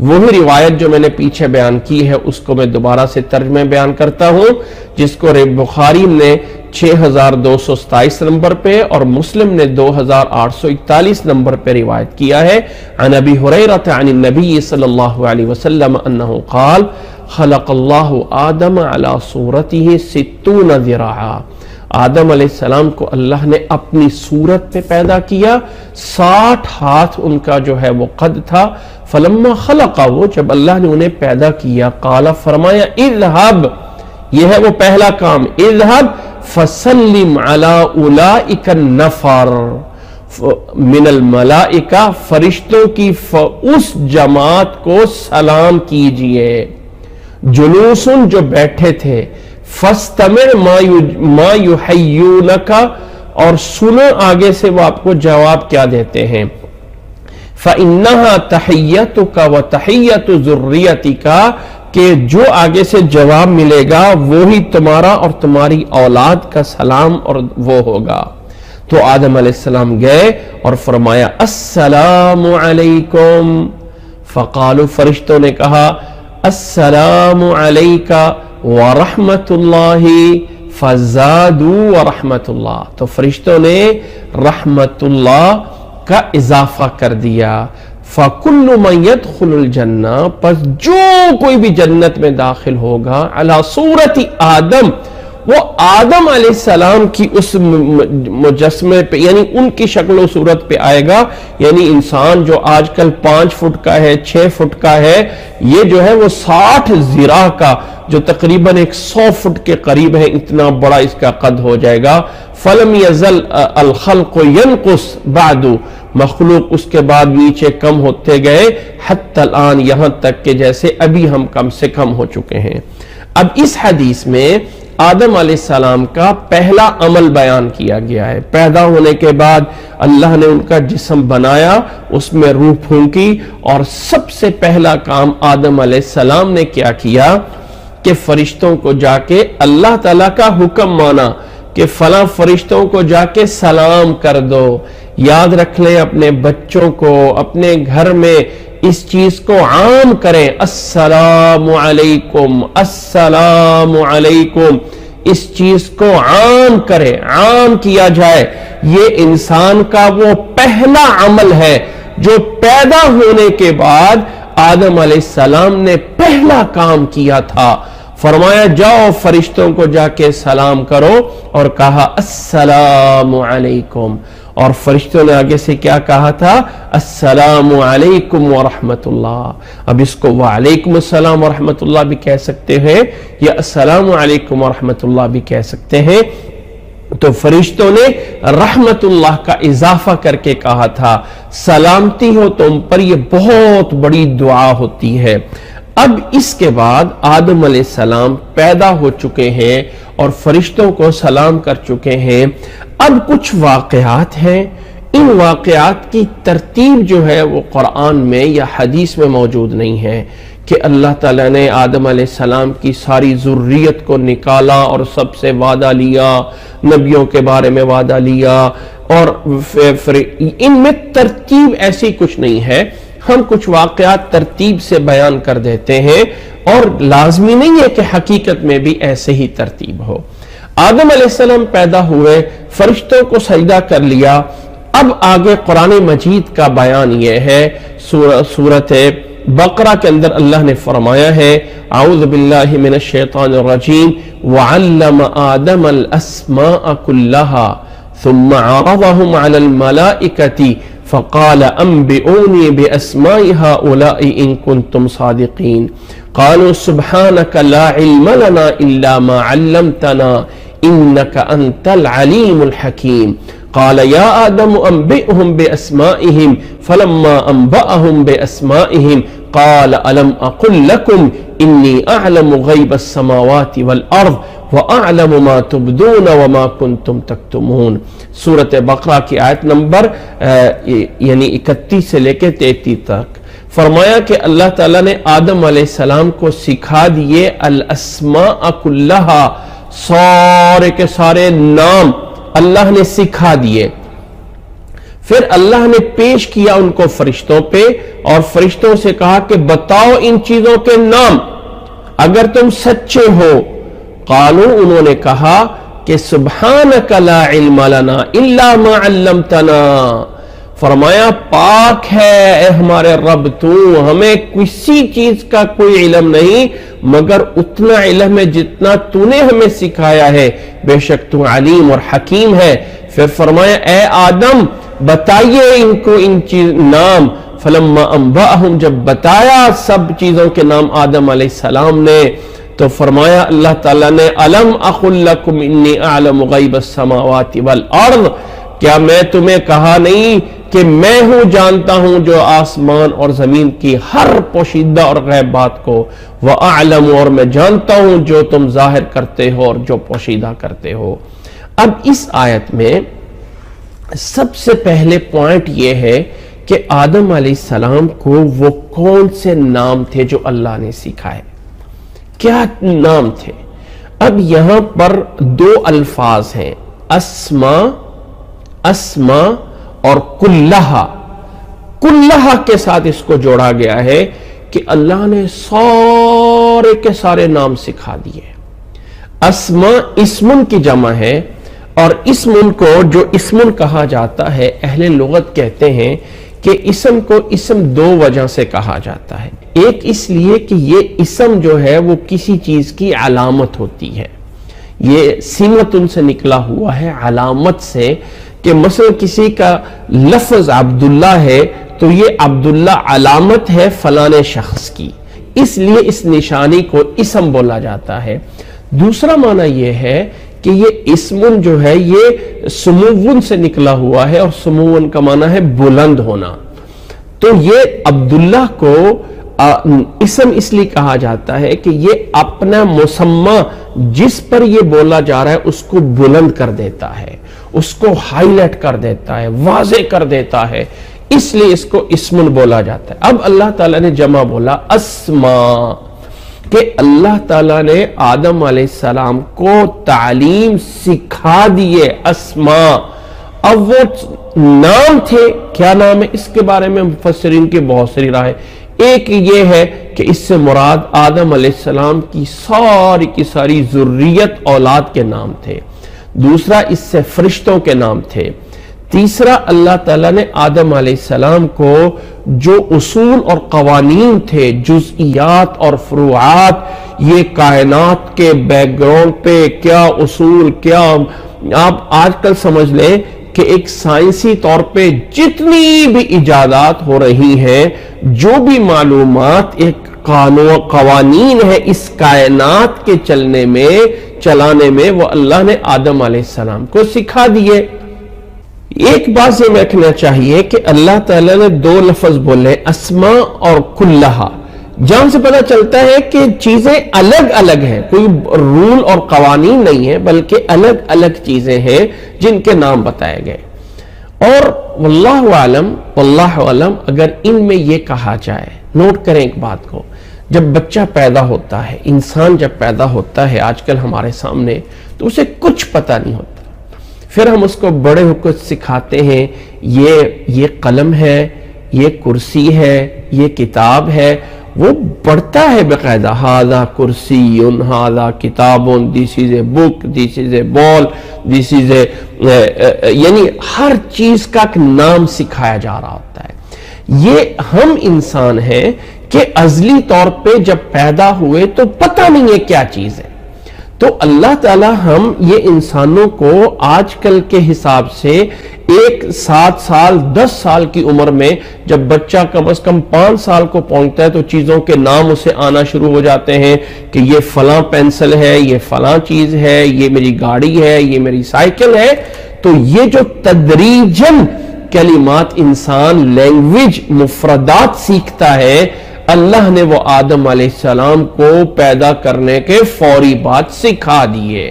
وہی روایت جو میں نے پیچھے بیان کی ہے اس کو میں دوبارہ سے ترجمہ بیان کرتا ہوں، جس کو بخاری نے 6227 نمبر پہ اور مسلم نے 2841 نمبر پہ روایت کیا ہے۔ عن ابی ہریرہ عن النبی صلی اللہ علیہ وسلم انہ قال خلق اللہ آدم علی صورتہ 60 ذراعا، آدم علیہ السلام کو اللہ نے اپنی صورت پہ پیدا کیا، 60 ہاتھ ان کا جو ہے وہ قد تھا۔ فلما خلقہ، جب اللہ نے انہیں پیدا کیا، قال فرمایا اذهب، یہ ہے وہ پہلا کام، اذهب فسلم علی اولئک النفر من الملائکہ، فرشتوں کی اس جماعت کو سلام کیجئے، جلوسن جو بیٹھے تھے، فاستمع ما یحیونک، اور سنو آگے سے وہ آپ کو جواب کیا دیتے ہیں۔ فَإِنَّهَا تَحِيَّتُكَ وَتَحِيَّتُ ذُرِّيَّتِكَ، کہ جو آگے سے جواب ملے گا وہی تمہارا اور تمہاری اولاد کا سلام اور وہ ہوگا۔ تو آدم علیہ السلام گئے اور فرمایا السلام علیکم، فقالوا، فرشتوں نے کہا السلام علیکہ ورحمت اللہ، فزادوا ورحمت اللہ، تو فرشتوں نے رحمت اللہ کا اضافہ کر دیا۔ فَكُلُّ مَنْ يَدْخُلُ الْجَنَّةِ، پس جو کوئی بھی جنت میں داخل ہوگا علی صورت آدم، وہ آدم علیہ السلام کی اس مجسمے پہ، یعنی ان کی شکل و صورت پہ آئے گا۔ یعنی انسان جو آج کل 5 فٹ کا ہے، 6 فٹ کا ہے، یہ جو ہے وہ 60 ذراع کا، جو تقریباً 100 فٹ کے قریب ہے، اتنا بڑا اس کا قد ہو جائے گا۔ فَلَمْ يَزَلْ الْخَلْقُ يَنْقُصْ بَعْدُ، مخلوق اس کے بعد نیچے کم ہوتے گئے، حتی الآن، یہاں تک کہ جیسے ابھی ہم کم سے کم ہو چکے ہیں۔ اب اس حدیث میں آدم علیہ السلام کا پہلا عمل بیان کیا گیا ہے۔ پیدا ہونے کے بعد اللہ نے ان کا جسم بنایا، اس میں روح پھونکی، اور سب سے پہلا کام آدم علیہ السلام نے کیا کیا کہ فرشتوں کو جا کے اللہ تعالیٰ کا حکم مانا کہ فلاں فرشتوں کو جا کے سلام کر دو۔ یاد رکھ لیں، اپنے بچوں کو اپنے گھر میں اس چیز کو عام کریں، السلام علیکم، السلام علیکم، اس چیز کو عام کریں، عام کیا جائے۔ یہ انسان کا وہ پہلا عمل ہے جو پیدا ہونے کے بعد آدم علیہ السلام نے پہلا کام کیا تھا۔ فرمایا جاؤ فرشتوں کو جا کے سلام کرو، اور کہا السلام علیکم، اور فرشتوں نے آگے سے کیا کہا تھا؟ السلام علیکم ورحمت اللہ۔ اب اس کو وعلیکم السلام ورحمت اللہ بھی کہہ سکتے ہیں، یا السلام علیکم ورحمت اللہ بھی کہہ سکتے ہیں۔ تو فرشتوں نے رحمت اللہ کا اضافہ کر کے کہا تھا، سلامتی ہو تم پر، یہ بہت بڑی دعا ہوتی ہے۔ اب اس کے بعد آدم علیہ السلام پیدا ہو چکے ہیں اور فرشتوں کو سلام کر چکے ہیں۔ اب کچھ واقعات ہیں، ان واقعات کی ترتیب جو ہے وہ قرآن میں یا حدیث میں موجود نہیں ہے، کہ اللہ تعالیٰ نے آدم علیہ السلام کی ساری ذریت کو نکالا اور سب سے وعدہ لیا، نبیوں کے بارے میں وعدہ لیا، اور ان میں ترتیب ایسی کچھ نہیں ہے۔ ہم کچھ واقعات ترتیب سے بیان کر دیتے ہیں، اور لازمی نہیں ہے کہ حقیقت میں بھی ایسے ہی ترتیب ہو۔ آدم علیہ السلام پیدا ہوئے، فرشتوں کو سجدہ کر لیا۔ اب آگے قرآن مجید کا بیان یہ ہے، سورۃ بقرہ کے اندر اللہ نے فرمایا ہے، اعوذ باللہ من الشیطان الرجیم، وعلم آدم الاسماء كلها ثم عرضهم على الملائکة فقال انبئوني باسماء هؤلاء ان كنتم صادقين قالوا سبحانك لا علم لنا الا ما علمتنا انك انت العليم الحكيم قال يا آدم انبئهم باسمائهم فلما انبأهم باسمائهم قال الم اقل لكم انی اعلم غیب السماوات والارض وَأَعْلَمُ مَا تُبْدُونَ وَمَا كُنْتُمْ تَكْتُمُونَ۔ سورۃ بقرہ کی آیت نمبر یعنی 31 سے لے کے 33 تک فرمایا کہ اللہ تعالیٰ نے آدم علیہ السلام کو سکھا دیے الاسماء کلہا، سارے کے سارے نام اللہ نے سکھا دیے۔ پھر اللہ نے پیش کیا ان کو فرشتوں پہ، اور فرشتوں سے کہا کہ بتاؤ ان چیزوں کے نام اگر تم سچے ہو۔ قالوا، انہوں نے کہا کہ سبحانک لا علم لنا الا ما علمتنا، فرمایا پاک ہے اے ہمارے رب تو، ہمیں کسی چیز کا کوئی علم نہیں مگر اتنا علم ہے جتنا تو نے ہمیں سکھایا ہے، بے شک تو علیم اور حکیم ہے۔ پھر فرمایا اے آدم بتائیے ان کو ان چیز نام۔ فلما انبأهم، جب بتایا سب چیزوں کے نام آدم علیہ السلام نے، تو فرمایا اللہ تعالیٰ نے الم اقل لکم انی اعلم غیب السماوات والارض، کیا میں تمہیں کہا نہیں کہ میں ہوں جانتا ہوں جو آسمان اور زمین کی ہر پوشیدہ اور غیب بات کو، وَأَعْلَمُ، اور میں جانتا ہوں جو تم ظاہر کرتے ہو اور جو پوشیدہ کرتے ہو۔ اب اس آیت میں سب سے پہلے پوائنٹ یہ ہے کہ آدم علیہ السلام کو وہ کون سے نام تھے جو اللہ نے سکھائے، کیا نام تھے۔ اب یہاں پر دو الفاظ ہیں، اسما اسما اور کلہا کے ساتھ اس کو جوڑا گیا ہے کہ اللہ نے سارے کے سارے نام سکھا دیے. اسما اسمن کی جمع ہے، اور اسمن کو جو اسمن کہا جاتا ہے اہل لغت کہتے ہیں کہ اسم کو اسم دو وجہ سے کہا جاتا ہے. ایک اس لیے کہ یہ اسم جو ہے وہ کسی چیز کی علامت ہوتی ہے، یہ سمتن سے نکلا ہوا ہے علامت سے، کہ مثلا کسی کا لفظ عبداللہ ہے تو یہ عبداللہ علامت ہے فلاں شخص کی، اس لیے اس نشانی کو اسم بولا جاتا ہے. دوسرا معنی یہ ہے کہ یہ اسمن جو ہے یہ سمون سے نکلا ہوا ہے، اور سمون کا معنی ہے بلند ہونا. تو یہ عبداللہ کو اسم اس لیے کہا جاتا ہے کہ یہ اپنا مسمى جس پر یہ بولا جا رہا ہے اس کو بلند کر دیتا ہے، اس کو ہائی لائٹ کر دیتا ہے، واضح کر دیتا ہے، اس لیے اس کو اسمن بولا جاتا ہے. اب اللہ تعالیٰ نے جمع بولا اسما، کہ اللہ تعالیٰ نے آدم علیہ السلام کو تعلیم سکھا دیے اسما. اب وہ نام تھے، کیا نام ہے اس کے بارے میں مفسرین کی بہت ساری رائے. ایک یہ ہے کہ اس سے مراد آدم علیہ السلام کی ساری ذریت اولاد کے نام تھے. دوسرا اس سے فرشتوں کے نام تھے. تیسرا اللہ تعالیٰ نے آدم علیہ السلام کو جو اصول اور قوانین تھے، جزئیات اور فروعات، یہ کائنات کے بیک گراؤنڈ پہ کیا اصول، کیا آپ آج کل سمجھ لیں کہ ایک سائنسی طور پہ جتنی بھی ایجادات ہو رہی ہیں، جو بھی معلومات ایک قوانین ہے اس کائنات کے چلانے میں وہ اللہ نے آدم علیہ السلام کو سکھا دیے. ایک بات یہ دیکھنا چاہیے کہ اللہ تعالیٰ نے دو لفظ بولے اسما اور کلہا، جہاں سے پتہ چلتا ہے کہ چیزیں الگ الگ ہیں، کوئی رول اور قوانین نہیں ہے بلکہ الگ الگ چیزیں ہیں جن کے نام بتائے گئے. اور واللہ عالم اگر ان میں یہ کہا جائے، نوٹ کریں ایک بات کو، جب بچہ پیدا ہوتا ہے، انسان جب پیدا ہوتا ہے آج کل ہمارے سامنے، تو اسے کچھ پتہ نہیں ہوتا. پھر ہم اس کو بڑے ہو کر سکھاتے ہیں یہ قلم ہے، یہ کرسی ہے، یہ کتاب ہے. وہ پڑھتا ہے باقاعدہ، ہاذا کرسی، ہاذا کتاب، دس از اے بک، دس از اے بال، دس از اے، یعنی ہر چیز کا ایک نام سکھایا جا رہا ہوتا ہے. یہ ہم انسان ہیں کہ ازلی طور پہ جب پیدا ہوئے تو پتہ نہیں ہے کیا چیز ہے. تو اللہ تعالیٰ ہم یہ انسانوں کو آج کل کے حساب سے 7 سال 10 سال کی عمر میں جب بچہ کم از کم 5 سال کو پہنچتا ہے تو چیزوں کے نام اسے آنا شروع ہو جاتے ہیں کہ یہ فلاں پینسل ہے، یہ فلاں چیز ہے، یہ میری گاڑی ہے، یہ میری سائیکل ہے. تو یہ جو تدریجاً کلمات انسان لینگویج مفردات سیکھتا ہے، اللہ نے وہ آدم علیہ السلام کو پیدا کرنے کے فوری بعد سکھا دیے.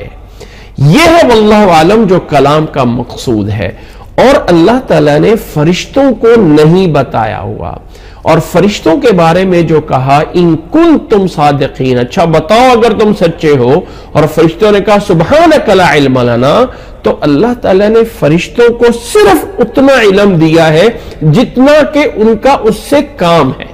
یہ ہے واللہ عالم جو کلام کا مقصود ہے. اور اللہ تعالیٰ نے فرشتوں کو نہیں بتایا ہوا، اور فرشتوں کے بارے میں جو کہا ان کنتم صادقین، اچھا بتاؤ اگر تم سچے ہو. اور فرشتوں نے کہا سبحانک لا علم لنا. تو اللہ تعالیٰ نے فرشتوں کو صرف اتنا علم دیا ہے جتنا کہ ان کا اس سے کام ہے.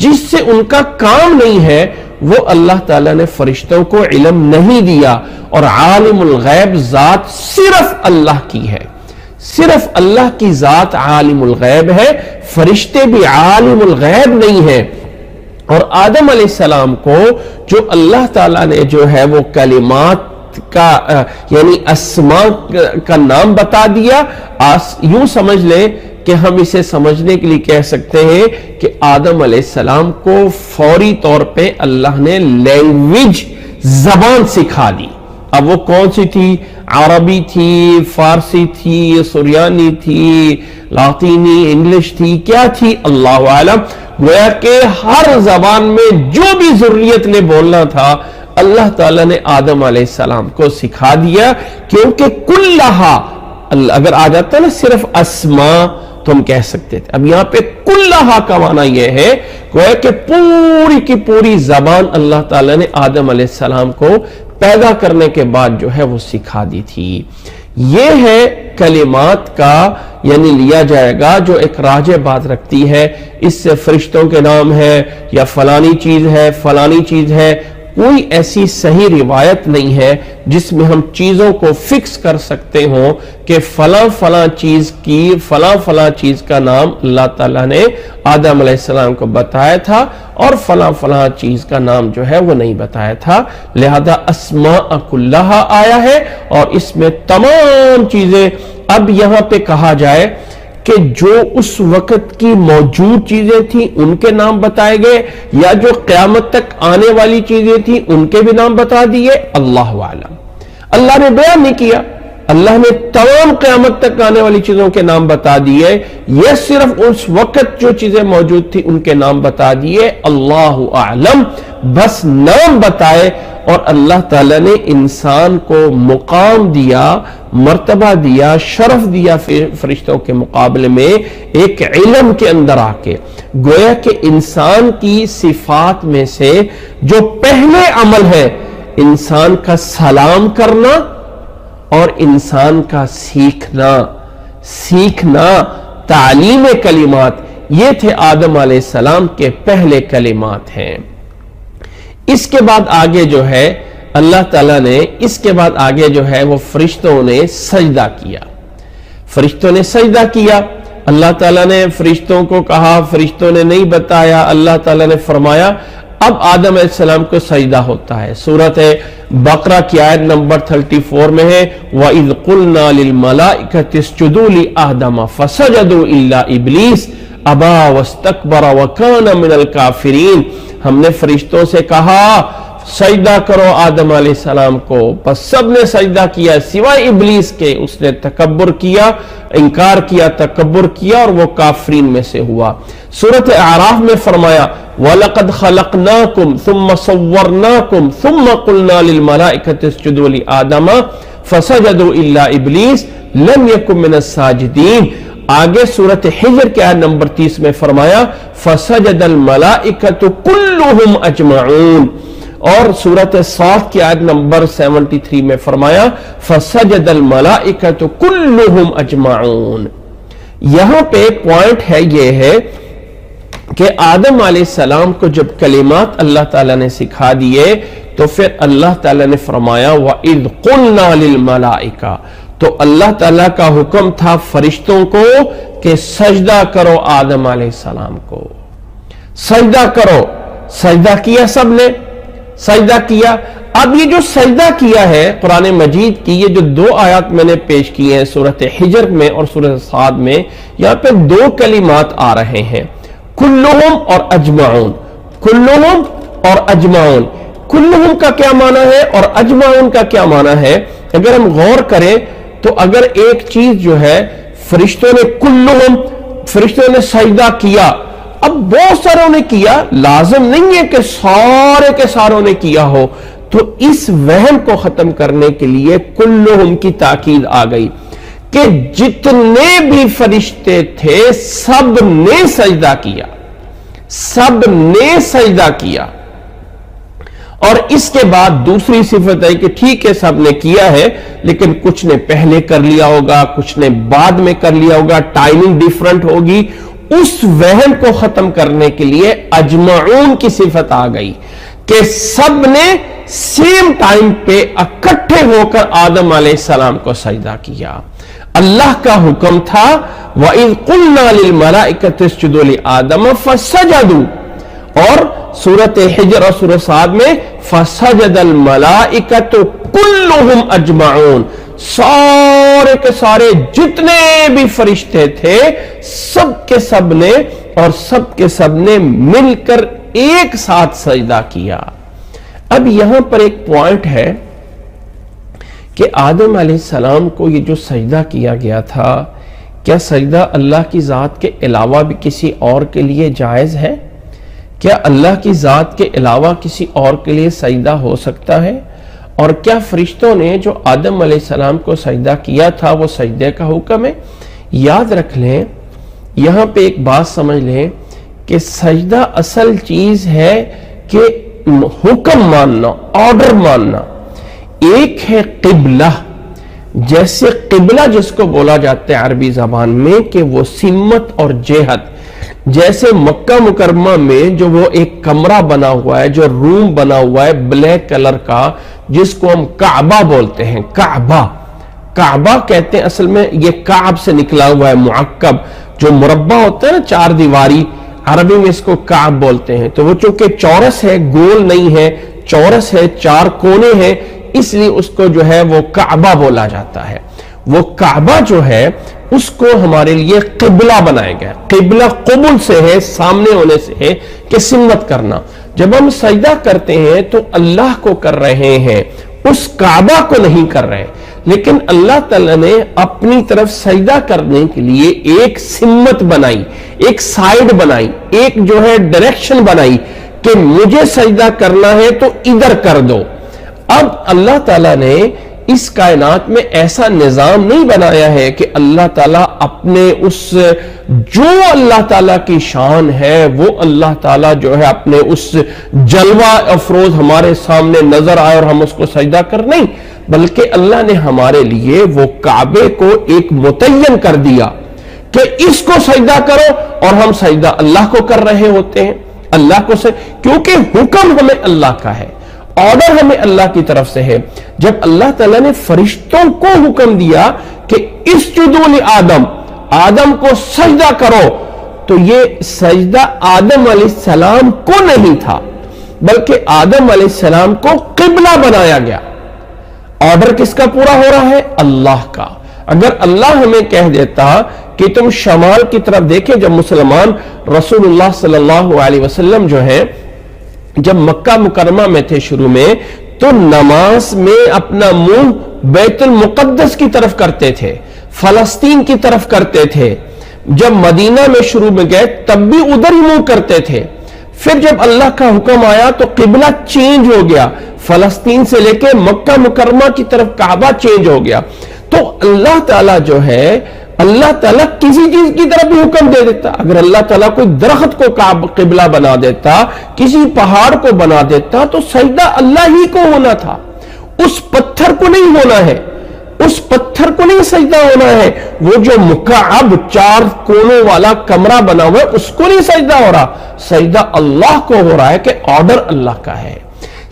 جس سے ان کا کام نہیں ہے وہ اللہ تعالیٰ نے فرشتوں کو علم نہیں دیا. اور عالم الغیب ذات صرف اللہ کی ہے، صرف اللہ کی ذات عالم الغیب ہے، فرشتے بھی عالم الغیب نہیں ہیں. اور آدم علیہ السلام کو جو اللہ تعالیٰ نے جو ہے وہ کلمات کا یعنی اسماء کا نام بتا دیا، یوں سمجھ لیں کہ ہم اسے سمجھنے کے لیے کہہ سکتے ہیں کہ آدم علیہ السلام کو فوری طور پہ اللہ نے لینگویج زبان سکھا دی. اب وہ کون سی تھی؟ عربی تھی، فارسی تھی، سریانی تھی، لاطینی، انگلش تھی، کیا تھی اللہ عالم. گویا کہ ہر زبان میں جو بھی ذریت نے بولنا تھا اللہ تعالیٰ نے آدم علیہ السلام کو سکھا دیا. کیونکہ کلہا اگر آ جاتا نا صرف اسماء تو ہم کہہ سکتے تھے. اب یہاں پہ کلہا کا معنی یہ ہے کہ پوری کی پوری زبان اللہ تعالیٰ نے آدم علیہ السلام کو پیدا کرنے کے بعد جو ہے وہ سکھا دی تھی. یہ ہے کلمات کا یعنی لیا جائے گا جو ایک راج بات رکھتی ہے، اس سے فرشتوں کے نام ہے یا فلانی چیز ہے فلانی چیز ہے، کوئی ایسی صحیح روایت نہیں ہے جس میں ہم چیزوں کو فکس کر سکتے ہوں کہ فلاں فلاں چیز کی فلاں فلاں چیز کا نام اللہ تعالیٰ نے آدم علیہ السلام کو بتایا تھا اور فلاں فلاں چیز کا نام جو ہے وہ نہیں بتایا تھا۔ لہذا اسماء کلھا آیا ہے اور اس میں تمام چیزیں، اب یہاں پہ کہا جائے کہ جو اس وقت کی موجود چیزیں تھیں ان کے نام بتائے گئے یا جو قیامت تک آنے والی چیزیں تھیں ان کے بھی نام بتا دیے، اللہ عالم۔ اللہ نے بیان نہیں کیا، اللہ نے تمام قیامت تک آنے والی چیزوں کے نام بتا دیے، یہ صرف اس وقت جو چیزیں موجود تھی ان کے نام بتا دیے، اللہ اعلم، بس نام بتائے۔ اور اللہ تعالیٰ نے انسان کو مقام دیا، مرتبہ دیا، شرف دیا فرشتوں کے مقابلے میں ایک علم کے اندر آ کے، گویا کہ انسان کی صفات میں سے جو پہلے عمل ہے انسان کا سلام کرنا اور انسان کا سیکھنا تعلیم کلمات، یہ تھے آدم علیہ السلام کے پہلے کلمات ہیں۔ اس کے بعد آگے جو ہے اللہ تعالیٰ نے وہ فرشتوں نے سجدہ کیا، فرشتوں نے سجدہ کیا، اللہ تعالیٰ نے فرشتوں کو کہا، فرشتوں نے نہیں بتایا، اللہ تعالیٰ نے فرمایا اب آدم علیہ السلام کو سجدہ ہوتا ہے۔ سورۃ بقرہ کی آیت نمبر 34 میں ہے وَإِذْ قُلْنَا لِلْمَلَائِكَةِ اسْجُدُوا لِآدَمَ فَسَجَدُوا إِلَّا إِبْلِيسَ أَبَى وَاسْتَكْبَرَ وَكَانَ مِنَ الْكَافِرِينَ، ہم نے فرشتوں سے کہا سجدہ کرو آدم علیہ السلام کو، بس سب نے سجدہ کیا سوائے ابلیس کے، اس نے تکبر کیا، انکار کیا، تکبر کیا اور وہ کافرین میں سے ہوا۔ سورۃ اعراف میں فرمایا وَلَقَدْ خَلَقْنَاكُمْ ثُمَّ صَوَّرْنَاكُمْ ثُمَّ قُلْنَا لِلْمَلَائِكَةِ اسْجُدُوا لِآدَمَ فَسَجَدُوا إِلَّا إِبْلِيسَ لَمْ يَكُن مِّنَ السَّاجِدِينَ۔ آگے سورۃ حجر کے آیت نمبر 30 میں فرمایا فَسَجَدَ الْمَلَائِكَةُ كُلُّهُمْ أَجْمَعُونَ، اور سورۃ صاد کی آیت نمبر 73 میں فرمایا فَسَجَدَ الْمَلَائِكَةُ كُلُّهُمْ أَجْمَعُونَ۔ یہاں پہ پوائنٹ ہے یہ ہے کہ آدم علیہ السلام کو جب کلمات اللہ تعالیٰ نے سکھا دیے تو پھر اللہ تعالیٰ نے فرمایا وَإِذْ قُلْنَا لِلْمَلَائِكَةِ، تو اللہ تعالیٰ کا حکم تھا فرشتوں کو کہ سجدہ کرو آدم علیہ السلام کو، سجدہ کرو، سجدہ کیا، سب نے سجدہ کیا۔ اب یہ جو سجدہ کیا ہے قرآن مجید کی یہ جو دو آیات میں نے پیش کی ہیں سورۃ حجر میں اور سورۃ صاد میں، یہاں پہ دو کلمات آ رہے ہیں کلہم اور اجمعون، کلہم اور اجمعون۔ کلہم کا کیا معنی ہے اور اجمعون کا کیا معنی ہے؟ اگر ہم غور کریں تو اگر ایک چیز جو ہے فرشتوں نے کلہم، فرشتوں نے سجدہ کیا، اب بہت ساروں نے کیا، لازم نہیں ہے کہ سارے کے ساروں نے کیا ہو، تو اس وہم کو ختم کرنے کے لیے کلہم کی تاکید آ گئی کہ جتنے بھی فرشتے تھے سب نے سجدہ کیا، سب نے سجدہ کیا۔ اور اس کے بعد دوسری صفت ہے کہ ٹھیک ہے سب نے کیا ہے لیکن کچھ نے پہلے کر لیا ہوگا، کچھ نے بعد میں کر لیا ہوگا، ٹائمنگ ڈیفرنٹ ہوگی، اس وہم کو ختم کرنے کے لیے اجمعون کی صفت آ گئی کہ سب نے سیم ٹائم پہ اکٹھے ہو کر آدم علیہ السلام کو سجدہ کیا۔ اللہ کا حکم تھا وَإِذْ قُلْنَا لِلْمَلَائِكَةِ اسْجُدُوا لِآدَمَ فَسَجَدُوا، اور سورۃ حجر اور سورۃ صاد میں فَسَجَدَ الْمَلَائِكَةُ كُلُّهُمْ أَجْمَعُونَ، سارے کے سارے جتنے بھی فرشتے تھے سب کے سب نے اور سب کے سب نے مل کر ایک ساتھ سجدہ کیا۔ اب یہاں پر ایک پوائنٹ ہے کہ آدم علیہ السلام کو یہ جو سجدہ کیا گیا تھا، کیا سجدہ اللہ کی ذات کے علاوہ بھی کسی اور کے لیے جائز ہے؟ کیا اللہ کی ذات کے علاوہ کسی اور کے لیے سجدہ ہو سکتا ہے؟ اور کیا فرشتوں نے جو آدم علیہ السلام کو سجدہ کیا تھا وہ سجدے کا حکم ہے؟ یاد رکھ لیں، یہاں پہ ایک بات سمجھ لیں کہ سجدہ اصل چیز ہے کہ حکم ماننا، آرڈر ماننا۔ ایک ہے قبلہ، جیسے قبلہ جس کو بولا جاتا ہے عربی زبان میں کہ وہ سمت اور جہت، جیسے مکہ مکرمہ میں جو وہ ایک کمرہ بنا ہوا ہے، جو روم بنا ہوا ہے بلیک کلر کا، جس کو ہم کعبہ بولتے ہیں، کعبہ کہتے ہیں، اصل میں یہ کعب سے نکلا ہوا ہے، معقب جو مربع ہوتا ہے نا 4 دیواری، عربی میں اس کو کعب بولتے ہیں۔ تو وہ چونکہ چورس ہے، گول نہیں ہے، چورس ہے، 4 کونے ہیں، اس لیے اس کو جو ہے وہ کعبہ بولا جاتا ہے۔ وہ کعبہ جو ہے اس کو ہمارے لیے قبلہ بنایا گیا۔ قبلہ قبل سے ہے، سامنے ہونے سے ہے کہ سمت کرنا۔ جب ہم سجدہ کرتے ہیں تو اللہ کو کر رہے ہیں، اس کعبہ کو نہیں کر رہے، لیکن اللہ تعالیٰ نے اپنی طرف سجدہ کرنے کے لیے ایک سمت بنائی، ایک سائیڈ بنائی، ایک جو ہے ڈائریکشن بنائی کہ مجھے سجدہ کرنا ہے تو ادھر کر دو۔ اب اللہ تعالیٰ نے اس کائنات میں ایسا نظام نہیں بنایا ہے کہ اللہ تعالیٰ اپنے اس جو اللہ تعالیٰ کی شان ہے وہ اللہ تعالیٰ جو ہے اپنے اس جلوہ افروز ہمارے سامنے نظر آئے اور ہم اس کو سجدہ کر، نہیں، بلکہ اللہ نے ہمارے لیے وہ کعبے کو ایک متعین کر دیا کہ اس کو سجدہ کرو، اور ہم سجدہ اللہ کو کر رہے ہوتے ہیں، اللہ کو کیونکہ حکم ہمیں اللہ کا ہے، آرڈر ہمیں اللہ کی طرف سے ہے۔ جب اللہ تعالیٰ نے فرشتوں کو حکم دیا کہ اسجدوا لآدم، آدم کو سجدہ کرو، تو یہ سجدہ آدم علیہ السلام کو نہیں تھا، بلکہ آدم علیہ السلام کو قبلہ بنایا گیا۔ آرڈر کس کا پورا ہو رہا ہے؟ اللہ کا۔ اگر اللہ ہمیں کہہ دیتا کہ تم شمال کی طرف دیکھیں، جب مسلمان رسول اللہ صلی اللہ علیہ وسلم جو ہے جب مکہ مکرمہ میں تھے شروع میں، تو نماز میں اپنا منہ بیت المقدس کی طرف کرتے تھے، فلسطین کی طرف کرتے تھے۔ جب مدینہ میں شروع میں گئے تب بھی ادھر ہی منہ کرتے تھے۔ پھر جب اللہ کا حکم آیا تو قبلہ چینج ہو گیا، فلسطین سے لے کے مکہ مکرمہ کی طرف کعبہ چینج ہو گیا۔ تو اللہ تعالیٰ جو ہے، اللہ تعالیٰ کسی چیز کی طرف بھی حکم دے دیتا۔ اگر اللہ تعالیٰ کوئی درخت کو قبلہ بنا دیتا، کسی پہاڑ کو بنا دیتا، تو سجدہ اللہ ہی کو ہونا تھا، اس پتھر کو نہیں ہونا ہے، اس پتھر کو نہیں سجدہ ہونا ہے۔ وہ جو مکعب 4 کونوں والا کمرہ بنا ہوا ہے اس کو نہیں سجدہ ہو رہا، سجدہ اللہ کو ہو رہا ہے کہ آرڈر اللہ کا ہے۔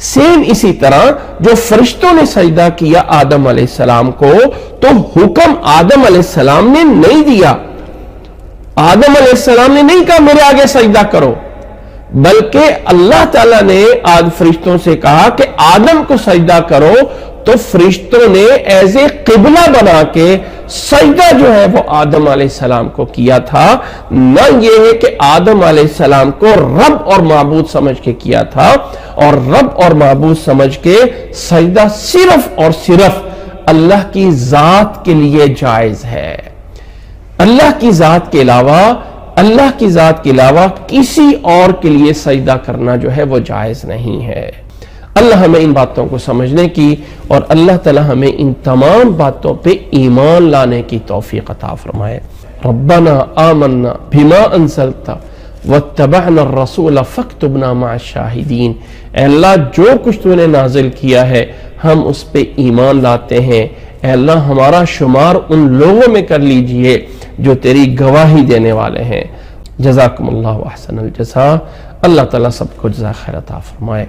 سیم اسی طرح جو فرشتوں نے سجدہ کیا آدم علیہ السلام کو، تو حکم آدم علیہ السلام نے نہیں دیا، آدم علیہ السلام نے نہیں کہا میرے آگے سجدہ کرو، بلکہ اللہ تعالیٰ نے فرشتوں سے کہا کہ آدم کو سجدہ کرو، تو فرشتوں نے ایز اے قبلہ بنا کے سجدہ جو ہے وہ آدم علیہ السلام کو کیا تھا۔ نہ یہ ہے کہ آدم علیہ السلام کو رب اور معبود سمجھ کے کیا تھا، اور رب اور معبود سمجھ کے سجدہ صرف اور صرف اللہ کی ذات کے لیے جائز ہے۔ اللہ کی ذات کے علاوہ کسی اور کے لیے سجدہ کرنا جو ہے وہ جائز نہیں ہے۔ اللہ ہمیں ان باتوں کو سمجھنے کی اور اللہ تعالی ہمیں ان تمام باتوں پہ ایمان لانے کی توفیق عطا فرمائے۔ ربنا آمنا بما انزلت واتبعنا الرسول فاکتبنا مع الشاہدین۔ اے اللہ جو کچھ تو نے نازل کیا ہے ہم اس پہ ایمان لاتے ہیں، اے اللہ ہمارا شمار ان لوگوں میں کر لیجئے جو تیری گواہی دینے والے ہیں۔ جزاکم اللہ احسن الجزاء۔ اللہ تعالیٰ سب کو جزا خیر عطا فرمائے۔